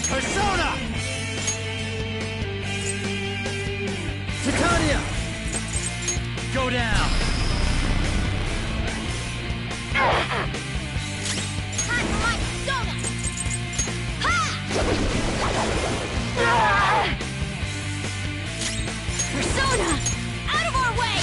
Persona! Titania! Go down! Persona! Out of our way!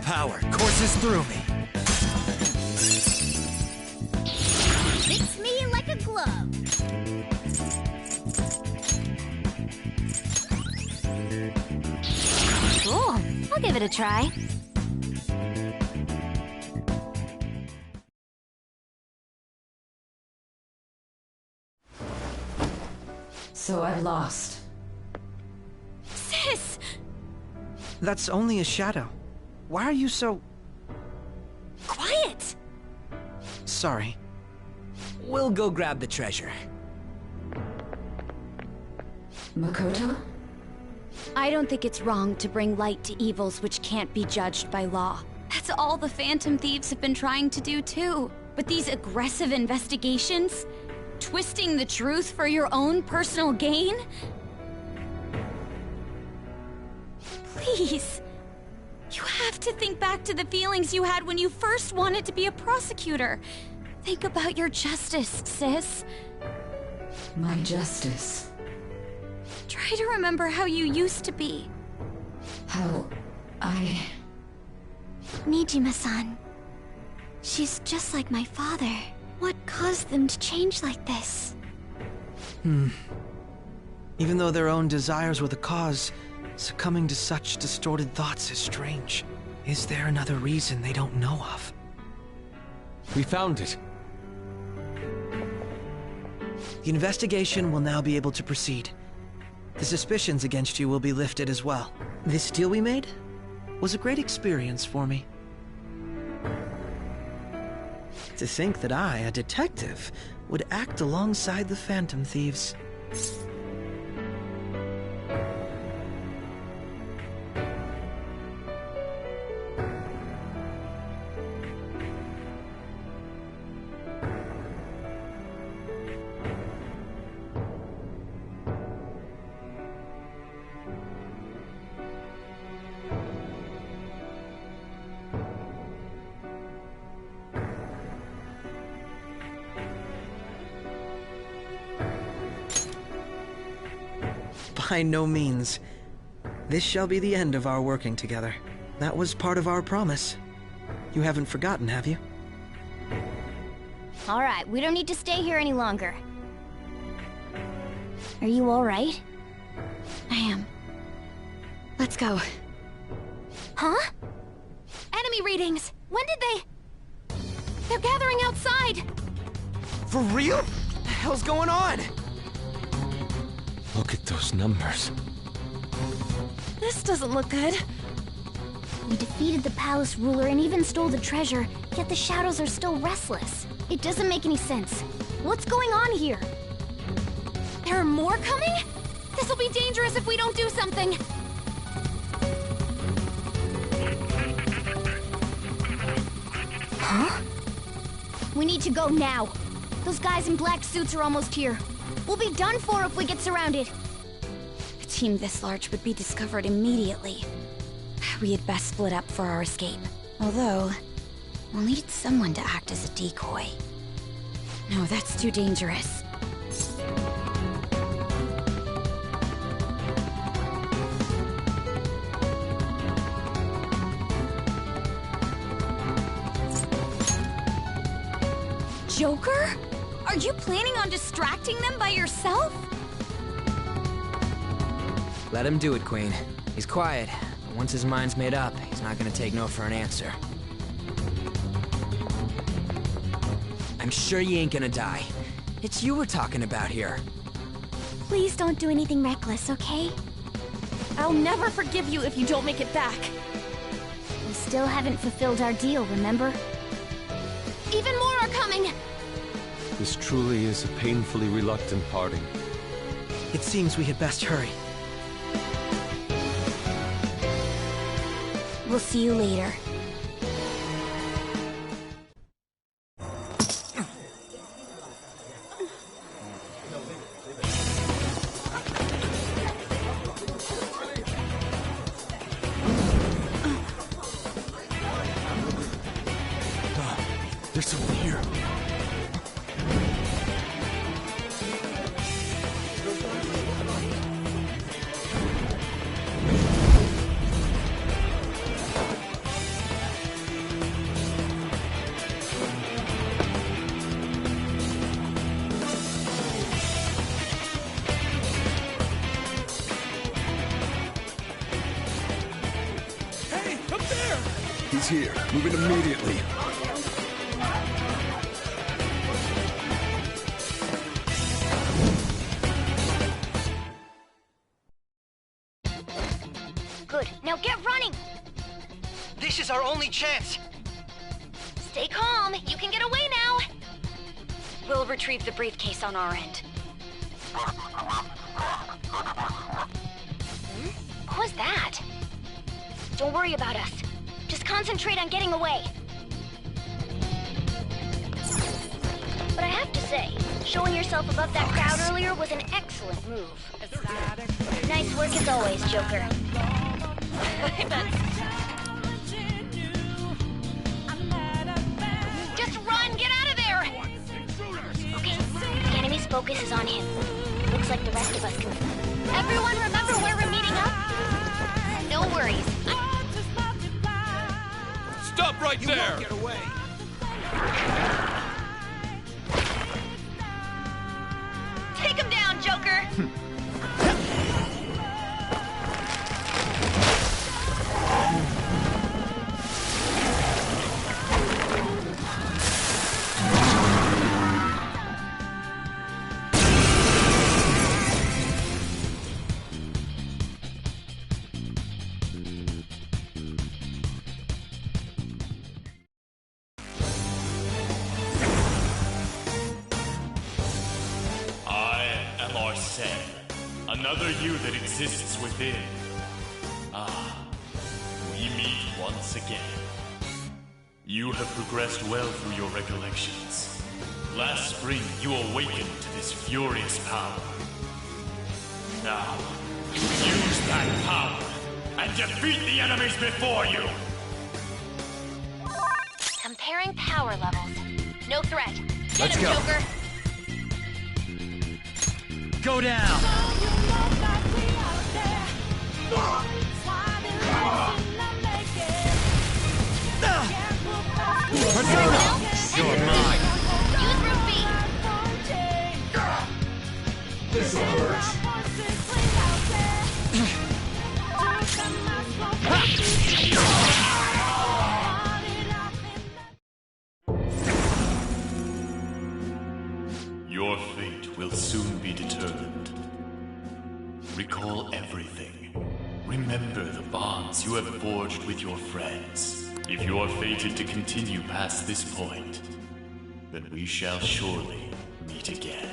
Power courses through me. Fits me like a glove. Cool. I'll give it a try. So I've lost. Sis! That's only a shadow. Why are you so... Quiet! sorry? We'll go grab the treasure. Makoto? I don't think it's wrong to bring light to evils which can't be judged by law. That's all the Phantom Thieves have been trying to do too. But these aggressive investigations? Twisting the truth for your own personal gain? Please. You have to think back to the feelings you had when you first wanted to be a prosecutor. Think about your justice, sis. My justice. Try to remember how you used to be. How I... Nijima-san. She's just like my father. What caused them to change like this? Even though their own desires were the cause, succumbing to such distorted thoughts is strange. Is there another reason they don't know of? We found it. The investigation will now be able to proceed. The suspicions against you will be lifted as well. This deal we made was a great experience for me. To think that I, a detective, would act alongside the Phantom Thieves. By no means. This shall be the end of our working together. That was part of our promise. You haven't forgotten, have you? All right, we don't need to stay here any longer. Are you all right? I am. Let's go. Huh? Enemy readings! When did they... They're gathering outside! For real? What the hell's going on? Look at those numbers. This doesn't look good. We defeated the palace ruler and even stole the treasure, yet the shadows are still restless. It doesn't make any sense. What's going on here? There are more coming? This'll be dangerous if we don't do something! Huh? We need to go now. Those guys in black suits are almost here. We'll be done for if we get surrounded. A team this large would be discovered immediately. We had best split up for our escape. Although, we'll need someone to act as a decoy. No, that's too dangerous. Joker? Are you planning on distracting them by yourself? Let him do it, Queen. He's quiet. But once his mind's made up, he's not gonna take no for an answer. I'm sure you ain't gonna die. It's you we're talking about here. Please don't do anything reckless, okay? I'll never forgive you if you don't make it back. We still haven't fulfilled our deal, remember? Even more are coming! This truly is a painfully reluctant parting. It seems we had best hurry. We'll see you later. There's someone here. Hey, up there! He's here. Move it immediately. Good. Now get running! This is our only chance! Stay calm. You can get away now. We'll retrieve the briefcase on our end. What was that? Don't worry about us. Just concentrate on getting away. But I have to say, showing yourself above that crowd earlier was an excellent move. Nice work as always, Joker. Just run! Get out of there! Okay, the enemy's focus is on him. Looks like the rest of us can... Everyone remember where we're meeting up? No worries. Stop right there! You won't get away! Take him down, Joker! Another you that exists within. Ah, we meet once again. You have progressed well through your recollections. Last spring, you awakened to this furious power. Now, use that power and defeat the enemies before you! Comparing power levels. No threat. Get Let's him, go. Joker! Go down! Persona! You're mine! Use Root B! This'll hurt. Your fate will soon be determined. Recall everything. Remember the bonds you have forged with your friends. If you are fated to continue past this point, then we shall surely meet again.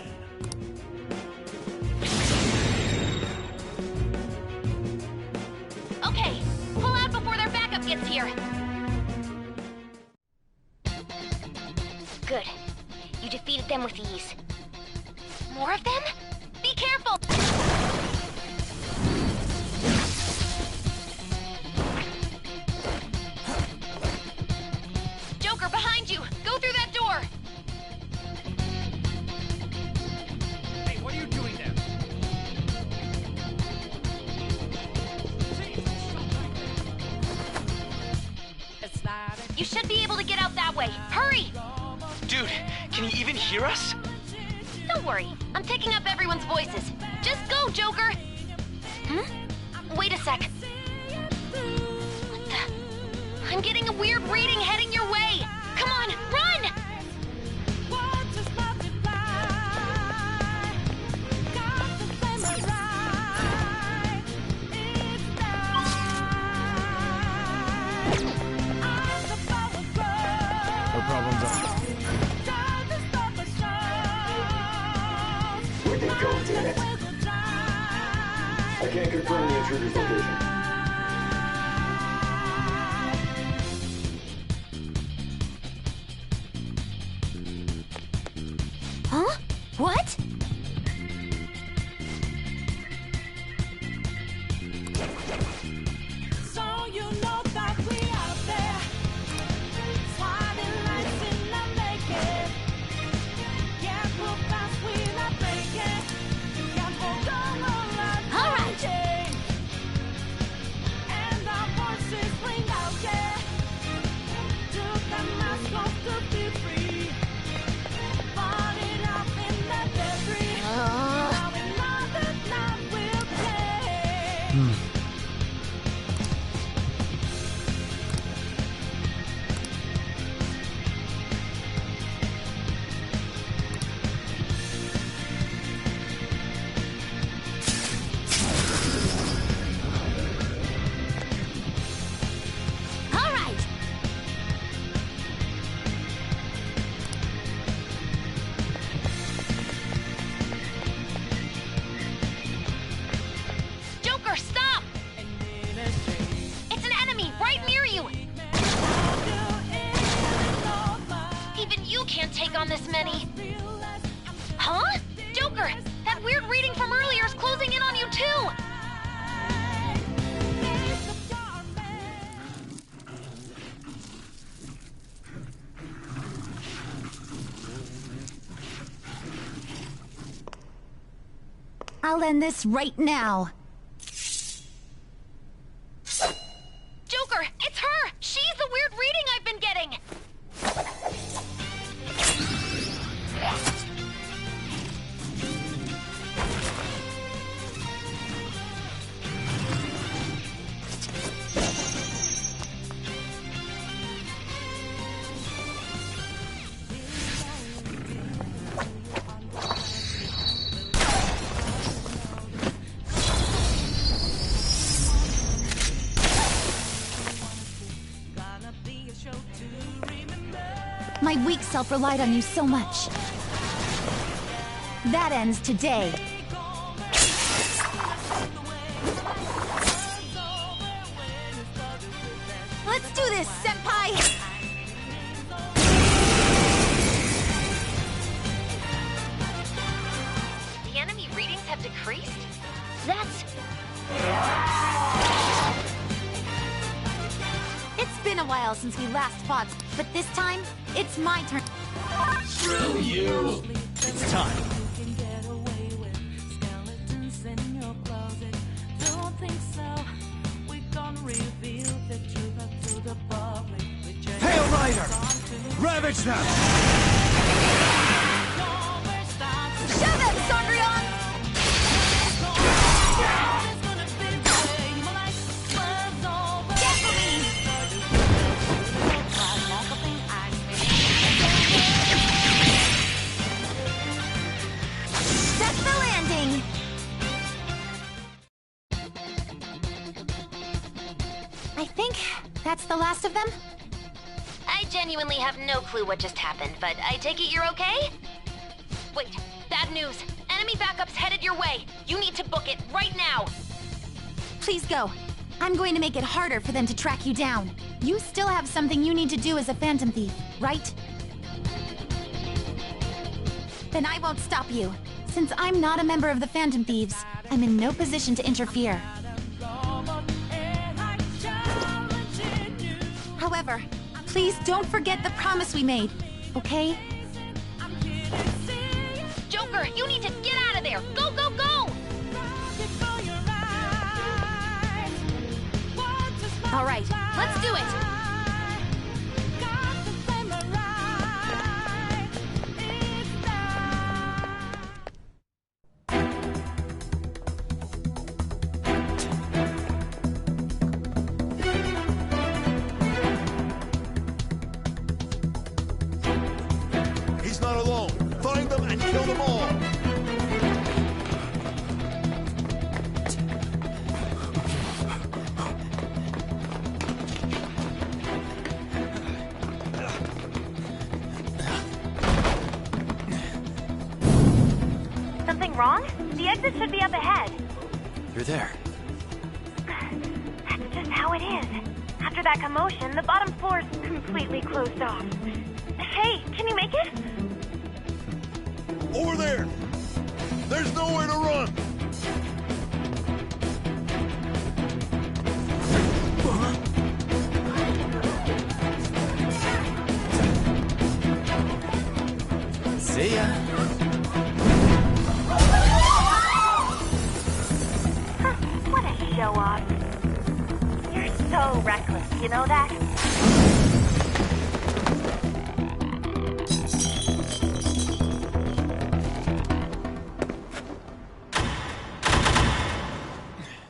Okay, pull out before their backup gets here. Good. You defeated them with ease. More of them? Be careful! Joker, behind you! Go through that door! Hey, what are you doing there? You should be able to get out that way. Hurry! Dude, Can he even hear us? Don't worry, I'm picking up everyone's voices. Just go, Joker! Wait a sec. What the? I'm getting a weird reading heading your way! Come on, run! No problems are... We can go, damn it. I can't confirm the intruder's location. Huh? What? So you know that we out there, sliding lights in the naked. Yeah, we'll pass, we not breaking. Can't hold on all right. And our voices ring out, yeah. Took the mask off to be free. Bought it up in the debris. Now we know that now we'll play. All right! Joker, stop! It's an enemy right near you! Even you can't take on this many. Huh? Joker, that weird reading from earlier is closing in on you too! I'll end this right now. Joker, it's her! She's the weird reading I've been getting! My weak self relied on you so much. That ends today. Let's do this, Senpai! The enemy readings have decreased? That's... It's been a while since we last fought, but this time, it's my turn. Screw you! It's time. Hail Rider! Ravage them! Show them, Cendrillon! Get for me! Set the landing! I think that's the last of them. I genuinely have no clue what just happened, but I take it you're okay? Wait, bad news. Enemy backup's headed your way. You need to book it right now. Please go. I'm going to make it harder for them to track you down. You still have something you need to do as a Phantom Thief, right? Then I won't stop you. Since I'm not a member of the Phantom Thieves, I'm in no position to interfere. However, please don't forget the promise we made, okay? Joker, you need to get out of there! Go, go, go! All right, let's do it! Kill them all! Something wrong? The exit should be up ahead. You're there. That's just how it is. After that commotion, the bottom floor's completely closed off. Hey, can you make it? Over there! There's nowhere to run! See ya. What a show off. You're so reckless, you know that?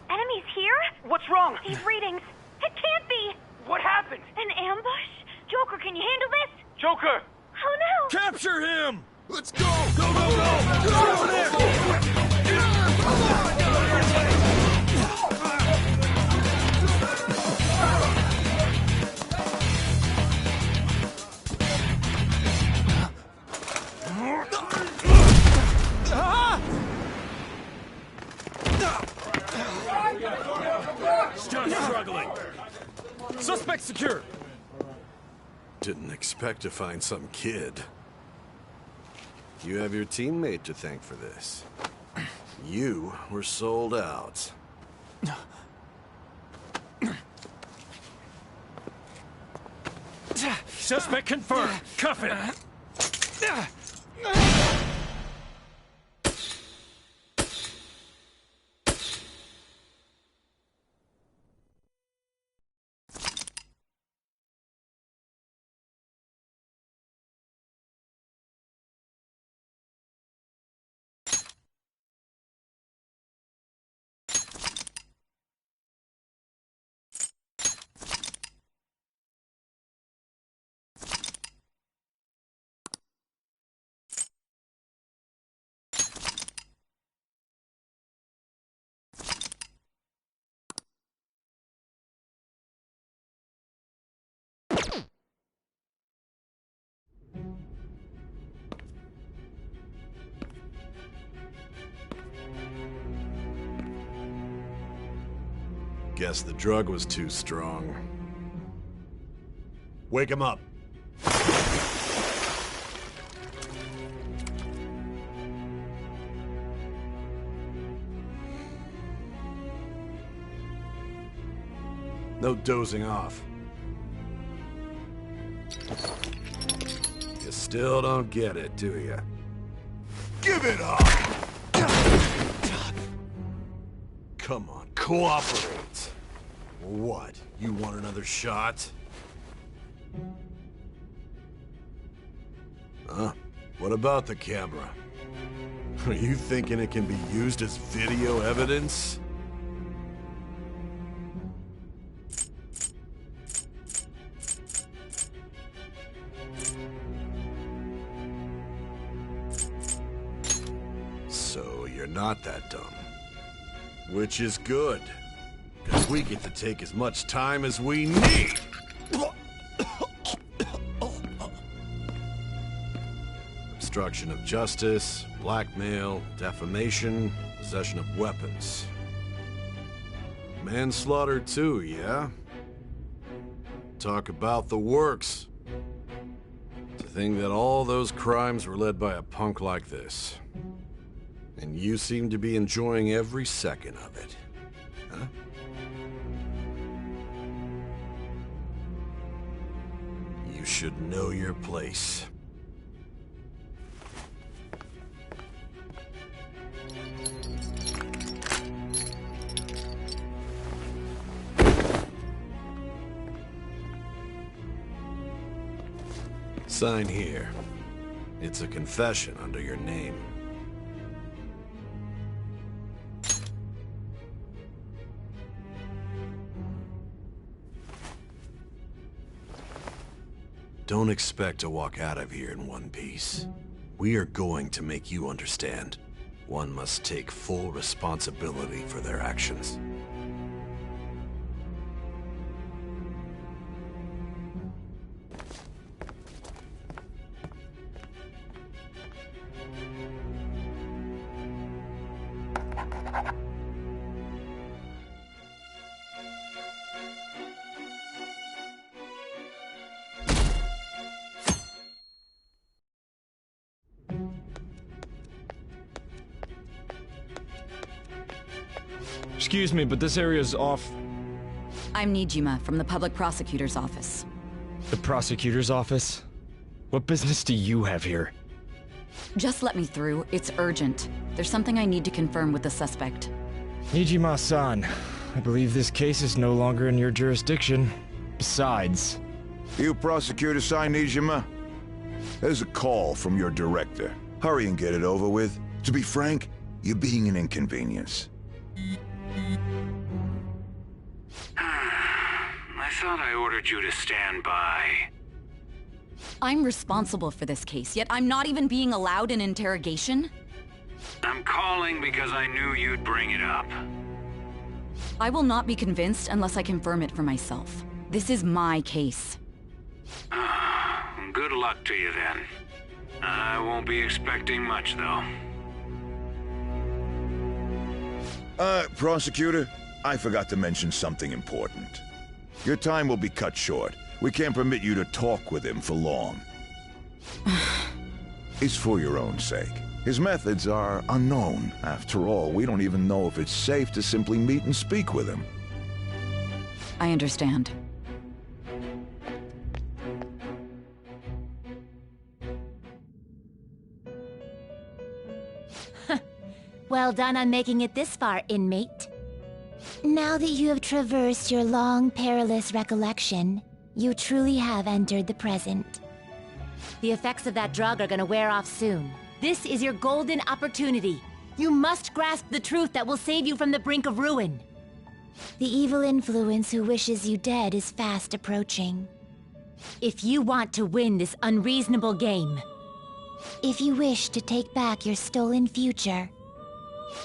Enemies here? What's wrong? These readings. It can't be. What happened? An ambush? Joker, can you handle this? Joker! Oh no! Capture him! Let's go! Go, go, go! Get over there! Stop struggling! Suspect secure! Didn't expect to find some kid. You have your teammate to thank for this. You were sold out. Suspect confirmed. Cuff it. Guess the drug was too strong. Wake him up. No dozing off. You still don't get it, do you? Give it up! Come on, cooperate. What? You want another shot? Huh? What about the camera? Are you thinking it can be used as video evidence? So you're not that dumb. Which is good, because we get to take as much time as we need. Obstruction of justice, blackmail, defamation, possession of weapons. Manslaughter too, yeah? Talk about the works. To think that all those crimes were led by a punk like this. And you seem to be enjoying every second of it. Huh? You should know your place. Sign here. It's a confession under your name. Don't expect to walk out of here in one piece. We are going to make you understand. One must take full responsibility for their actions. Excuse me, but this area's off. I'm Nijima from the Public Prosecutor's Office. The prosecutor's office? What business do you have here? Just let me through. It's urgent. There's something I need to confirm with the suspect. Nijima-san, I believe this case is no longer in your jurisdiction. Besides... You prosecutor-san, Nijima? There's a call from your director. Hurry and get it over with. To be frank, you're being an inconvenience. I thought I ordered you to stand by. I'm responsible for this case, yet I'm not even being allowed an interrogation? I'm calling because I knew you'd bring it up. I will not be convinced unless I confirm it for myself. This is my case. Good luck to you then. I won't be expecting much, though. Prosecutor, I forgot to mention something important. Your time will be cut short. We can't permit you to talk with him for long. It's for your own sake. His methods are unknown. After all, we don't even know if it's safe to simply meet and speak with him. I understand. Well done on making it this far, inmate. Now that you have traversed your long, perilous recollection, you truly have entered the present. The effects of that drug are gonna wear off soon. This is your golden opportunity. You must grasp the truth that will save you from the brink of ruin. The evil influence who wishes you dead is fast approaching. If you want to win this unreasonable game, if you wish to take back your stolen future,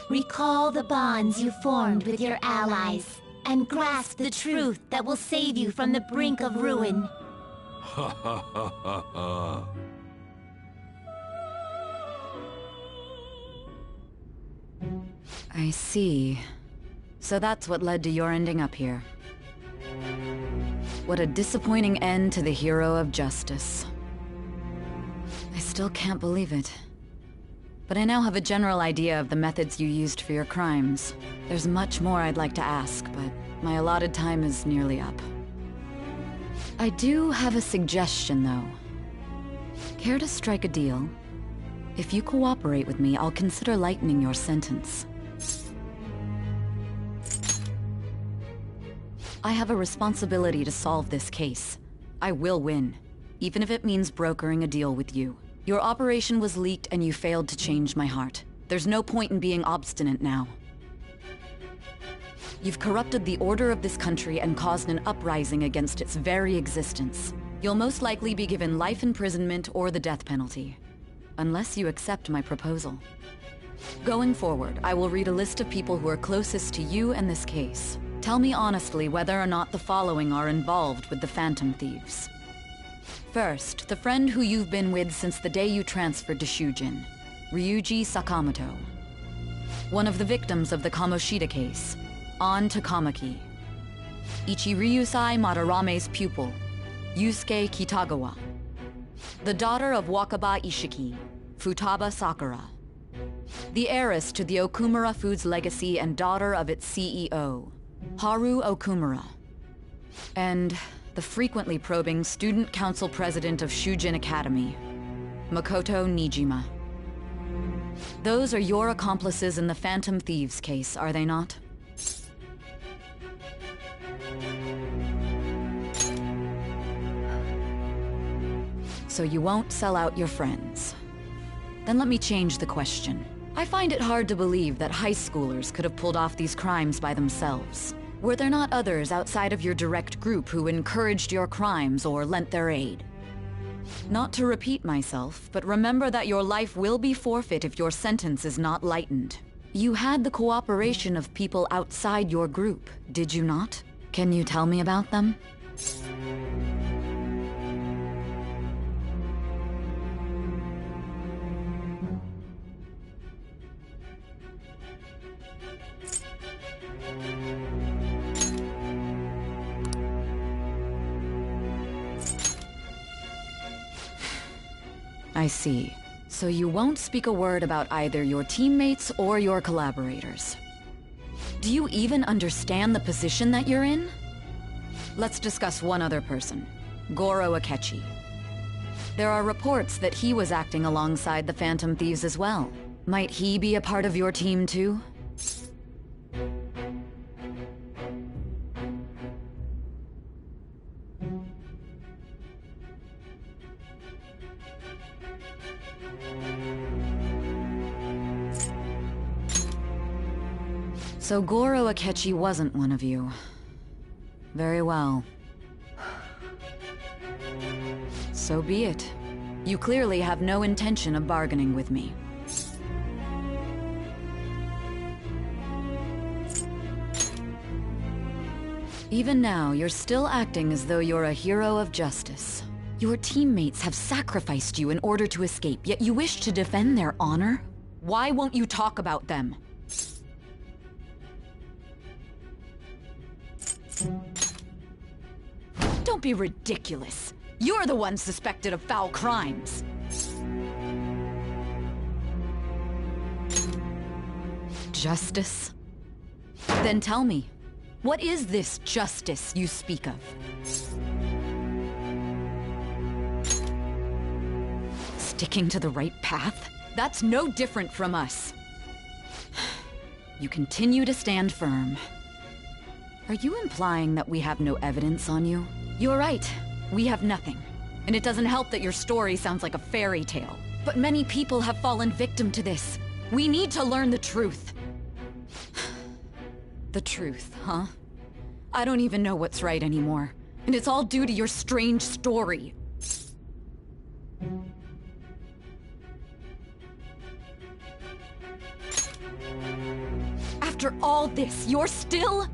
recall the bonds you formed with your allies, and grasp the truth that will save you from the brink of ruin. Ha ha ha ha ha. I see. So that's what led to your ending up here. What a disappointing end to the hero of justice. I still can't believe it. But I now have a general idea of the methods you used for your crimes. There's much more I'd like to ask, but my allotted time is nearly up. I do have a suggestion, though. Care to strike a deal? If you cooperate with me, I'll consider lightening your sentence. I have a responsibility to solve this case. I will win, even if it means brokering a deal with you. Your operation was leaked and you failed to change my heart. There's no point in being obstinate now. You've corrupted the order of this country and caused an uprising against its very existence. You'll most likely be given life imprisonment or the death penalty, unless you accept my proposal. Going forward, I will read a list of people who are closest to you and this case. Tell me honestly whether or not the following are involved with the Phantom Thieves. First, the friend who you've been with since the day you transferred to Shujin, Ryuji Sakamoto. One of the victims of the Kamoshida case, An Takamaki. Ichiryusai Madarame's pupil, Yusuke Kitagawa. The daughter of Wakaba Ishiki, Futaba Sakura. The heiress to the Okumura Foods legacy and daughter of its CEO, Haru Okumura. And the frequently probing student council president of Shujin Academy, Makoto Nijima. Those are your accomplices in the Phantom Thieves case, are they not? So you won't sell out your friends. Then let me change the question. I find it hard to believe that high schoolers could have pulled off these crimes by themselves. Were there not others outside of your direct group who encouraged your crimes or lent their aid? Not to repeat myself, but remember that your life will be forfeit if your sentence is not lightened. You had the cooperation of people outside your group, did you not? Can you tell me about them? I see. So you won't speak a word about either your teammates or your collaborators. Do you even understand the position that you're in? Let's discuss one other person, Goro Akechi. There are reports that he was acting alongside the Phantom Thieves as well. Might he be a part of your team too? So Goro Akechi wasn't one of you. Very well. So be it. You clearly have no intention of bargaining with me. Even now, you're still acting as though you're a hero of justice. Your teammates have sacrificed you in order to escape, yet you wish to defend their honor? Why won't you talk about them? Don't be ridiculous. You're the one suspected of foul crimes. Justice? Then tell me, what is this justice you speak of? Sticking to the right path? That's no different from us. You continue to stand firm. Are you implying that we have no evidence on you? You're right. We have nothing. And it doesn't help that your story sounds like a fairy tale. But many people have fallen victim to this. We need to learn the truth. The truth, huh? I don't even know what's right anymore. And it's all due to your strange story. After all this, you're still...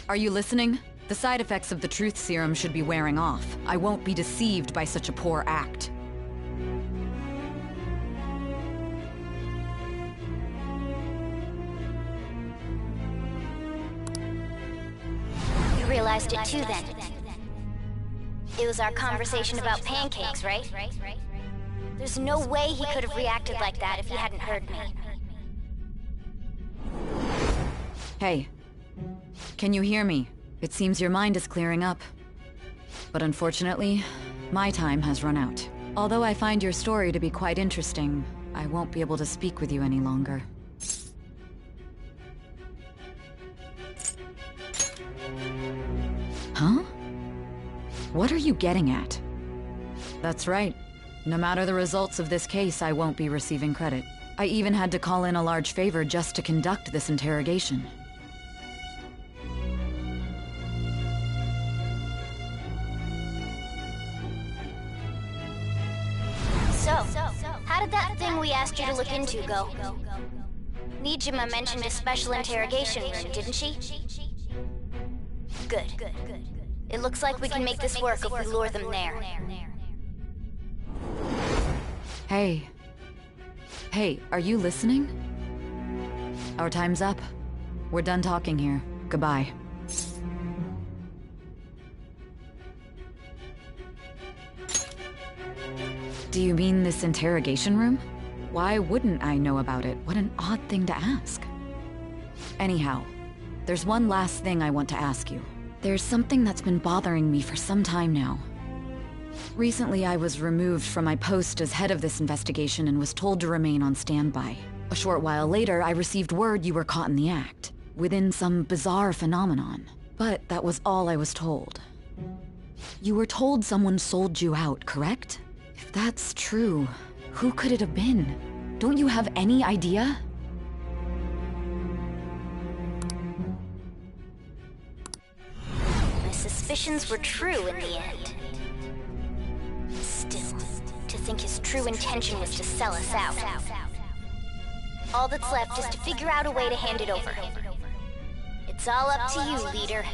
Are you listening? The side effects of the truth serum should be wearing off. I won't be deceived by such a poor act. You realized it too then. It was our conversation about pancakes, right? There's no way he could have reacted like that if he hadn't heard me. Hey. Can you hear me? It seems your mind is clearing up. But unfortunately, my time has run out. Although I find your story to be quite interesting, I won't be able to speak with you any longer. Huh? What are you getting at? That's right. No matter the results of this case, I won't be receiving credit. I even had to call in a large favor just to conduct this interrogation. So, how did that thing we asked you to look into go? Nijima mentioned a special interrogation room, didn't she? Good. It looks like we can make this work if we lure them there. Hey. Hey, are you listening? Our time's up. We're done talking here. Goodbye. Do you mean this interrogation room? Why wouldn't I know about it? What an odd thing to ask. Anyhow, there's one last thing I want to ask you. There's something that's been bothering me for some time now. Recently, I was removed from my post as head of this investigation and was told to remain on standby. A short while later, I received word you were caught in the act, within some bizarre phenomenon. But that was all I was told. You were told someone sold you out, correct? If that's true, who could it have been? Don't you have any idea? suspicions were true in the end. Still, to think his true intention was to sell us out. All that's left is to figure out a way to hand it over. It's all up to you, leader.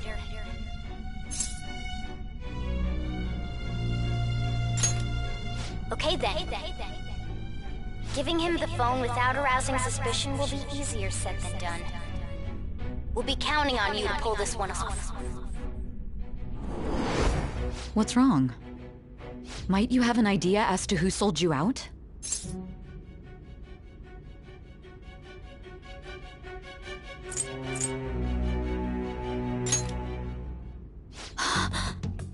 Okay then. Giving him the phone without arousing suspicion will be easier said than done. We'll be counting on you to pull this one off. What's wrong? Might you have an idea as to who sold you out?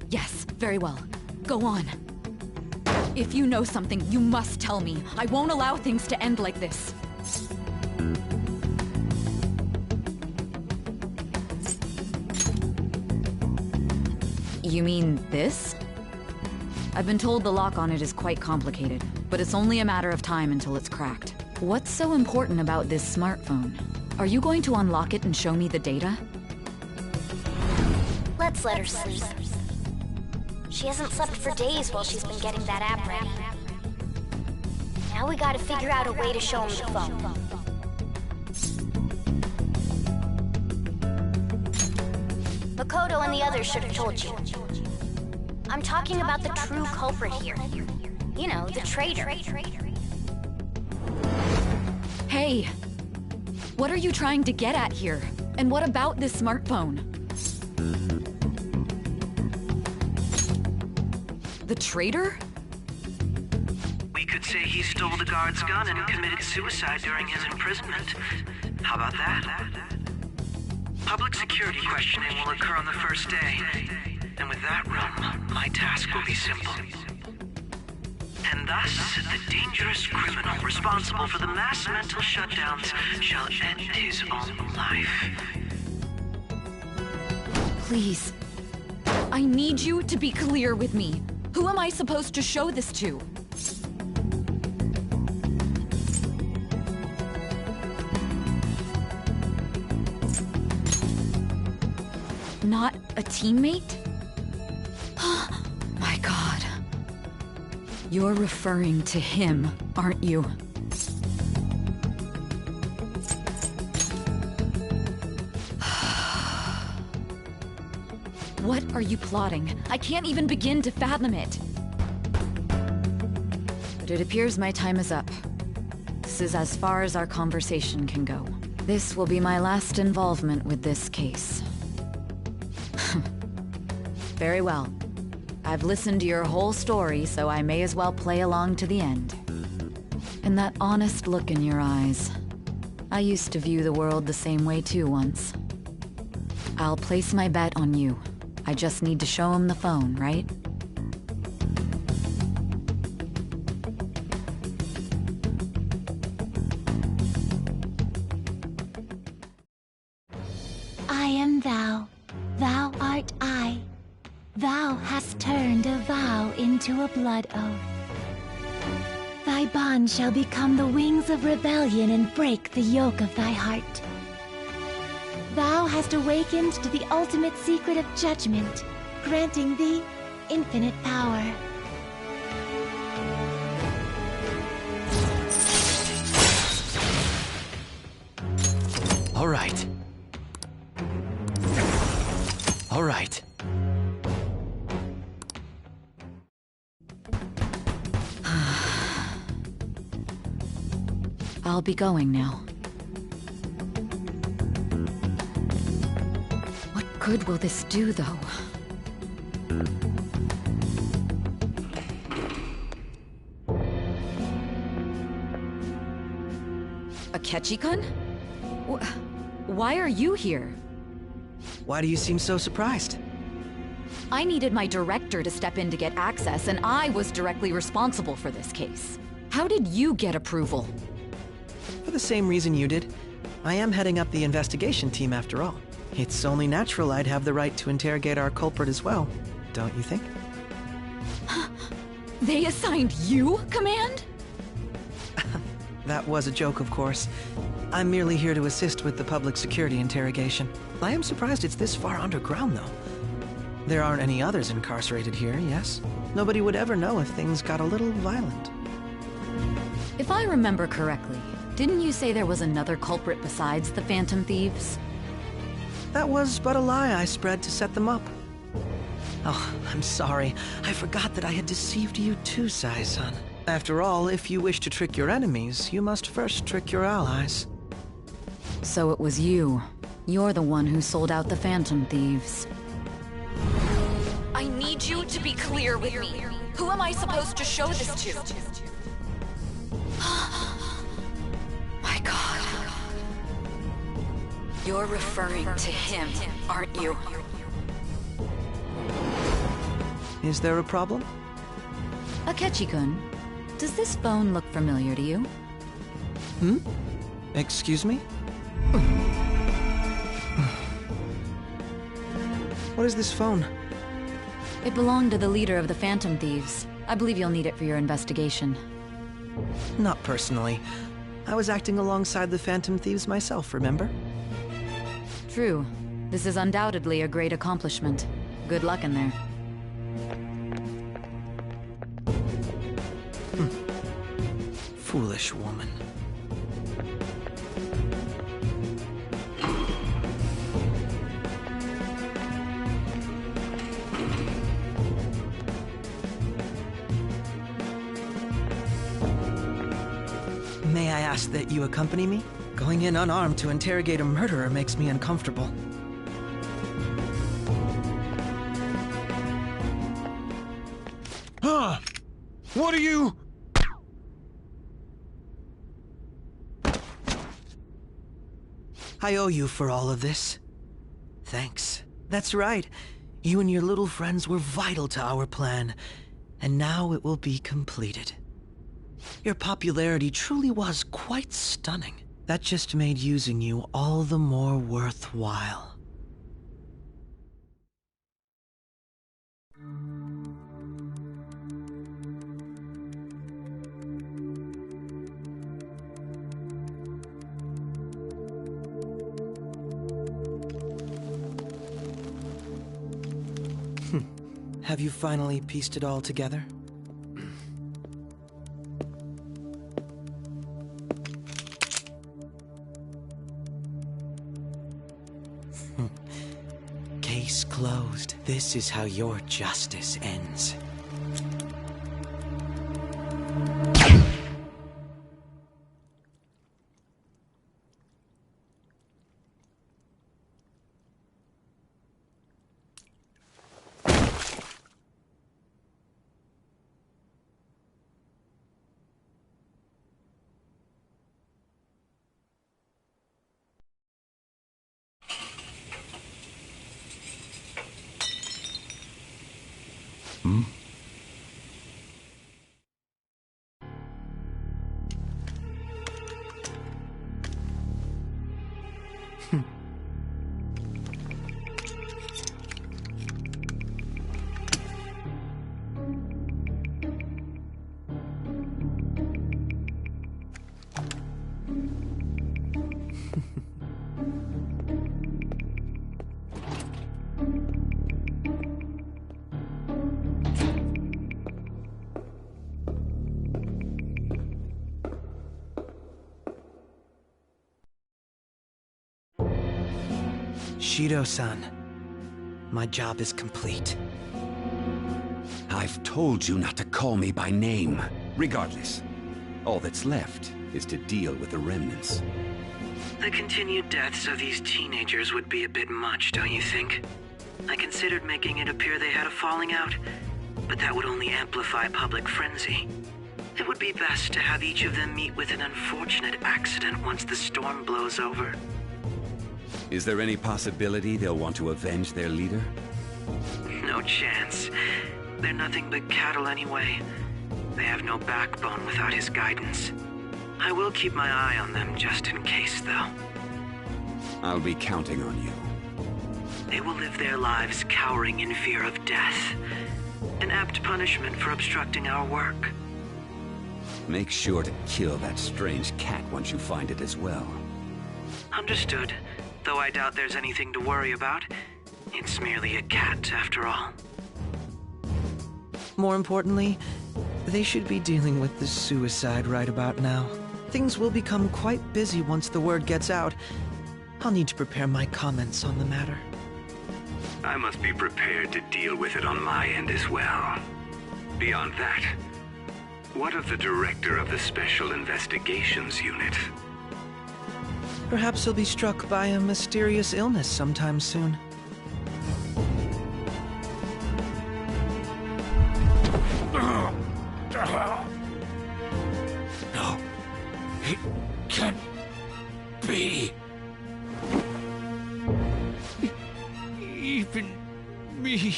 Yes, very well. Go on. If you know something, you must tell me. I won't allow things to end like this. You mean this? I've been told the lock on it is quite complicated, but it's only a matter of time until it's cracked. What's so important about this smartphone? Are you going to unlock it and show me the data? Let's let her sleep. She hasn't slept for days while she's been getting that app ready. Now we gotta figure out a way to show him the phone. Makoto and the others should have told you. I'm talking about the true culprit here. You know, the traitor. Hey! What are you trying to get at here? And what about this smartphone? The traitor? We could say he stole the guard's gun and committed suicide during his imprisonment. How about that? Public security questioning will occur on the first day. And with that room, my task will be simple. And thus, the dangerous criminal responsible for the mass mental shutdowns shall end his own life. Please. I need you to be clear with me. Who am I supposed to show this to? Not a teammate? My God. You're referring to him, aren't you? What are you plotting? I can't even begin to fathom it. But it appears my time is up. This is as far as our conversation can go. This will be my last involvement with this case. Very well. I've listened to your whole story, so I may as well play along to the end. And that honest look in your eyes. I used to view the world the same way too once. I'll place my bet on you. I just need to show him the phone, right? I am thou. Thou art I. Thou hast turned a vow into a blood oath. Thy bond shall become the wings of rebellion and break the yoke of thy heart. Thou hast awakened to the ultimate secret of judgment, granting thee infinite power. All right. All right. I'll be going now. What good will this do, though? Akechi-kun? Why are you here? Why do you seem so surprised? I needed my director to step in to get access, and I was directly responsible for this case. How did you get approval? For the same reason you did. I am heading up the investigation team after all. It's only natural I'd have the right to interrogate our culprit as well, don't you think? They assigned you command? That was a joke, of course. I'm merely here to assist with the public security interrogation. I am surprised it's this far underground, though. There aren't any others incarcerated here, yes? Nobody would ever know if things got a little violent. If I remember correctly, didn't you say there was another culprit besides the Phantom Thieves? That was but a lie I spread to set them up. Oh, I'm sorry. I forgot that I had deceived you too, Sai-san. After all, if you wish to trick your enemies, you must first trick your allies. So it was you. You're the one who sold out the Phantom Thieves. I need you to be clear with me. Who am I supposed to show this to? My God. You're referring to him, aren't you? Is there a problem? Akechi-kun, does this phone look familiar to you? Hmm? Excuse me? What is this phone? It belonged to the leader of the Phantom Thieves. I believe you'll need it for your investigation. Not personally. I was acting alongside the Phantom Thieves myself, remember? True. This is undoubtedly a great accomplishment. Good luck in there. Foolish woman. May I ask that you accompany me? Going in unarmed to interrogate a murderer makes me uncomfortable. Huh? What are you... I owe you for all of this. Thanks. That's right. You and your little friends were vital to our plan, and now it will be completed. Your popularity truly was quite stunning. That just made using you all the more worthwhile. Have you finally pieced it all together? Case closed. This is how your justice ends. Hmm? Shido-san, my job is complete. I've told you not to call me by name. Regardless, all that's left is to deal with the remnants. The continued deaths of these teenagers would be a bit much, don't you think? I considered making it appear they had a falling out, but that would only amplify public frenzy. It would be best to have each of them meet with an unfortunate accident once the storm blows over. Is there any possibility they'll want to avenge their leader? No chance. They're nothing but cattle anyway. They have no backbone without his guidance. I will keep my eye on them just in case, though. I'll be counting on you. They will live their lives cowering in fear of death. An apt punishment for obstructing our work. Make sure to kill that strange cat once you find it as well. Understood. Though I doubt there's anything to worry about. It's merely a cat, after all. More importantly, they should be dealing with the suicide right about now. Things will become quite busy once the word gets out. I'll need to prepare my comments on the matter. I must be prepared to deal with it on my end as well. Beyond that, what of the director of the Special Investigations Unit? Perhaps he'll be struck by a mysterious illness sometime soon. No, it can't be. Even me.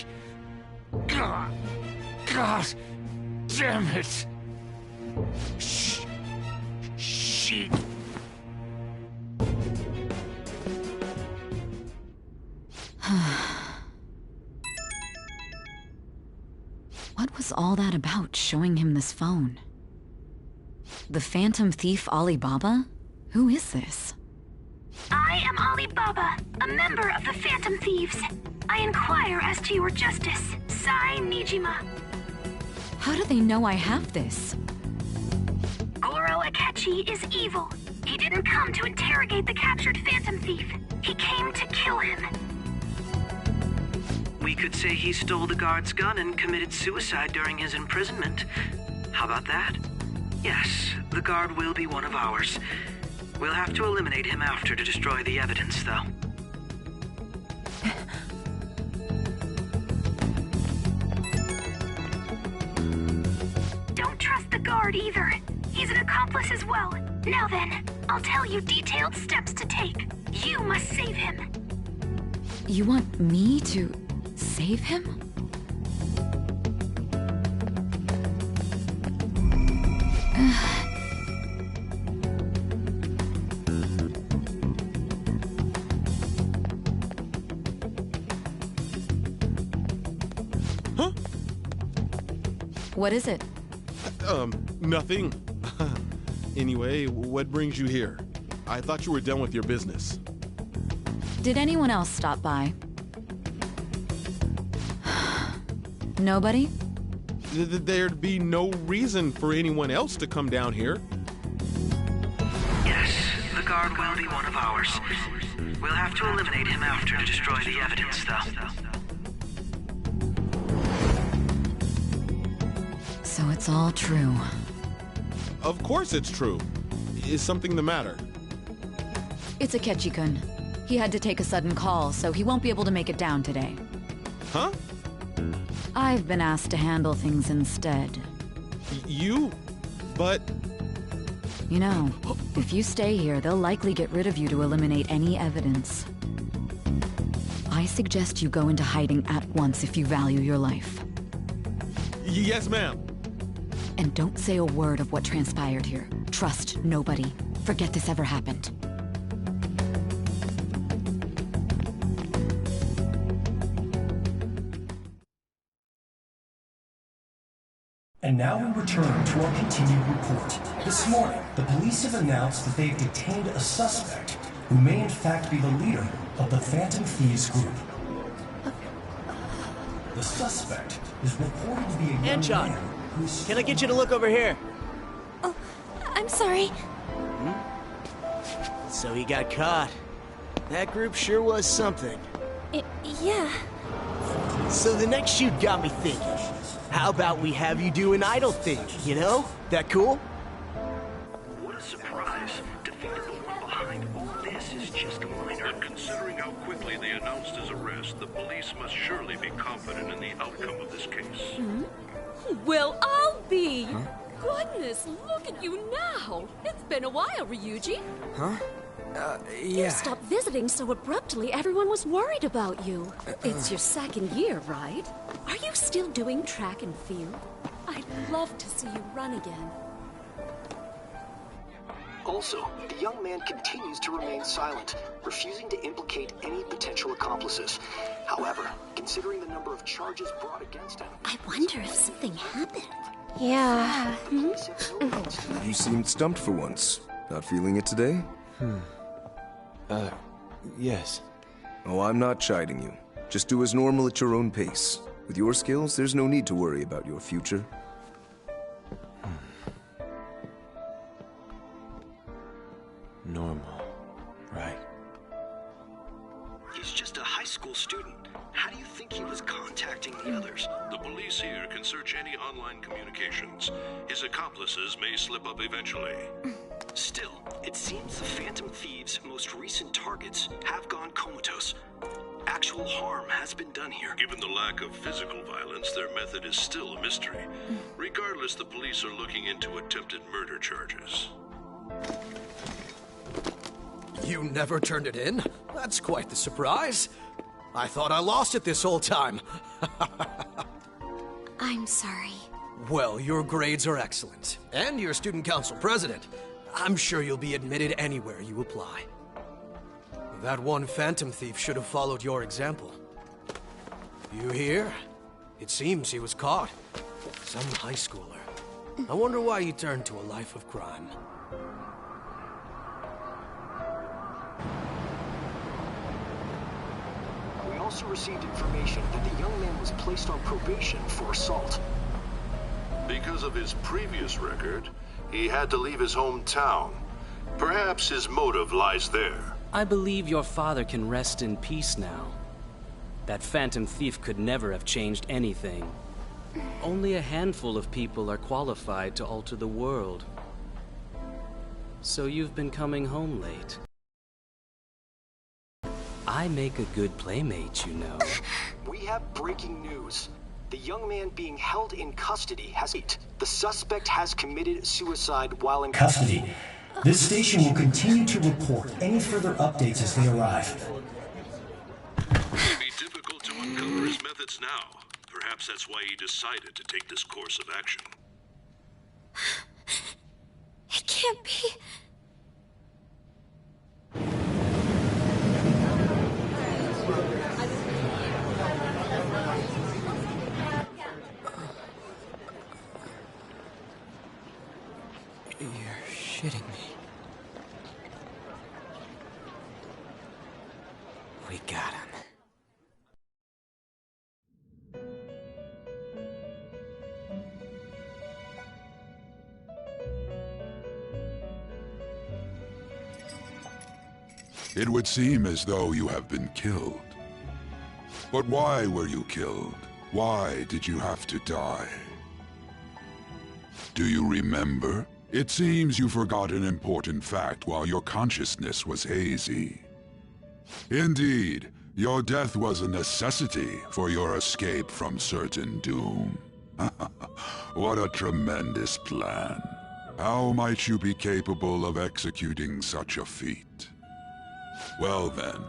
God damn it. She. What was all that about, showing him this phone? The Phantom Thief Alibaba? Who is this? I am Alibaba, a member of the Phantom Thieves. I inquire as to your justice, Sai Nijima. How do they know I have this? Goro Akechi is evil. He didn't come to interrogate the captured Phantom Thief. He came to kill him. We could say he stole the guard's gun and committed suicide during his imprisonment. How about that? Yes, the guard will be one of ours. We'll have to eliminate him after to destroy the evidence, though. Don't trust the guard either. He's an accomplice as well. Now then, I'll tell you detailed steps to take. You must save him. You want me to save him? Huh? What is it? Nothing. Anyway, what brings you here? I thought you were done with your business. Did anyone else stop by? Nobody? There'd be no reason for anyone else to come down here. Yes, the guard will be one of ours. We'll have to eliminate him after to destroy the evidence, though. So it's all true. Of course it's true. Is something the matter? It's Akechi-kun. He had to take a sudden call, so he won't be able to make it down today. Huh? I've been asked to handle things instead. You? But... You know, if you stay here, they'll likely get rid of you to eliminate any evidence. I suggest you go into hiding at once if you value your life. Yes, ma'am. And don't say a word of what transpired here. Trust nobody. Forget this ever happened. And now we return to our continued report. This morning, the police have announced that they've detained a suspect who may in fact be the leader of the Phantom Thieves group. The suspect is reported to be a young man who's... Can I get you to look over here? Oh, I'm sorry. So he got caught. That group sure was something. Yeah. So the next shoot got me thinking. How about we have you do an idol thing, you know? That cool? What a surprise. To think that the one behind all this is just a minor. But considering how quickly they announced his arrest, the police must surely be confident in the outcome of this case. Well, I'll be. Huh? Goodness, look at you now. It's been a while, Ryuji. Huh? You Yeah. stopped visiting so abruptly, everyone was worried about you. It's your second year, right? Are you still doing track and field? I'd love to see you run again. Also, the young man continues to remain silent, refusing to implicate any potential accomplices. However, considering the number of charges brought against him... I wonder if something happened. Yeah. You seemed stumped for once. Not feeling it today? Yes. Oh, I'm not chiding you. Just do as normal at your own pace. With your skills, there's no need to worry about your future. Normal, right? He's just a high school student. How do you think he was contacting the others? The police here can search any online communications. His accomplices may slip up eventually. Still, it seems the Phantom Thieves' most recent targets have gone comatose. Actual harm has been done here. Given the lack of physical violence, their method is still a mystery. Regardless, the police are looking into attempted murder charges. You never turned it in? That's quite the surprise. I thought I lost it this whole time. I'm sorry. Well, your grades are excellent. And you're student council president. I'm sure you'll be admitted anywhere you apply. That one Phantom Thief should have followed your example. You hear? It seems he was caught. Some high schooler. I wonder why he turned to a life of crime. We also received information that the young man was placed on probation for assault. Because of his previous record, he had to leave his hometown. Perhaps his motive lies there. I believe your father can rest in peace now. That Phantom Thief could never have changed anything. Only a handful of people are qualified to alter the world. So you've been coming home late. I make a good playmate, you know. We have breaking news. The young man being held in custody has... The suspect has committed suicide while in custody. This station will continue to report any further updates as they arrive. It may be difficult to uncover his methods now. Perhaps that's why he decided to take this course of action. It can't be. You're shitting me. We got him. It would seem as though you have been killed. But why were you killed? Why did you have to die? Do you remember? It seems you forgot an important fact while your consciousness was hazy. Indeed, your death was a necessity for your escape from certain doom. What a tremendous plan. How might you be capable of executing such a feat? Well then,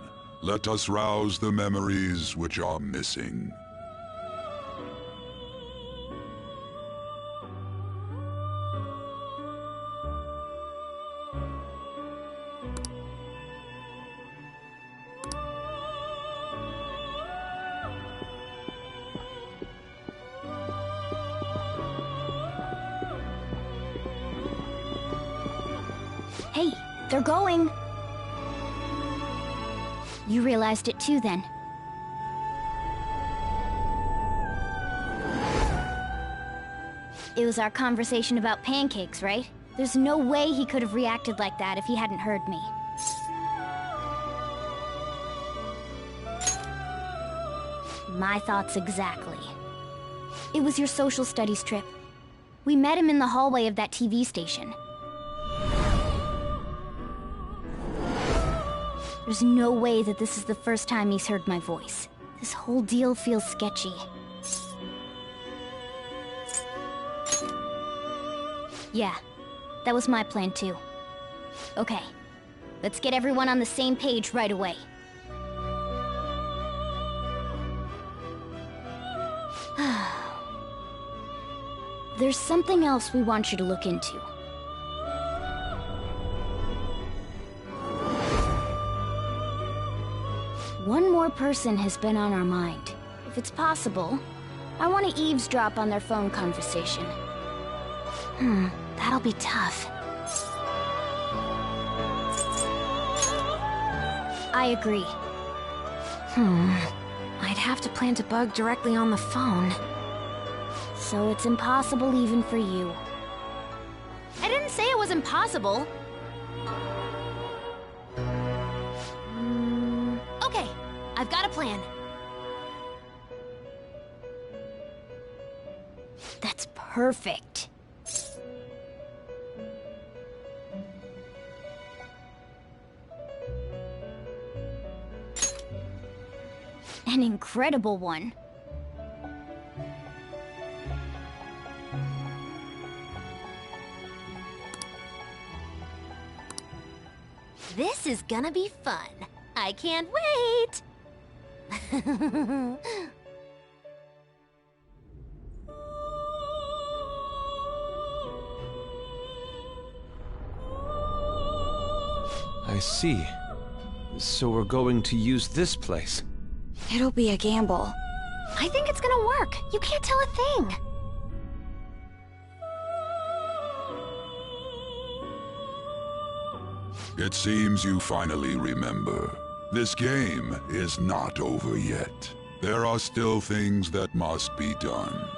let us rouse the memories which are missing. Hey, they're going. You realized it too, then. It was our conversation about pancakes, right? There's no way he could have reacted like that if he hadn't heard me. My thoughts exactly. It was your social studies trip. We met him in the hallway of that TV station. There's no way that this is the first time he's heard my voice. This whole deal feels sketchy. Yeah, that was my plan too. Okay, let's get everyone on the same page right away. There's something else we want you to look into. One more person has been on our mind. If it's possible, I want to eavesdrop on their phone conversation. That'll be tough. I agree. I I'd have to plant a bug directly on the phone. So it's impossible even for you. I didn't say it was impossible. Okay, I've got a plan. That's perfect. An incredible one. This is gonna be fun. I can't wait! I see. So we're going to use this place. It'll be a gamble. I think it's gonna work. You can't tell a thing. It seems you finally remember. This game is not over yet. There are still things that must be done.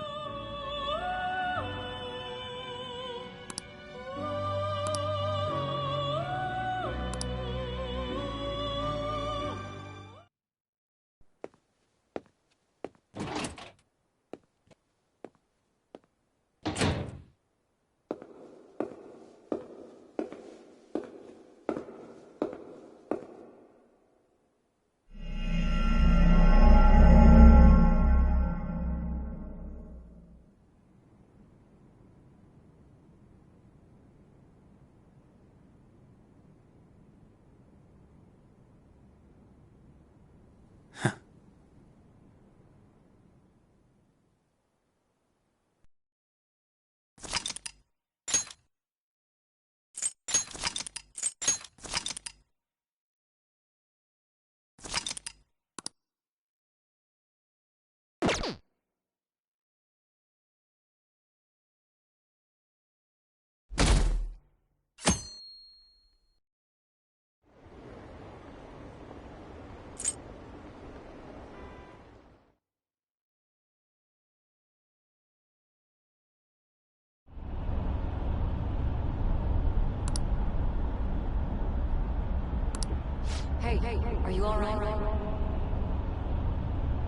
Hey, are you alright?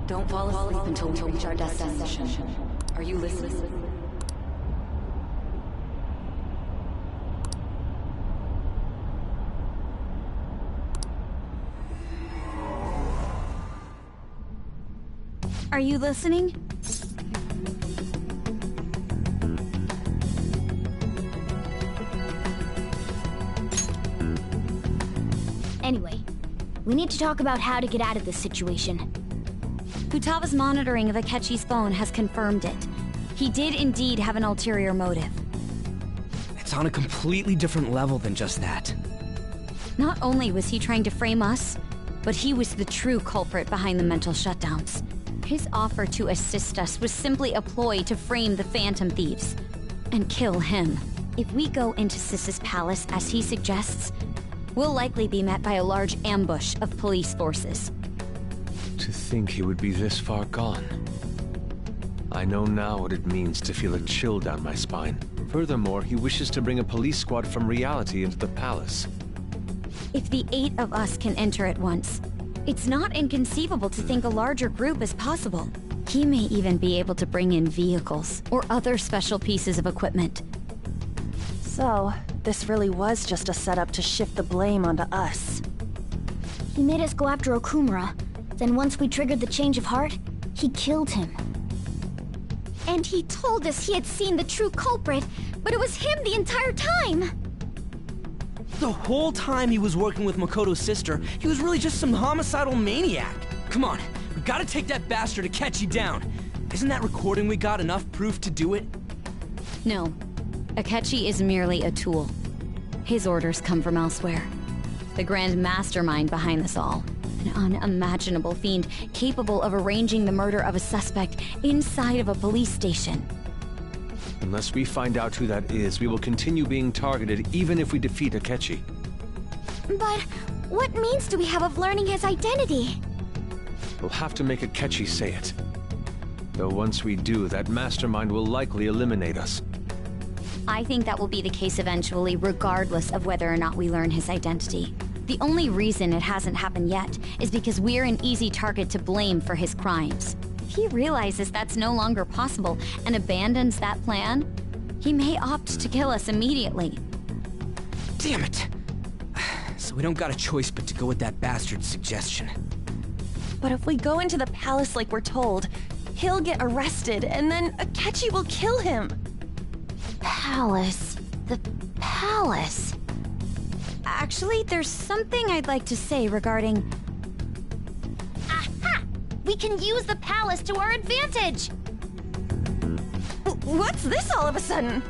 Don't fall asleep until we reach our destination. Are you listening? Are you listening? Anyway, we need to talk about how to get out of this situation. Futaga's monitoring of Akechi's phone has confirmed it. He did indeed have an ulterior motive. It's on a completely different level than just that. Not only was he trying to frame us, but he was the true culprit behind the mental shutdowns. His offer to assist us was simply a ploy to frame the Phantom Thieves and kill him. If we go into Sis's palace as he suggests, we'll likely be met by a large ambush of police forces. To think he would be this far gone. I know now what it means to feel a chill down my spine. Furthermore, he wishes to bring a police squad from reality into the palace. If the 8 of us can enter at once, it's not inconceivable to think a larger group is possible. He may even be able to bring in vehicles or other special pieces of equipment. So, this really was just a setup to shift the blame onto us. He made us go after Okumura. Then once we triggered the change of heart, he killed him. And he told us he had seen the true culprit, but it was him the entire time! The whole time he was working with Makoto's sister, he was really just some homicidal maniac. Come on, we gotta take that bastard Akechi down. Isn't that recording we got enough proof to do it? No. Akechi is merely a tool. His orders come from elsewhere. The grand mastermind behind this all. An unimaginable fiend capable of arranging the murder of a suspect inside of a police station. Unless we find out who that is, we will continue being targeted even if we defeat Akechi. But what means do we have of learning his identity? We'll have to make Akechi say it. Though once we do, that mastermind will likely eliminate us. I think that will be the case eventually, regardless of whether or not we learn his identity. The only reason it hasn't happened yet is because we're an easy target to blame for his crimes. If he realizes that's no longer possible and abandons that plan, he may opt to kill us immediately. Damn it! So we don't got a choice but to go with that bastard's suggestion. But if we go into the palace like we're told, he'll get arrested and then Akechi will kill him. Palace. The palace. Actually, there's something I'd like to say regarding... Aha! We can use the palace to our advantage! What's this all of a sudden?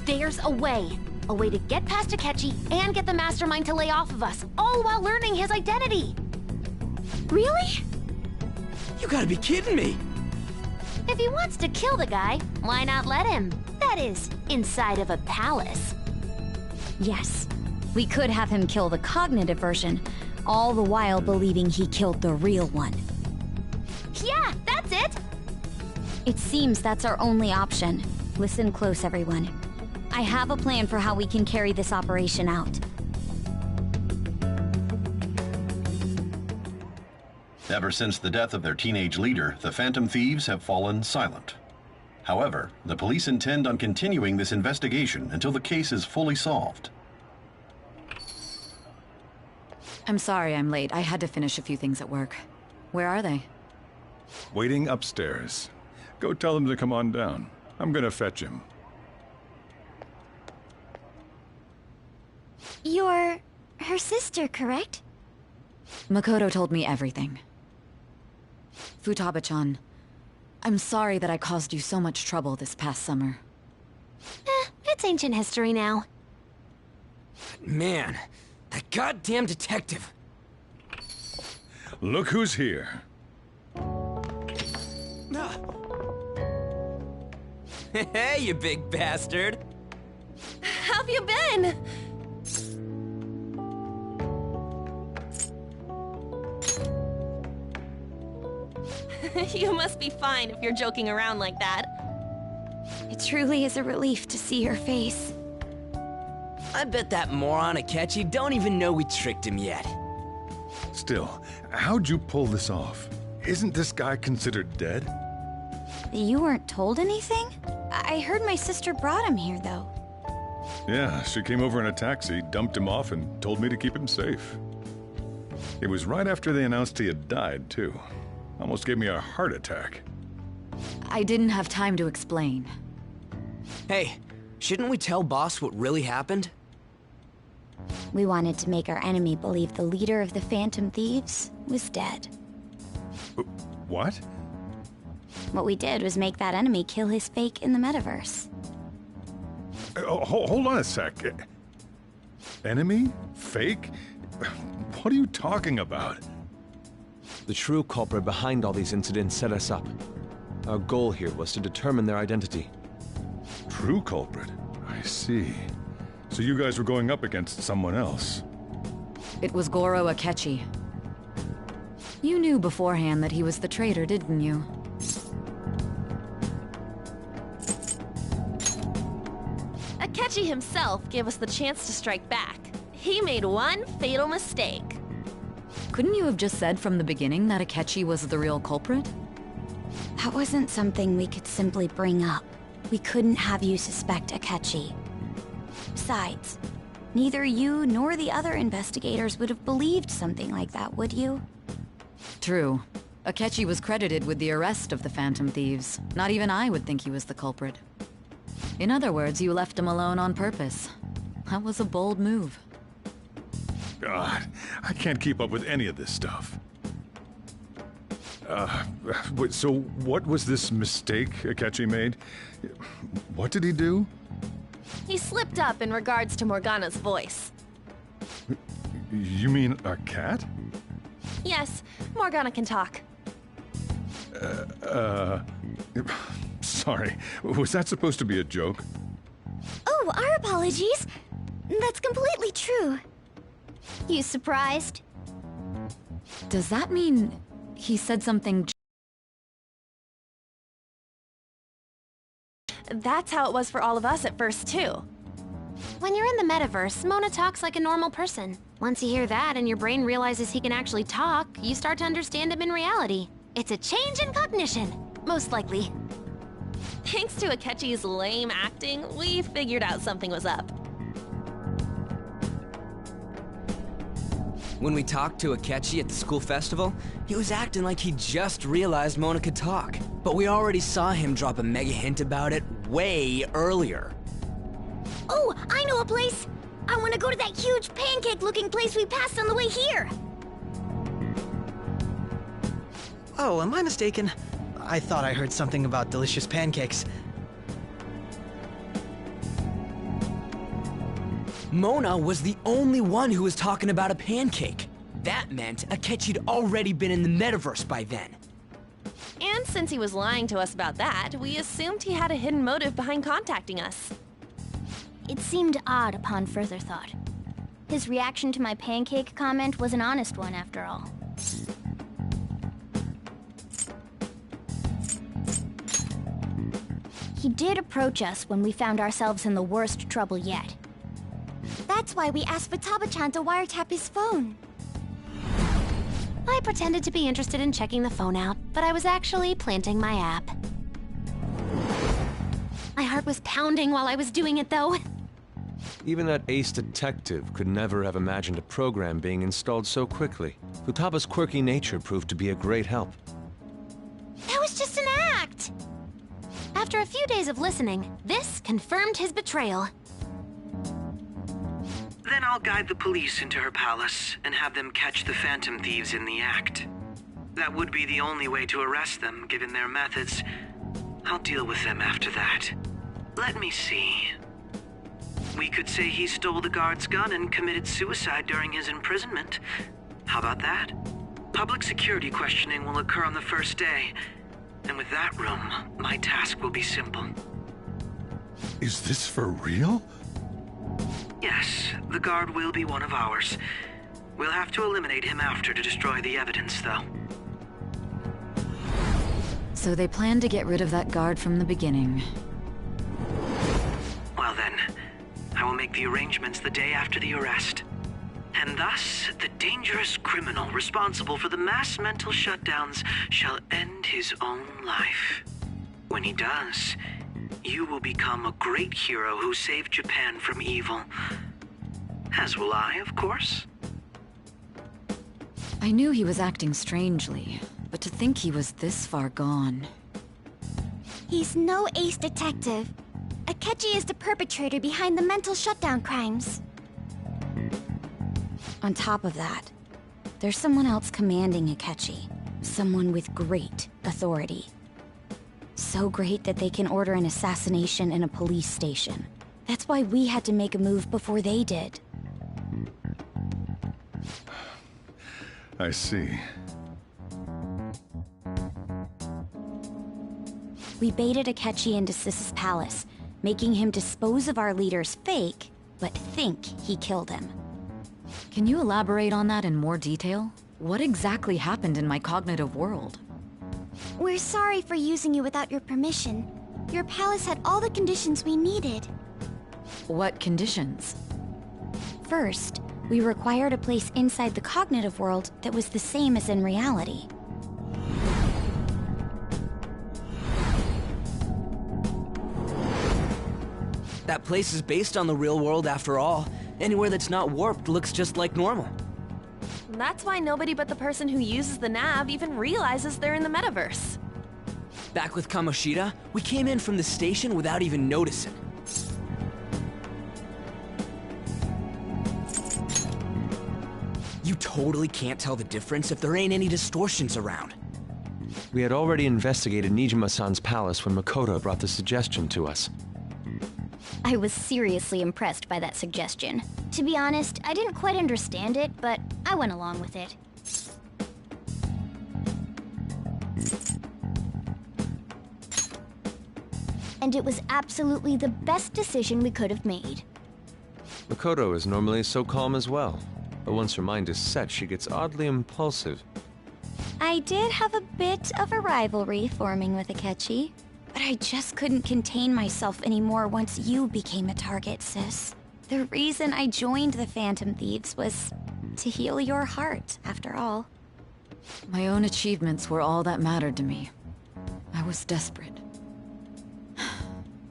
There's a way. A way to get past Akechi and get the mastermind to lay off of us, all while learning his identity. Really? You gotta be kidding me! If he wants to kill the guy, why not let him? That is, inside of a palace. Yes, we could have him kill the cognitive version, all the while believing he killed the real one. Yeah, that's it! It seems that's our only option. Listen close, everyone. I have a plan for how we can carry this operation out. Ever since the death of their teenage leader, the Phantom Thieves have fallen silent. However, the police intend on continuing this investigation until the case is fully solved. I'm sorry I'm late. I had to finish a few things at work. Where are they? Waiting upstairs. Go tell them to come on down. I'm gonna fetch him. You're her sister, correct? Makoto told me everything. Futaba-chan, I'm sorry that I caused you so much trouble this past summer. It's ancient history now. Man, that goddamn detective. Look who's here. Hey, you big bastard. How've you been? You must be fine if you're joking around like that. It truly is a relief to see your face. I bet that moron Akechi don't even know we tricked him yet. Still, how'd you pull this off? Isn't this guy considered dead? You weren't told anything? I heard my sister brought him here, though. Yeah, she came over in a taxi, dumped him off, and told me to keep him safe. It was right after they announced he had died, too. Almost gave me a heart attack. I didn't have time to explain. Hey, shouldn't we tell boss what really happened? We wanted to make our enemy believe the leader of the Phantom Thieves was dead. What? What we did was make that enemy kill his fake in the metaverse. Hold on a sec. Enemy? Fake? What are you talking about? The true culprit behind all these incidents set us up. Our goal here was to determine their identity. True culprit? I see. So you guys were going up against someone else? It was Goro Akechi. You knew beforehand that he was the traitor, didn't you? Akechi himself gave us the chance to strike back. He made one fatal mistake. Couldn't you have just said from the beginning that Akechi was the real culprit? That wasn't something we could simply bring up. We couldn't have you suspect Akechi. Besides, neither you nor the other investigators would have believed something like that, would you? True. Akechi was credited with the arrest of the Phantom Thieves. Not even I would think he was the culprit. In other words, you left him alone on purpose. That was a bold move. God, I can't keep up with any of this stuff. So what was this mistake Akechi made? What did he do? He slipped up in regards to Morgana's voice. You mean a cat? Yes, Morgana can talk. Sorry, was that supposed to be a joke? Oh, our apologies. That's completely true. You surprised? Does that mean He said something... That's how it was for all of us at first, too. When you're in the metaverse, Mona talks like a normal person. Once you hear that and your brain realizes he can actually talk, you start to understand him in reality. It's a change in cognition, most likely. Thanks to Akechi's lame acting, we figured out something was up. When we talked to Akechi at the school festival, he was acting like he just realized Mona could talk. But we already saw him drop a mega hint about it way earlier. Oh, I know a place! I want to go to that huge pancake-looking place we passed on the way here! Oh, am I mistaken? I thought I heard something about delicious pancakes. Mona was the only one who was talking about a pancake. That meant Akechi'd already been in the metaverse by then. And since he was lying to us about that, we assumed he had a hidden motive behind contacting us. It seemed odd upon further thought. His reaction to my pancake comment was an honest one, after all. He did approach us when we found ourselves in the worst trouble yet. That's why we asked Futaba-chan to wiretap his phone. I pretended to be interested in checking the phone out, but I was actually planting my app. My heart was pounding while I was doing it, though. Even that ace detective could never have imagined a program being installed so quickly. Futaba's quirky nature proved to be a great help. That was just an act! After a few days of listening, this confirmed his betrayal. Then I'll guide the police into her palace and have them catch the Phantom Thieves in the act. That would be the only way to arrest them, given their methods. I'll deal with them after that. Let me see. We could say he stole the guard's gun and committed suicide during his imprisonment. How about that? Public security questioning will occur on the first day. And with that room, my task will be simple. Is this for real? Yes, the guard will be one of ours. We'll have to eliminate him after to destroy the evidence, though. So they planned to get rid of that guard from the beginning. Well then, I will make the arrangements the day after the arrest. And thus, the dangerous criminal responsible for the mass mental shutdowns shall end his own life. When he does, you will become a great hero who saved Japan from evil. As will I, of course. I knew he was acting strangely, but to think he was this far gone. He's no ace detective. Akechi is the perpetrator behind the mental shutdown crimes. On top of that, there's someone else commanding Akechi. Someone with great authority. So great that they can order an assassination in a police station. That's why we had to make a move before they did. I see. We baited Akechi into Sis's palace, making him dispose of our leader's fake, but think he killed him. Can you elaborate on that in more detail? What exactly happened in my cognitive world? We're sorry for using you without your permission. Your palace had all the conditions we needed. What conditions? First, we required a place inside the cognitive world that was the same as in reality. That place is based on the real world after all. Anywhere that's not warped looks just like normal. That's why nobody but the person who uses the nav even realizes they're in the metaverse. Back with Kamoshida, we came in from the station without even noticing. You totally can't tell the difference if there ain't any distortions around. We had already investigated Nijima-san's palace when Makoto brought the suggestion to us. I was seriously impressed by that suggestion. To be honest, I didn't quite understand it, but I went along with it. And it was absolutely the best decision we could have made. Makoto is normally so calm as well, but once her mind is set, she gets oddly impulsive. I did have a bit of a rivalry forming with Akechi, but I just couldn't contain myself anymore once you became a target, sis. The reason I joined the Phantom Thieves was to heal your heart, after all. My own achievements were all that mattered to me. I was desperate.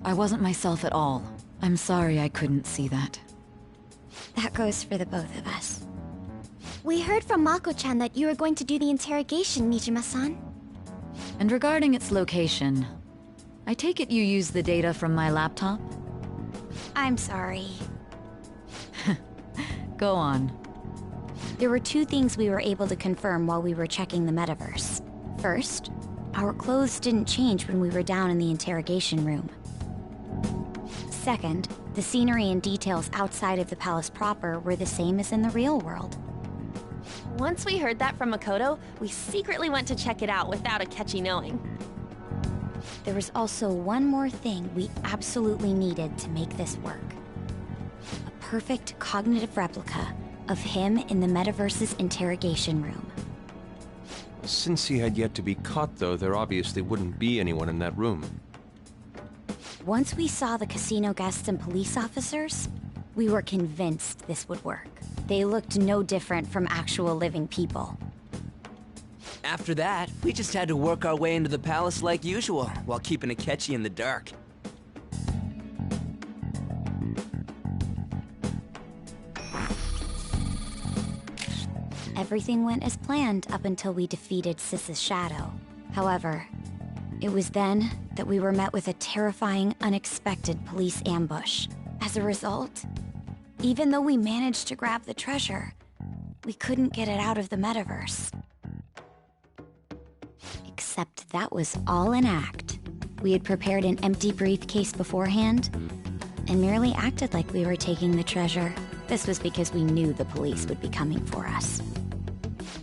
I wasn't myself at all. I'm sorry I couldn't see that. That goes for the both of us. We heard from Mako-chan that you were going to do the interrogation, Nijima-san. And regarding its location, I take it you used the data from my laptop? I'm sorry. Go on. There were two things we were able to confirm while we were checking the metaverse. First, our clothes didn't change when we were down in the interrogation room. Second, the scenery and details outside of the palace proper were the same as in the real world. Once we heard that from Makoto, we secretly went to check it out without Akechi knowing. There was also one more thing we absolutely needed to make this work. A perfect cognitive replica of him in the metaverse's interrogation room. Since he had yet to be caught, though, there obviously wouldn't be anyone in that room. Once we saw the casino guests and police officers, we were convinced this would work. They looked no different from actual living people. After that, we just had to work our way into the palace like usual, while keeping Akechi in the dark. Everything went as planned up until we defeated Sis's shadow. However, it was then that we were met with a terrifying, unexpected police ambush. As a result, even though we managed to grab the treasure, we couldn't get it out of the metaverse. Except that was all an act. We had prepared an empty briefcase beforehand, and merely acted like we were taking the treasure. This was because we knew the police would be coming for us.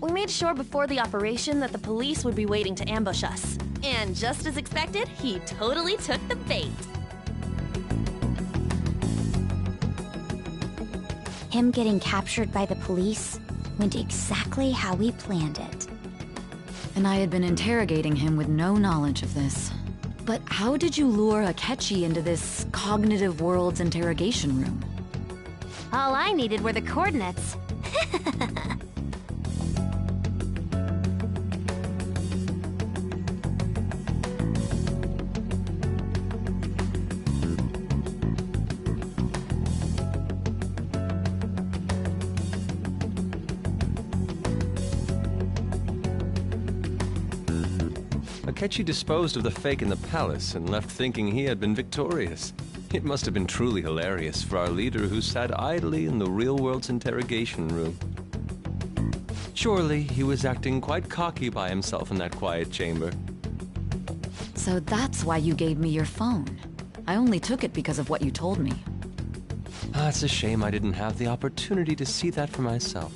We made sure before the operation that the police would be waiting to ambush us. And just as expected, he totally took the bait. Him getting captured by the police went exactly how we planned it. And I had been interrogating him with no knowledge of this. But how did you lure Akechi into this cognitive world's interrogation room? All I needed were the coordinates. Akechi disposed of the fake in the palace and left thinking he had been victorious. It must have been truly hilarious for our leader who sat idly in the real world's interrogation room. Surely he was acting quite cocky by himself in that quiet chamber. So that's why you gave me your phone. I only took it because of what you told me. It's a shame I didn't have the opportunity to see that for myself.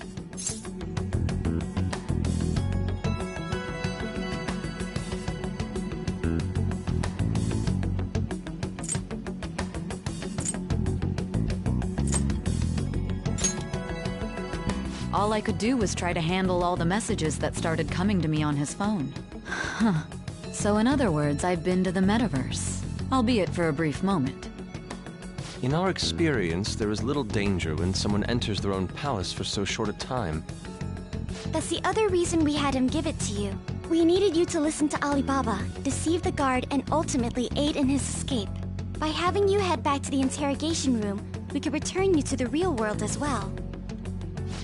All I could do was try to handle all the messages that started coming to me on his phone. Huh. So in other words, I've been to the metaverse, albeit for a brief moment. In our experience, there is little danger when someone enters their own palace for so short a time. That's the other reason we had him give it to you. We needed you to listen to Alibaba, deceive the guard, and ultimately aid in his escape. By having you head back to the interrogation room, we could return you to the real world as well.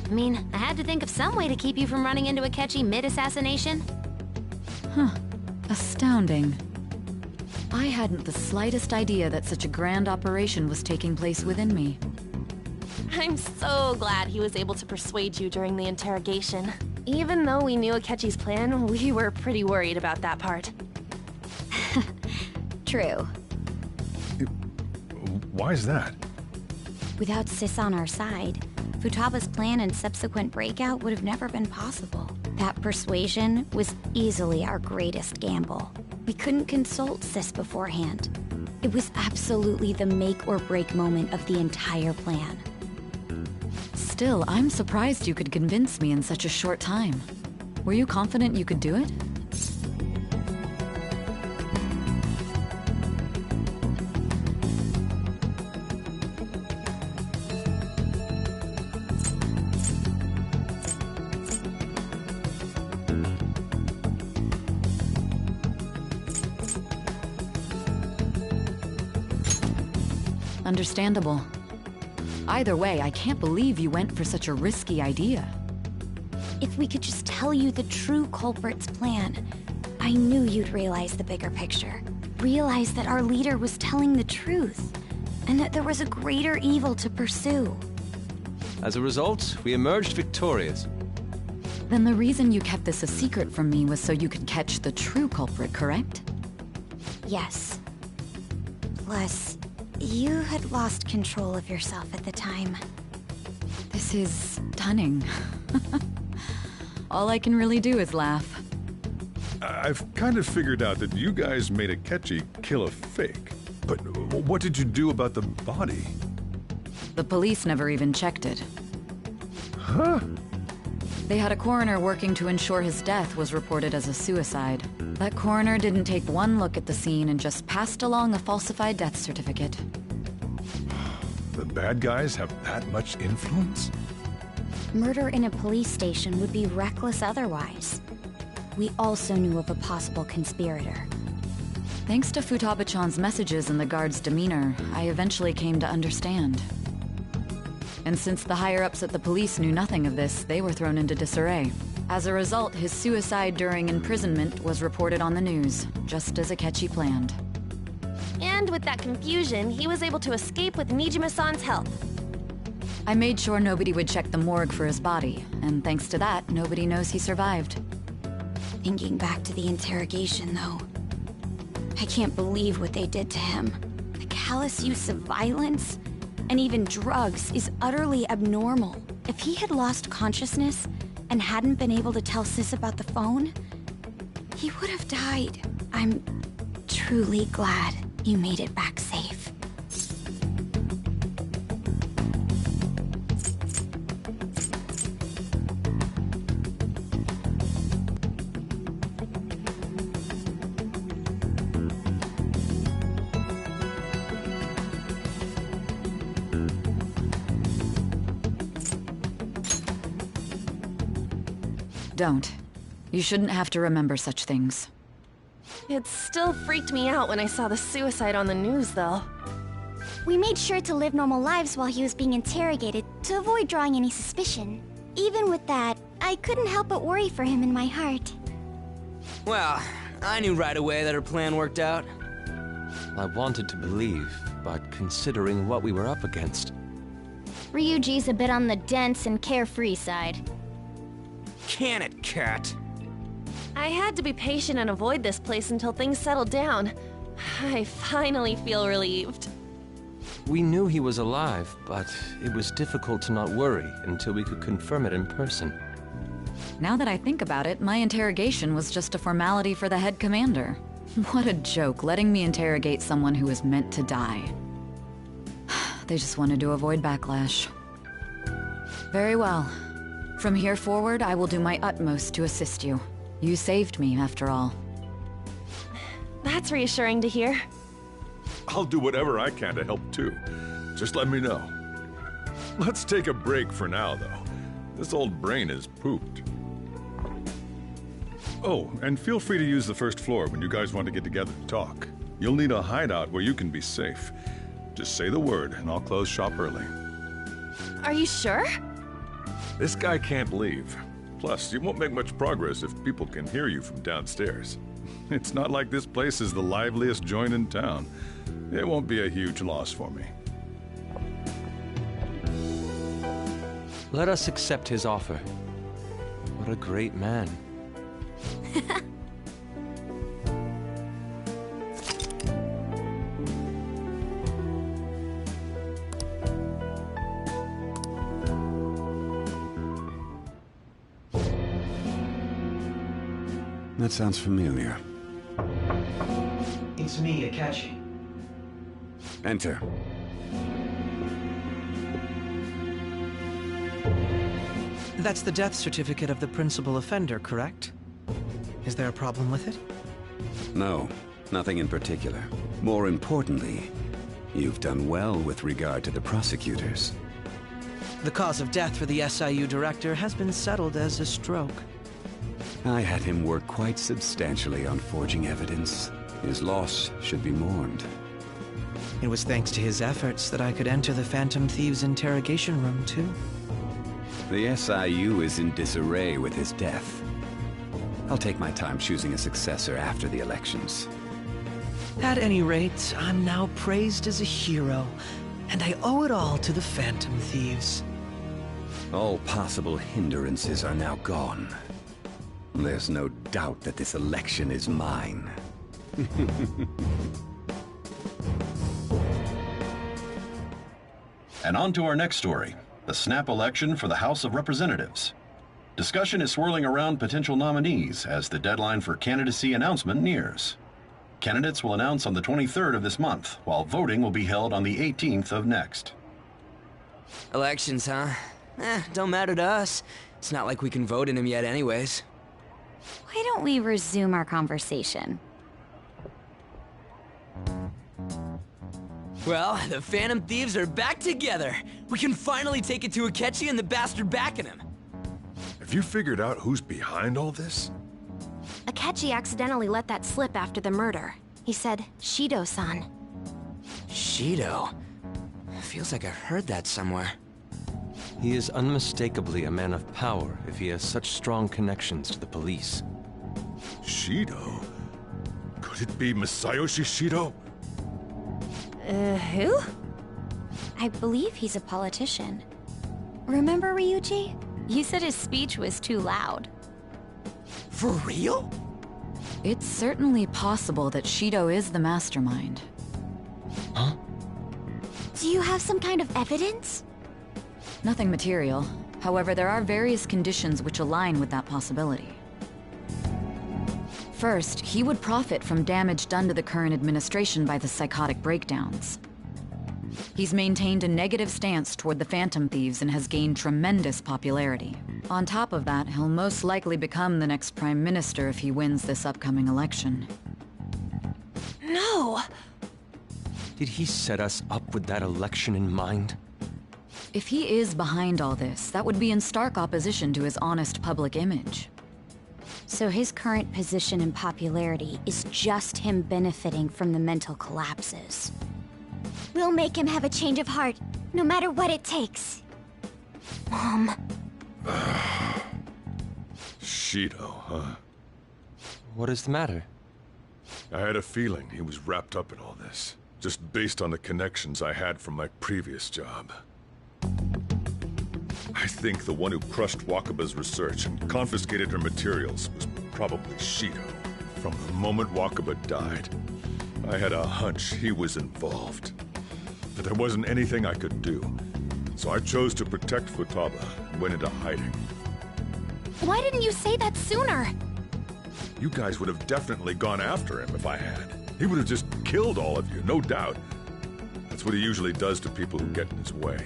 I mean, I had to think of some way to keep you from running into Akechi mid-assassination. Huh. Astounding. I hadn't the slightest idea that such a grand operation was taking place within me. I'm so glad he was able to persuade you during the interrogation. Even though we knew Akechi's plan, we were pretty worried about that part. True. Why is that? Without Sis on our side, Futaba's plan and subsequent breakout would have never been possible. That persuasion was easily our greatest gamble. We couldn't consult Sis beforehand. It was absolutely the make or break moment of the entire plan. Still, I'm surprised you could convince me in such a short time. Were you confident you could do it? Understandable. Either way, I can't believe you went for such a risky idea. If we could just tell you the true culprit's plan, I knew you'd realize the bigger picture. Realize that our leader was telling the truth, and that there was a greater evil to pursue. As a result, we emerged victorious. Then the reason you kept this a secret from me was so you could catch the true culprit, correct? Yes. Plus, you had lost control of yourself at the time. This is stunning. All I can really do is laugh. I've kind of figured out that you guys made Akechi kill a fake. But what did you do about the body? The police never even checked it. Huh? They had a coroner working to ensure his death was reported as a suicide. That coroner didn't take one look at the scene and just passed along a falsified death certificate. The bad guys have that much influence? Murder in a police station would be reckless otherwise. We also knew of a possible conspirator. Thanks to Futaba-chan's messages and the guard's demeanor, I eventually came to understand. And since the higher-ups at the police knew nothing of this, they were thrown into disarray. As a result, his suicide during imprisonment was reported on the news, just as Akechi planned. And with that confusion, he was able to escape with Nijima-san's help. I made sure nobody would check the morgue for his body, and thanks to that, nobody knows he survived. Thinking back to the interrogation, though, I can't believe what they did to him. The callous use of violence, and even drugs, is utterly abnormal. If he had lost consciousness and hadn't been able to tell Sis about the phone, he would have died. I'm truly glad you made it back safe. Don't. You shouldn't have to remember such things. It still freaked me out when I saw the suicide on the news, though. We made sure to live normal lives while he was being interrogated to avoid drawing any suspicion. Even with that, I couldn't help but worry for him in my heart. Well, I knew right away that her plan worked out. I wanted to believe, but considering what we were up against... Ryuji's a bit on the dense and carefree side. Can it, Cat? I had to be patient and avoid this place until things settled down. I finally feel relieved. We knew he was alive, but it was difficult to not worry until we could confirm it in person. Now that I think about it, my interrogation was just a formality for the head commander. What a joke, letting me interrogate someone who was meant to die. They just wanted to avoid backlash. Very well. From here forward, I will do my utmost to assist you. You saved me, after all. That's reassuring to hear. I'll do whatever I can to help too. Just let me know. Let's take a break for now, though. This old brain is pooped. Oh, and feel free to use the first floor when you guys want to get together to talk. You'll need a hideout where you can be safe. Just say the word, and I'll close shop early. Are you sure? This guy can't leave. Plus, you won't make much progress if people can hear you from downstairs. It's not like this place is the liveliest joint in town. It won't be a huge loss for me. Let us accept his offer. What a great man. That sounds familiar. It's me, Akechi. Enter. That's the death certificate of the principal offender, correct? Is there a problem with it? No, nothing in particular. More importantly, you've done well with regard to the prosecutors. The cause of death for the SIU director has been settled as a stroke. I had him work quite substantially on forging evidence. His loss should be mourned. It was thanks to his efforts that I could enter the Phantom Thieves' interrogation room, too. The SIU is in disarray with his death. I'll take my time choosing a successor after the elections. At any rate, I'm now praised as a hero, and I owe it all to the Phantom Thieves. All possible hindrances are now gone. There's no doubt that this election is mine. And on to our next story, the snap election for the House of Representatives. Discussion is swirling around potential nominees as the deadline for candidacy announcement nears. Candidates will announce on the 23rd of this month, while voting will be held on the 18th of next. Elections, huh? Don't matter to us. It's not like we can vote in them yet anyways. Why don't we resume our conversation? Well, the Phantom Thieves are back together. We can finally take it to Akechi and the bastard backing him. Have you figured out who's behind all this? Akechi accidentally let that slip after the murder. He said, Shido-san. Shido? Feels like I've heard that somewhere. He is unmistakably a man of power if he has such strong connections to the police. Shido? Could it be Masayoshi Shido? Who? I believe he's a politician. Remember, Ryuji? You said his speech was too loud. For real? It's certainly possible that Shido is the mastermind. Huh? Do you have some kind of evidence? Nothing material. However, there are various conditions which align with that possibility. First, he would profit from damage done to the current administration by the psychotic breakdowns. He's maintained a negative stance toward the Phantom Thieves and has gained tremendous popularity. On top of that, he'll most likely become the next Prime Minister if he wins this upcoming election. No! Did he set us up with that election in mind? If he is behind all this, that would be in stark opposition to his honest public image. So his current position and popularity is just him benefiting from the mental collapses. We'll make him have a change of heart, no matter what it takes. Mom. Shido, huh? What is the matter? I had a feeling he was wrapped up in all this, just based on the connections I had from my previous job. I think the one who crushed Wakaba's research and confiscated her materials was probably Shido. From the moment Wakaba died, I had a hunch he was involved. But there wasn't anything I could do, so I chose to protect Futaba and went into hiding. Why didn't you say that sooner? You guys would have definitely gone after him if I had. He would have just killed all of you, no doubt. That's what he usually does to people who get in his way.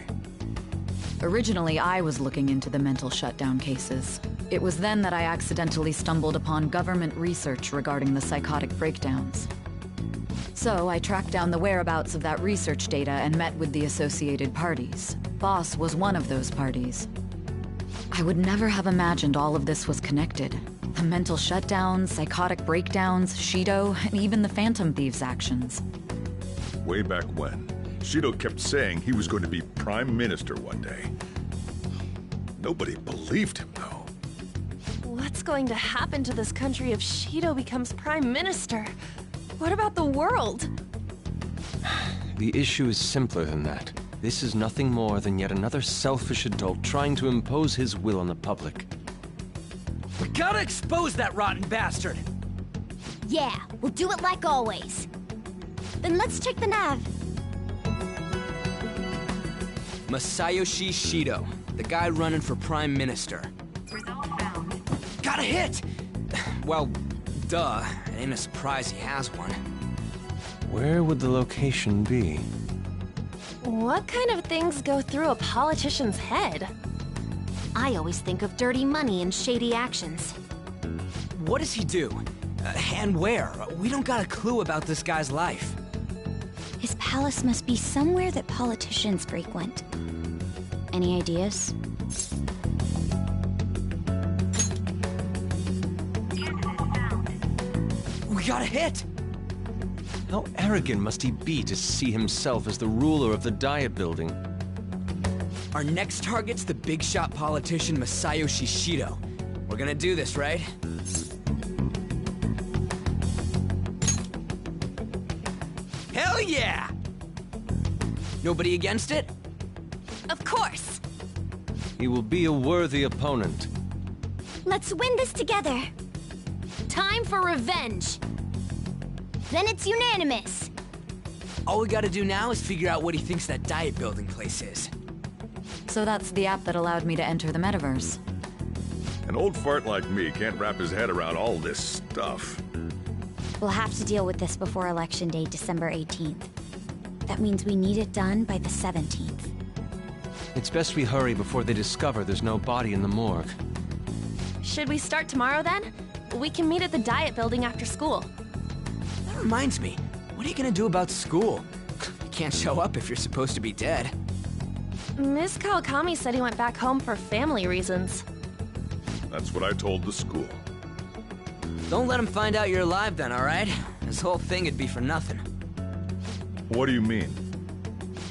Originally, I was looking into the mental shutdown cases. It was then that I accidentally stumbled upon government research regarding the psychotic breakdowns. So I tracked down the whereabouts of that research data and met with the associated parties. Boss was one of those parties. I would never have imagined all of this was connected. The mental shutdowns, psychotic breakdowns, Shido, and even the Phantom Thieves' actions. Way back when, Shido kept saying he was going to be Prime Minister one day. Nobody believed him, though. What's going to happen to this country if Shido becomes Prime Minister? What about the world? The issue is simpler than that. This is nothing more than yet another selfish adult trying to impose his will on the public. We gotta expose that rotten bastard! Yeah, we'll do it like always. Then let's check the nav. Masayoshi Shido, the guy running for Prime Minister. Got a hit! Well, duh. It ain't a surprise he has one. Where would the location be? What kind of things go through a politician's head? I always think of dirty money and shady actions. What does he do? And where? We don't got a clue about this guy's life. His palace must be somewhere that politicians frequent. Any ideas? We got a hit! How arrogant must he be to see himself as the ruler of the Diet Building? Our next target's the big shot politician Masayoshi Shido. We're gonna do this, right? Hell yeah! Nobody against it? Of course! He will be a worthy opponent. Let's win this together! Time for revenge! Then it's unanimous! All we gotta do now is figure out what he thinks that Diet Building place is. So that's the app that allowed me to enter the metaverse. An old fart like me can't wrap his head around all this stuff. We'll have to deal with this before Election Day, December 18th. That means we need it done by the 17th. It's best we hurry before they discover there's no body in the morgue. Should we start tomorrow then? We can meet at the Diet Building after school. That reminds me, what are you gonna do about school? You can't show up if you're supposed to be dead. Ms. Kawakami said he went back home for family reasons. That's what I told the school. Don't let him find out you're alive then, alright? This whole thing would be for nothing. What do you mean?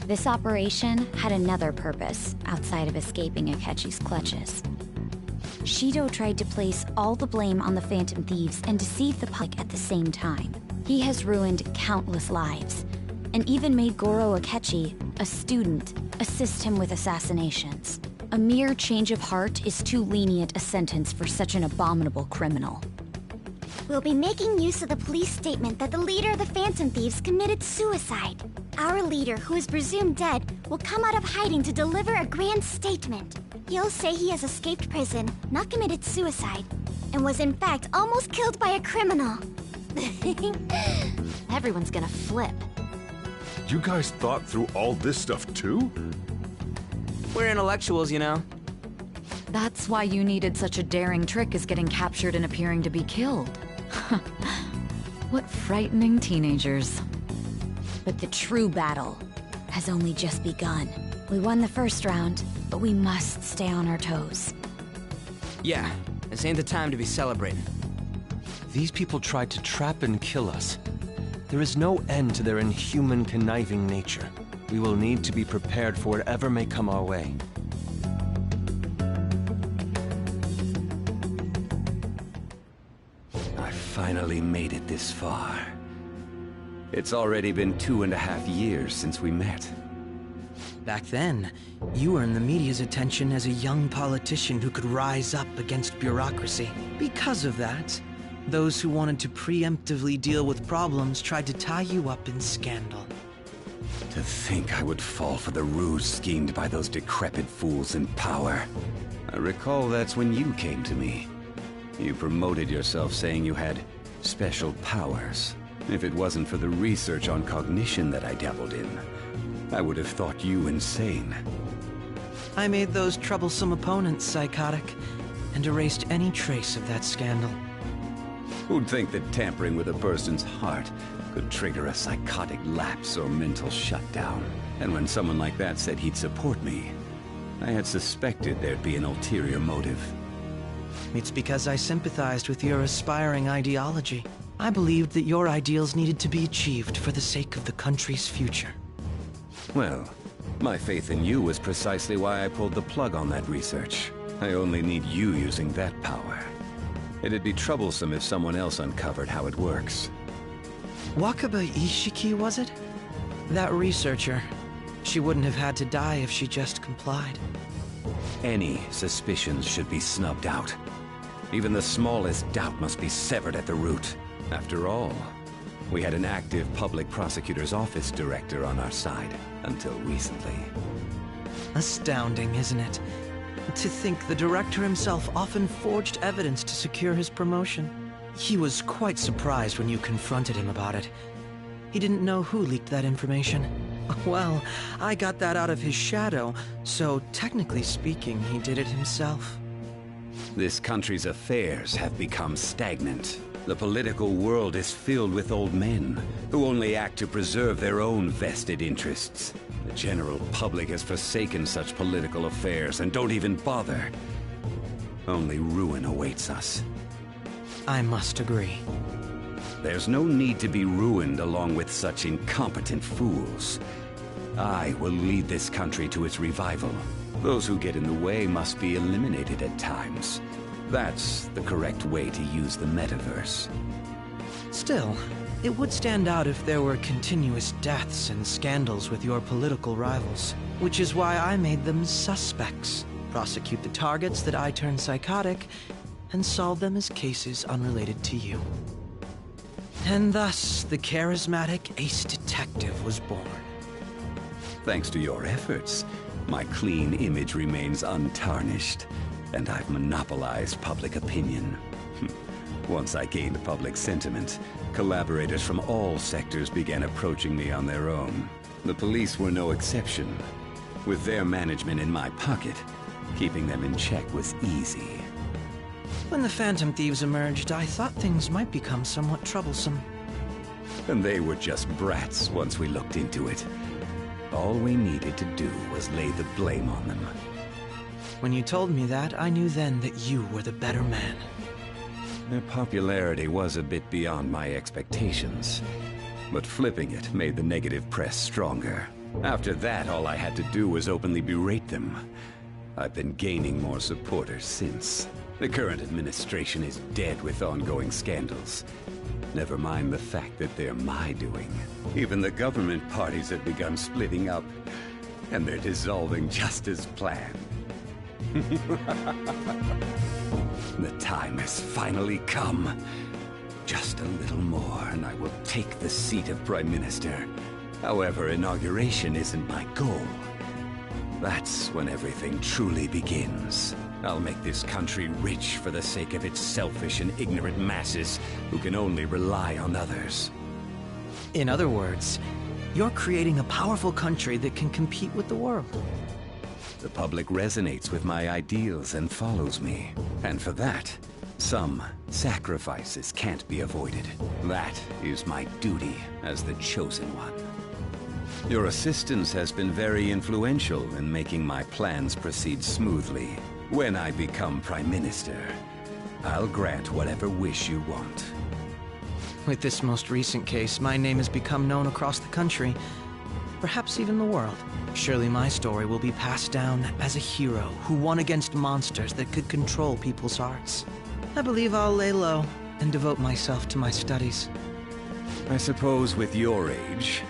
This operation had another purpose outside of escaping Akechi's clutches. Shido tried to place all the blame on the Phantom Thieves and deceive the public at the same time. He has ruined countless lives, and even made Goro Akechi, a student, assist him with assassinations. A mere change of heart is too lenient a sentence for such an abominable criminal. We'll be making use of the police statement that the leader of the Phantom Thieves committed suicide. Our leader, who is presumed dead, will come out of hiding to deliver a grand statement. He'll say he has escaped prison, not committed suicide, and was in fact almost killed by a criminal. Everyone's gonna flip. You guys thought through all this stuff too? We're intellectuals, you know. That's why you needed such a daring trick as getting captured and appearing to be killed. What frightening teenagers. But the true battle has only just begun. We won the first round, but we must stay on our toes. Yeah, this ain't the time to be celebrating. These people tried to trap and kill us. There is no end to their inhuman, conniving nature. We will need to be prepared for whatever may come our way. I finally made it this far. It's already been 2.5 years since we met. Back then, you earned the media's attention as a young politician who could rise up against bureaucracy. Because of that, those who wanted to preemptively deal with problems tried to tie you up in scandal. To think I would fall for the ruse schemed by those decrepit fools in power. I recall that's when you came to me. You promoted yourself saying you had special powers. If it wasn't for the research on cognition that I dabbled in, I would have thought you insane. I made those troublesome opponents psychotic, and erased any trace of that scandal. Who'd think that tampering with a person's heart could trigger a psychotic lapse or mental shutdown? And when someone like that said he'd support me, I had suspected there'd be an ulterior motive. It's because I sympathized with your aspiring ideology. I believed that your ideals needed to be achieved for the sake of the country's future. Well, my faith in you was precisely why I pulled the plug on that research. I only need you using that power. It'd be troublesome if someone else uncovered how it works. Wakaba Ishiki, was it? That researcher. She wouldn't have had to die if she just complied. Any suspicions should be snubbed out. Even the smallest doubt must be severed at the root. After all, we had an active public prosecutor's office director on our side, until recently. Astounding, isn't it? To think the director himself often forged evidence to secure his promotion. He was quite surprised when you confronted him about it. He didn't know who leaked that information. Well, I got that out of his shadow, so technically speaking, he did it himself. This country's affairs have become stagnant. The political world is filled with old men who only act to preserve their own vested interests. The general public has forsaken such political affairs and don't even bother. Only ruin awaits us. I must agree. There's no need to be ruined along with such incompetent fools. I will lead this country to its revival. Those who get in the way must be eliminated at times. That's the correct way to use the metaverse. Still, it would stand out if there were continuous deaths and scandals with your political rivals, which is why I made them suspects. Prosecute the targets that I turn psychotic, and solve them as cases unrelated to you. And thus, the charismatic ace detective was born. Thanks to your efforts, my clean image remains untarnished, and I've monopolized public opinion. Once I gained public sentiment, collaborators from all sectors began approaching me on their own. The police were no exception. With their management in my pocket, keeping them in check was easy. When the Phantom Thieves emerged, I thought things might become somewhat troublesome. And they were just brats once we looked into it. All we needed to do was lay the blame on them. When you told me that, I knew then that you were the better man. Their popularity was a bit beyond my expectations, but flipping it made the negative press stronger. After that, all I had to do was openly berate them. I've been gaining more supporters since. The current administration is dead with ongoing scandals. Never mind the fact that they're my doing. Even the government parties have begun splitting up, and they're dissolving just as planned. The time has finally come. Just a little more, and I will take the seat of Prime Minister. However, inauguration isn't my goal. That's when everything truly begins. I'll make this country rich for the sake of its selfish and ignorant masses who can only rely on others. In other words, you're creating a powerful country that can compete with the world. The public resonates with my ideals and follows me. And for that, some sacrifices can't be avoided. That is my duty as the Chosen One. Your assistance has been very influential in making my plans proceed smoothly. When I become Prime Minister, I'll grant whatever wish you want. With this most recent case, my name has become known across the country, perhaps even the world. Surely my story will be passed down as a hero who won against monsters that could control people's hearts. I believe I'll lay low and devote myself to my studies. I suppose with your age,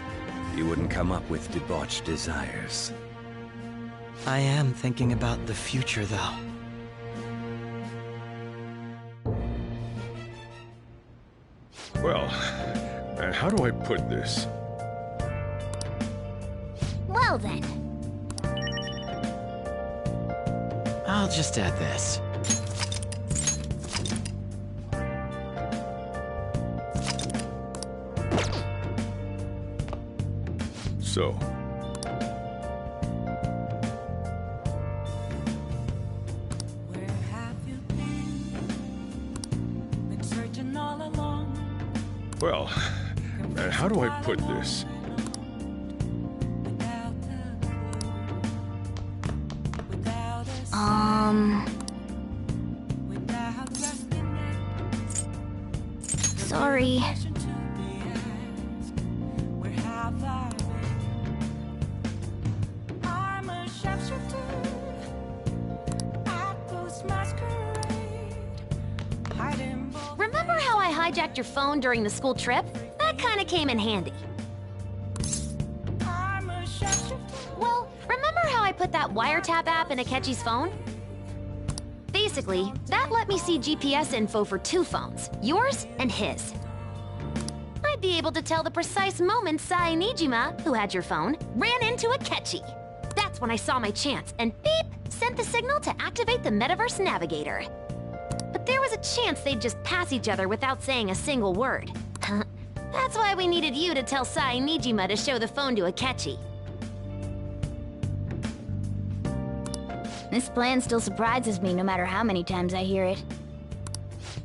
you wouldn't come up with debauched desires. I am thinking about the future, though. Well, how do I put this? Well then. I'll just add this. So. Well, how do I put this? Sorry. Remember how I hijacked your phone during the school trip? That kinda came in handy. Well, remember how I put that wiretap app in Akechi's phone? Basically, that let me see GPS info for two phones, yours and his. I'd be able to tell the precise moment Sai Nijima, who had your phone, ran into Akechi. That's when I saw my chance, and beep, sent the signal to activate the Metaverse Navigator. But there was a chance they'd just pass each other without saying a single word. That's why we needed you to tell Sai Nijima to show the phone to Akechi. This plan still surprises me no matter how many times I hear it.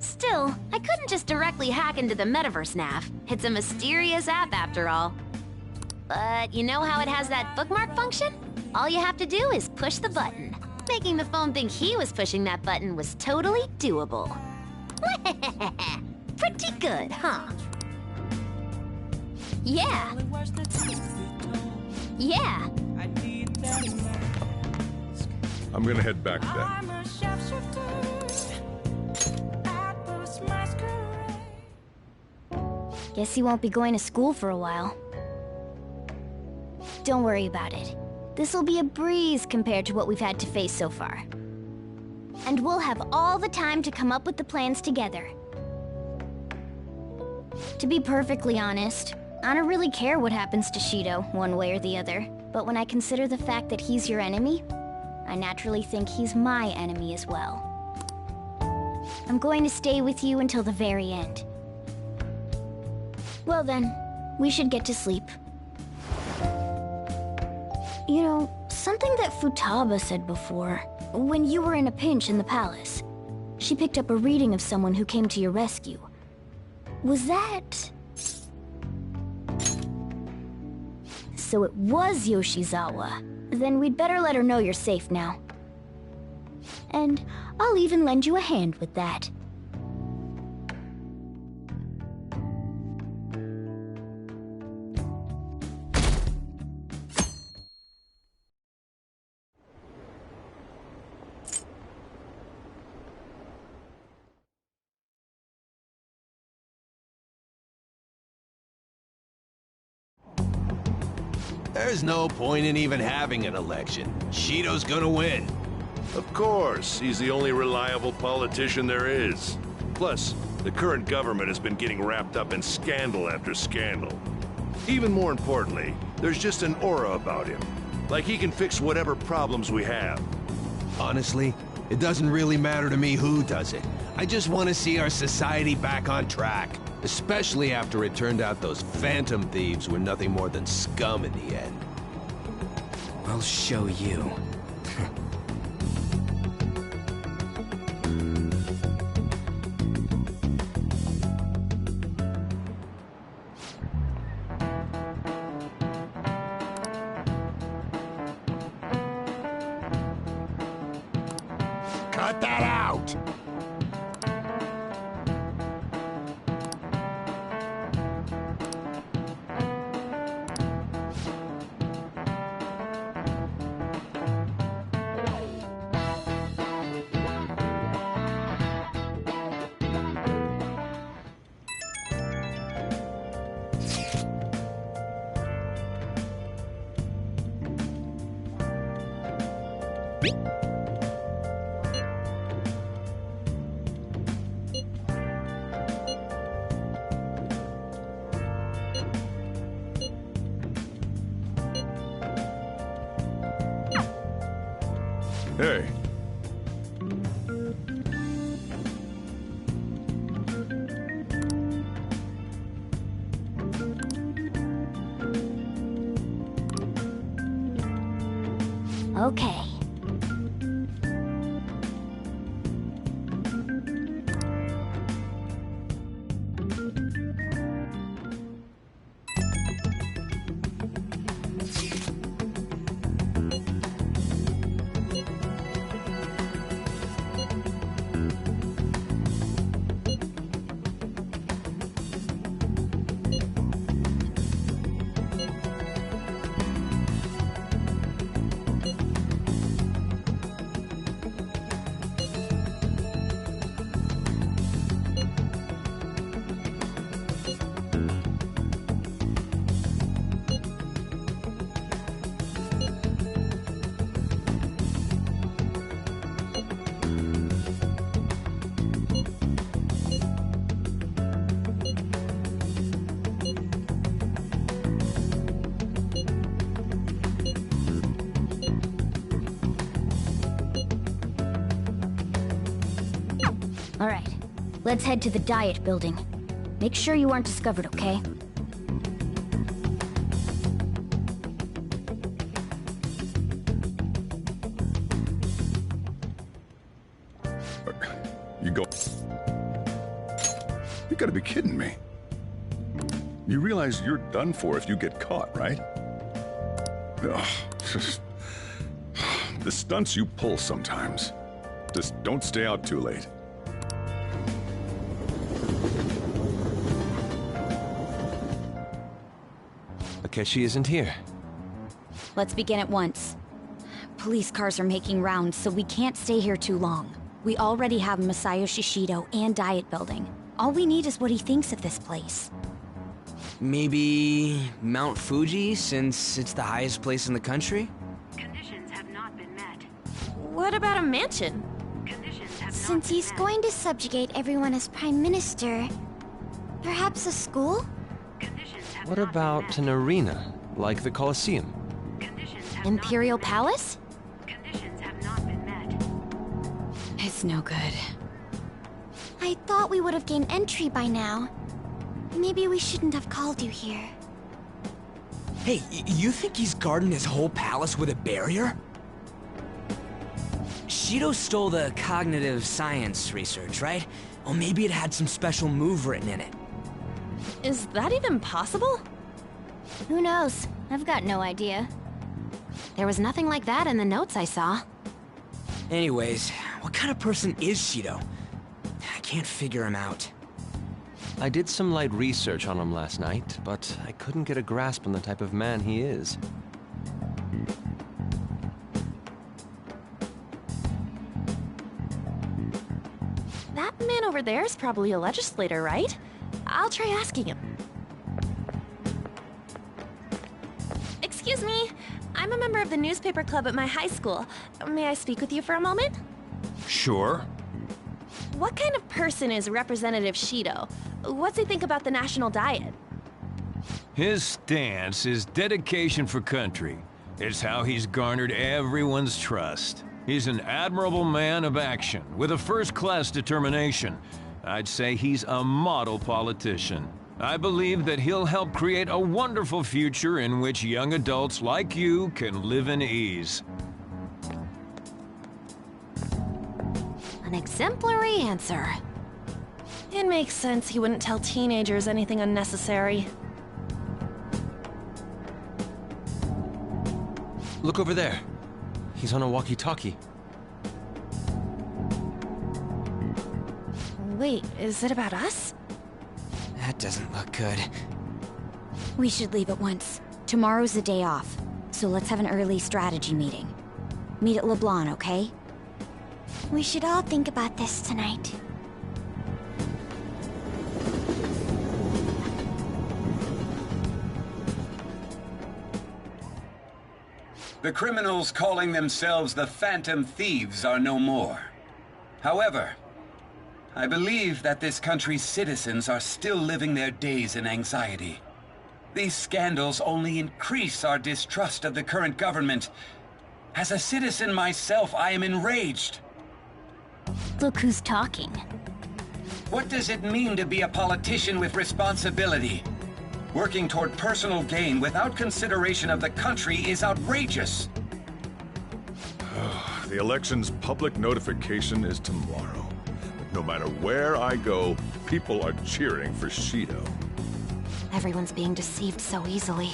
Still, I couldn't just directly hack into the metaverse nav. It's a mysterious app after all. But you know how it has that bookmark function? All you have to do is push the button. Making the phone think he was pushing that button was totally doable. Pretty good, huh? Yeah. Yeah. I'm gonna head back then. Guess you won't be going to school for a while. Don't worry about it. This'll be a breeze compared to what we've had to face so far. And we'll have all the time to come up with the plans together. To be perfectly honest, I don't really care what happens to Shido, one way or the other. But when I consider the fact that he's your enemy, I naturally think he's my enemy as well. I'm going to stay with you until the very end. Well then, we should get to sleep. You know, something that Futaba said before, when you were in a pinch in the palace, she picked up a reading of someone who came to your rescue. Was that... So it was Yoshizawa. Then we'd better let her know you're safe now. And I'll even lend you a hand with that. There's no point in even having an election. Shido's gonna win. Of course, he's the only reliable politician there is. Plus, the current government has been getting wrapped up in scandal after scandal. Even more importantly, there's just an aura about him. Like he can fix whatever problems we have. Honestly, it doesn't really matter to me who does it. I just want to see our society back on track. Especially after it turned out those Phantom Thieves were nothing more than scum in the end. I'll show you. Cut that out! Hey. Okay. All right, let's head to the Diet Building. Make sure you aren't discovered, okay? You go... You gotta be kidding me. You realize you're done for if you get caught, right? Ugh. The stunts you pull sometimes. Just don't stay out too late. Akechi isn't here. Let's begin at once. Police cars are making rounds, so we can't stay here too long. We already have Masayo Shishido and Diet Building. All we need is what he thinks of this place. Maybe Mount Fuji, since it's the highest place in the country? Conditions have not been met. What about a mansion? Since he's going to subjugate everyone as Prime Minister, perhaps a school? What about an arena, like the Colosseum? Imperial Palace? It's no good. I thought we would have gained entry by now. Maybe we shouldn't have called you here. Hey, you think he's guarding his whole palace with a barrier? Shido stole the cognitive science research, right? Or maybe it had some special move written in it. Is that even possible? Who knows? I've got no idea. There was nothing like that in the notes I saw. Anyways, what kind of person is Shido? I can't figure him out. I did some light research on him last night, but I couldn't get a grasp on the type of man he is. That man over there is probably a legislator, right? I'll try asking him. Excuse me. I'm a member of the newspaper club at my high school. May I speak with you for a moment? Sure. What kind of person is Representative Shido? What's he think about the national diet? His stance is dedication for country. It's how he's garnered everyone's trust. He's an admirable man of action, with a first-class determination. I'd say he's a model politician. I believe that he'll help create a wonderful future in which young adults like you can live in ease. An exemplary answer. It makes sense he wouldn't tell teenagers anything unnecessary. Look over there. He's on a walkie-talkie. Wait, is it about us? That doesn't look good. We should leave at once. Tomorrow's the day off, so let's have an early strategy meeting. Meet at LeBlanc, okay? We should all think about this tonight. The criminals calling themselves the Phantom Thieves are no more. However, I believe that this country's citizens are still living their days in anxiety. These scandals only increase our distrust of the current government. As a citizen myself, I am enraged. Look who's talking. What does it mean to be a politician with responsibility? Working toward personal gain without consideration of the country is outrageous. The election's public notification is tomorrow. No matter where I go, people are cheering for Shido. Everyone's being deceived so easily.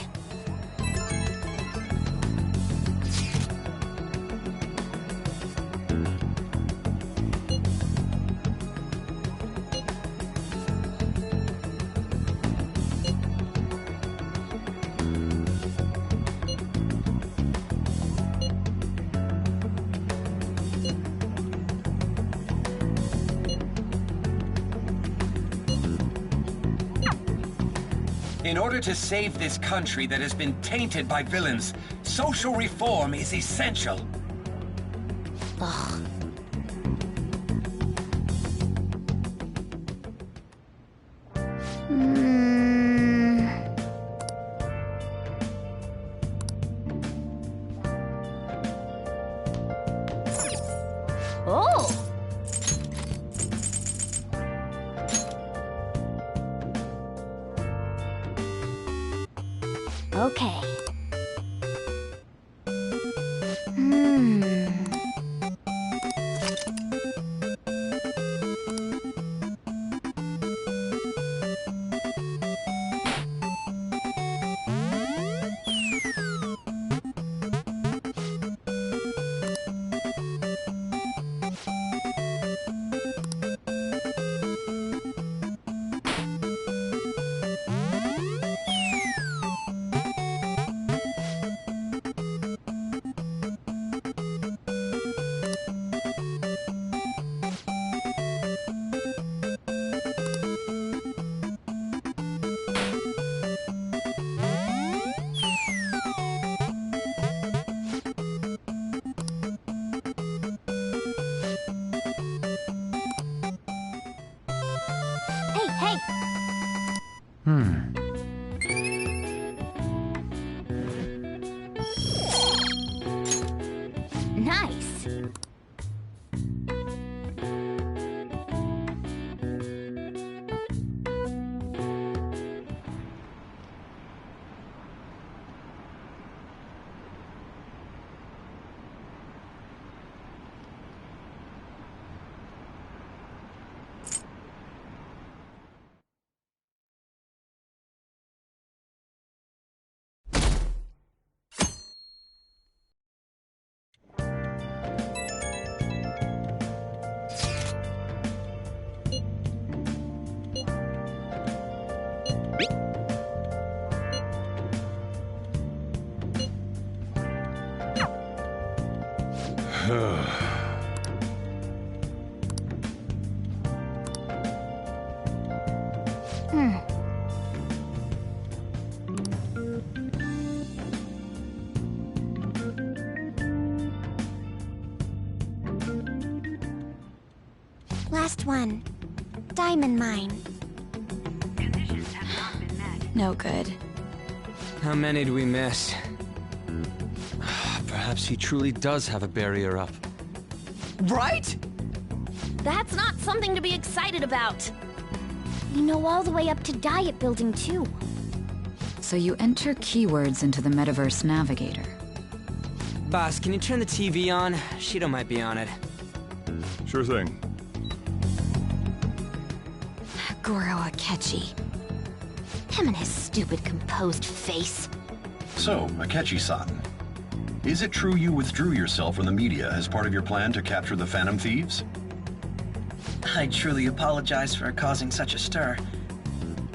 In order to save this country that has been tainted by villains, social reform is essential. Ugh. Oh! Okay. Hey! Nice. Last one. Diamond mine. No good. How many do we miss? Perhaps he truly does have a barrier up. Right? That's not something to be excited about. You know all the way up to Diet Building, too. So you enter keywords into the Metaverse Navigator. Boss, can you turn the TV on? Shido might be on it. Sure thing. Goro Akechi. Him and his stupid composed face. So, Akechi-san, is it true you withdrew yourself from the media as part of your plan to capture the Phantom Thieves? I truly apologize for causing such a stir.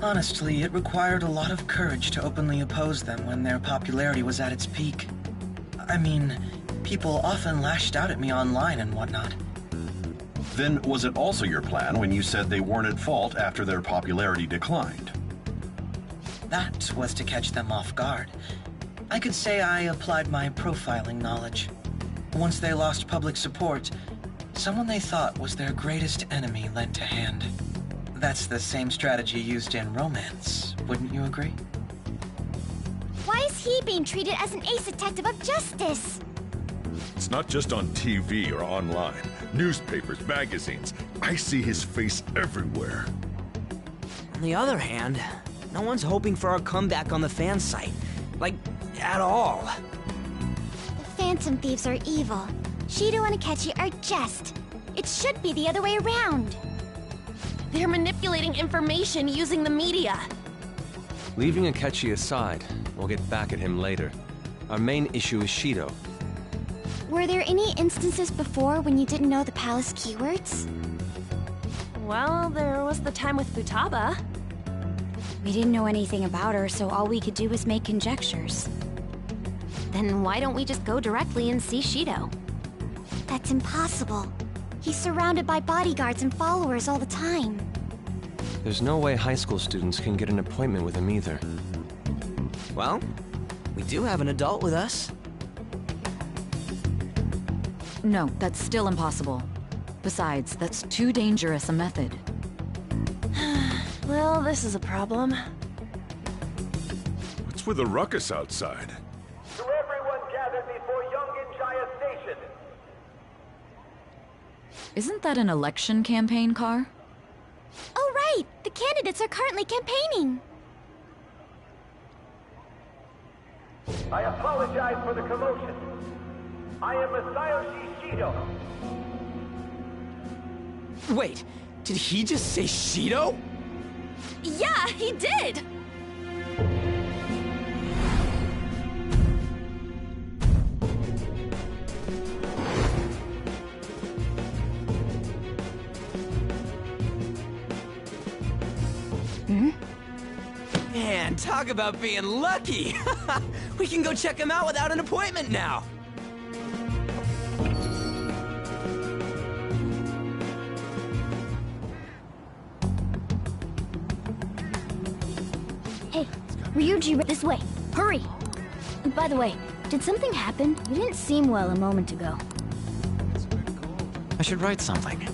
Honestly, it required a lot of courage to openly oppose them when their popularity was at its peak. I mean, people often lashed out at me online and whatnot. Then was it also your plan when you said they weren't at fault after their popularity declined? That was to catch them off guard. I could say I applied my profiling knowledge. Once they lost public support, someone they thought was their greatest enemy lent a hand. That's the same strategy used in romance, wouldn't you agree? Why is he being treated as an ace detective of justice? It's not just on TV or online. Newspapers, magazines. I see his face everywhere. On the other hand, no one's hoping for our comeback on the fan site. Like, at all. The Phantom Thieves are evil. Shido and Akechi are just. It should be the other way around. They're manipulating information using the media. Leaving Akechi aside, we'll get back at him later. Our main issue is Shido. Were there any instances before when you didn't know the palace keywords? Well, there was the time with Futaba. We didn't know anything about her, so all we could do was make conjectures. Then why don't we just go directly and see Shido? That's impossible. He's surrounded by bodyguards and followers all the time. There's no way high school students can get an appointment with him either. Well, we do have an adult with us. No, that's still impossible. Besides, that's too dangerous a method. Well, this is a problem. What's with the ruckus outside? To everyone gathered before Yongin Jaya Station. Isn't that an election campaign car? Oh, right! The candidates are currently campaigning. I apologize for the commotion. I am Masayoshi Shido. Wait, did he just say Shido? Yeah, he did! Man, talk about being lucky! We can go check him out without an appointment now! Hey, Ryuji, this way. Hurry! By the way, did something happen? You didn't seem well a moment ago. I should write something.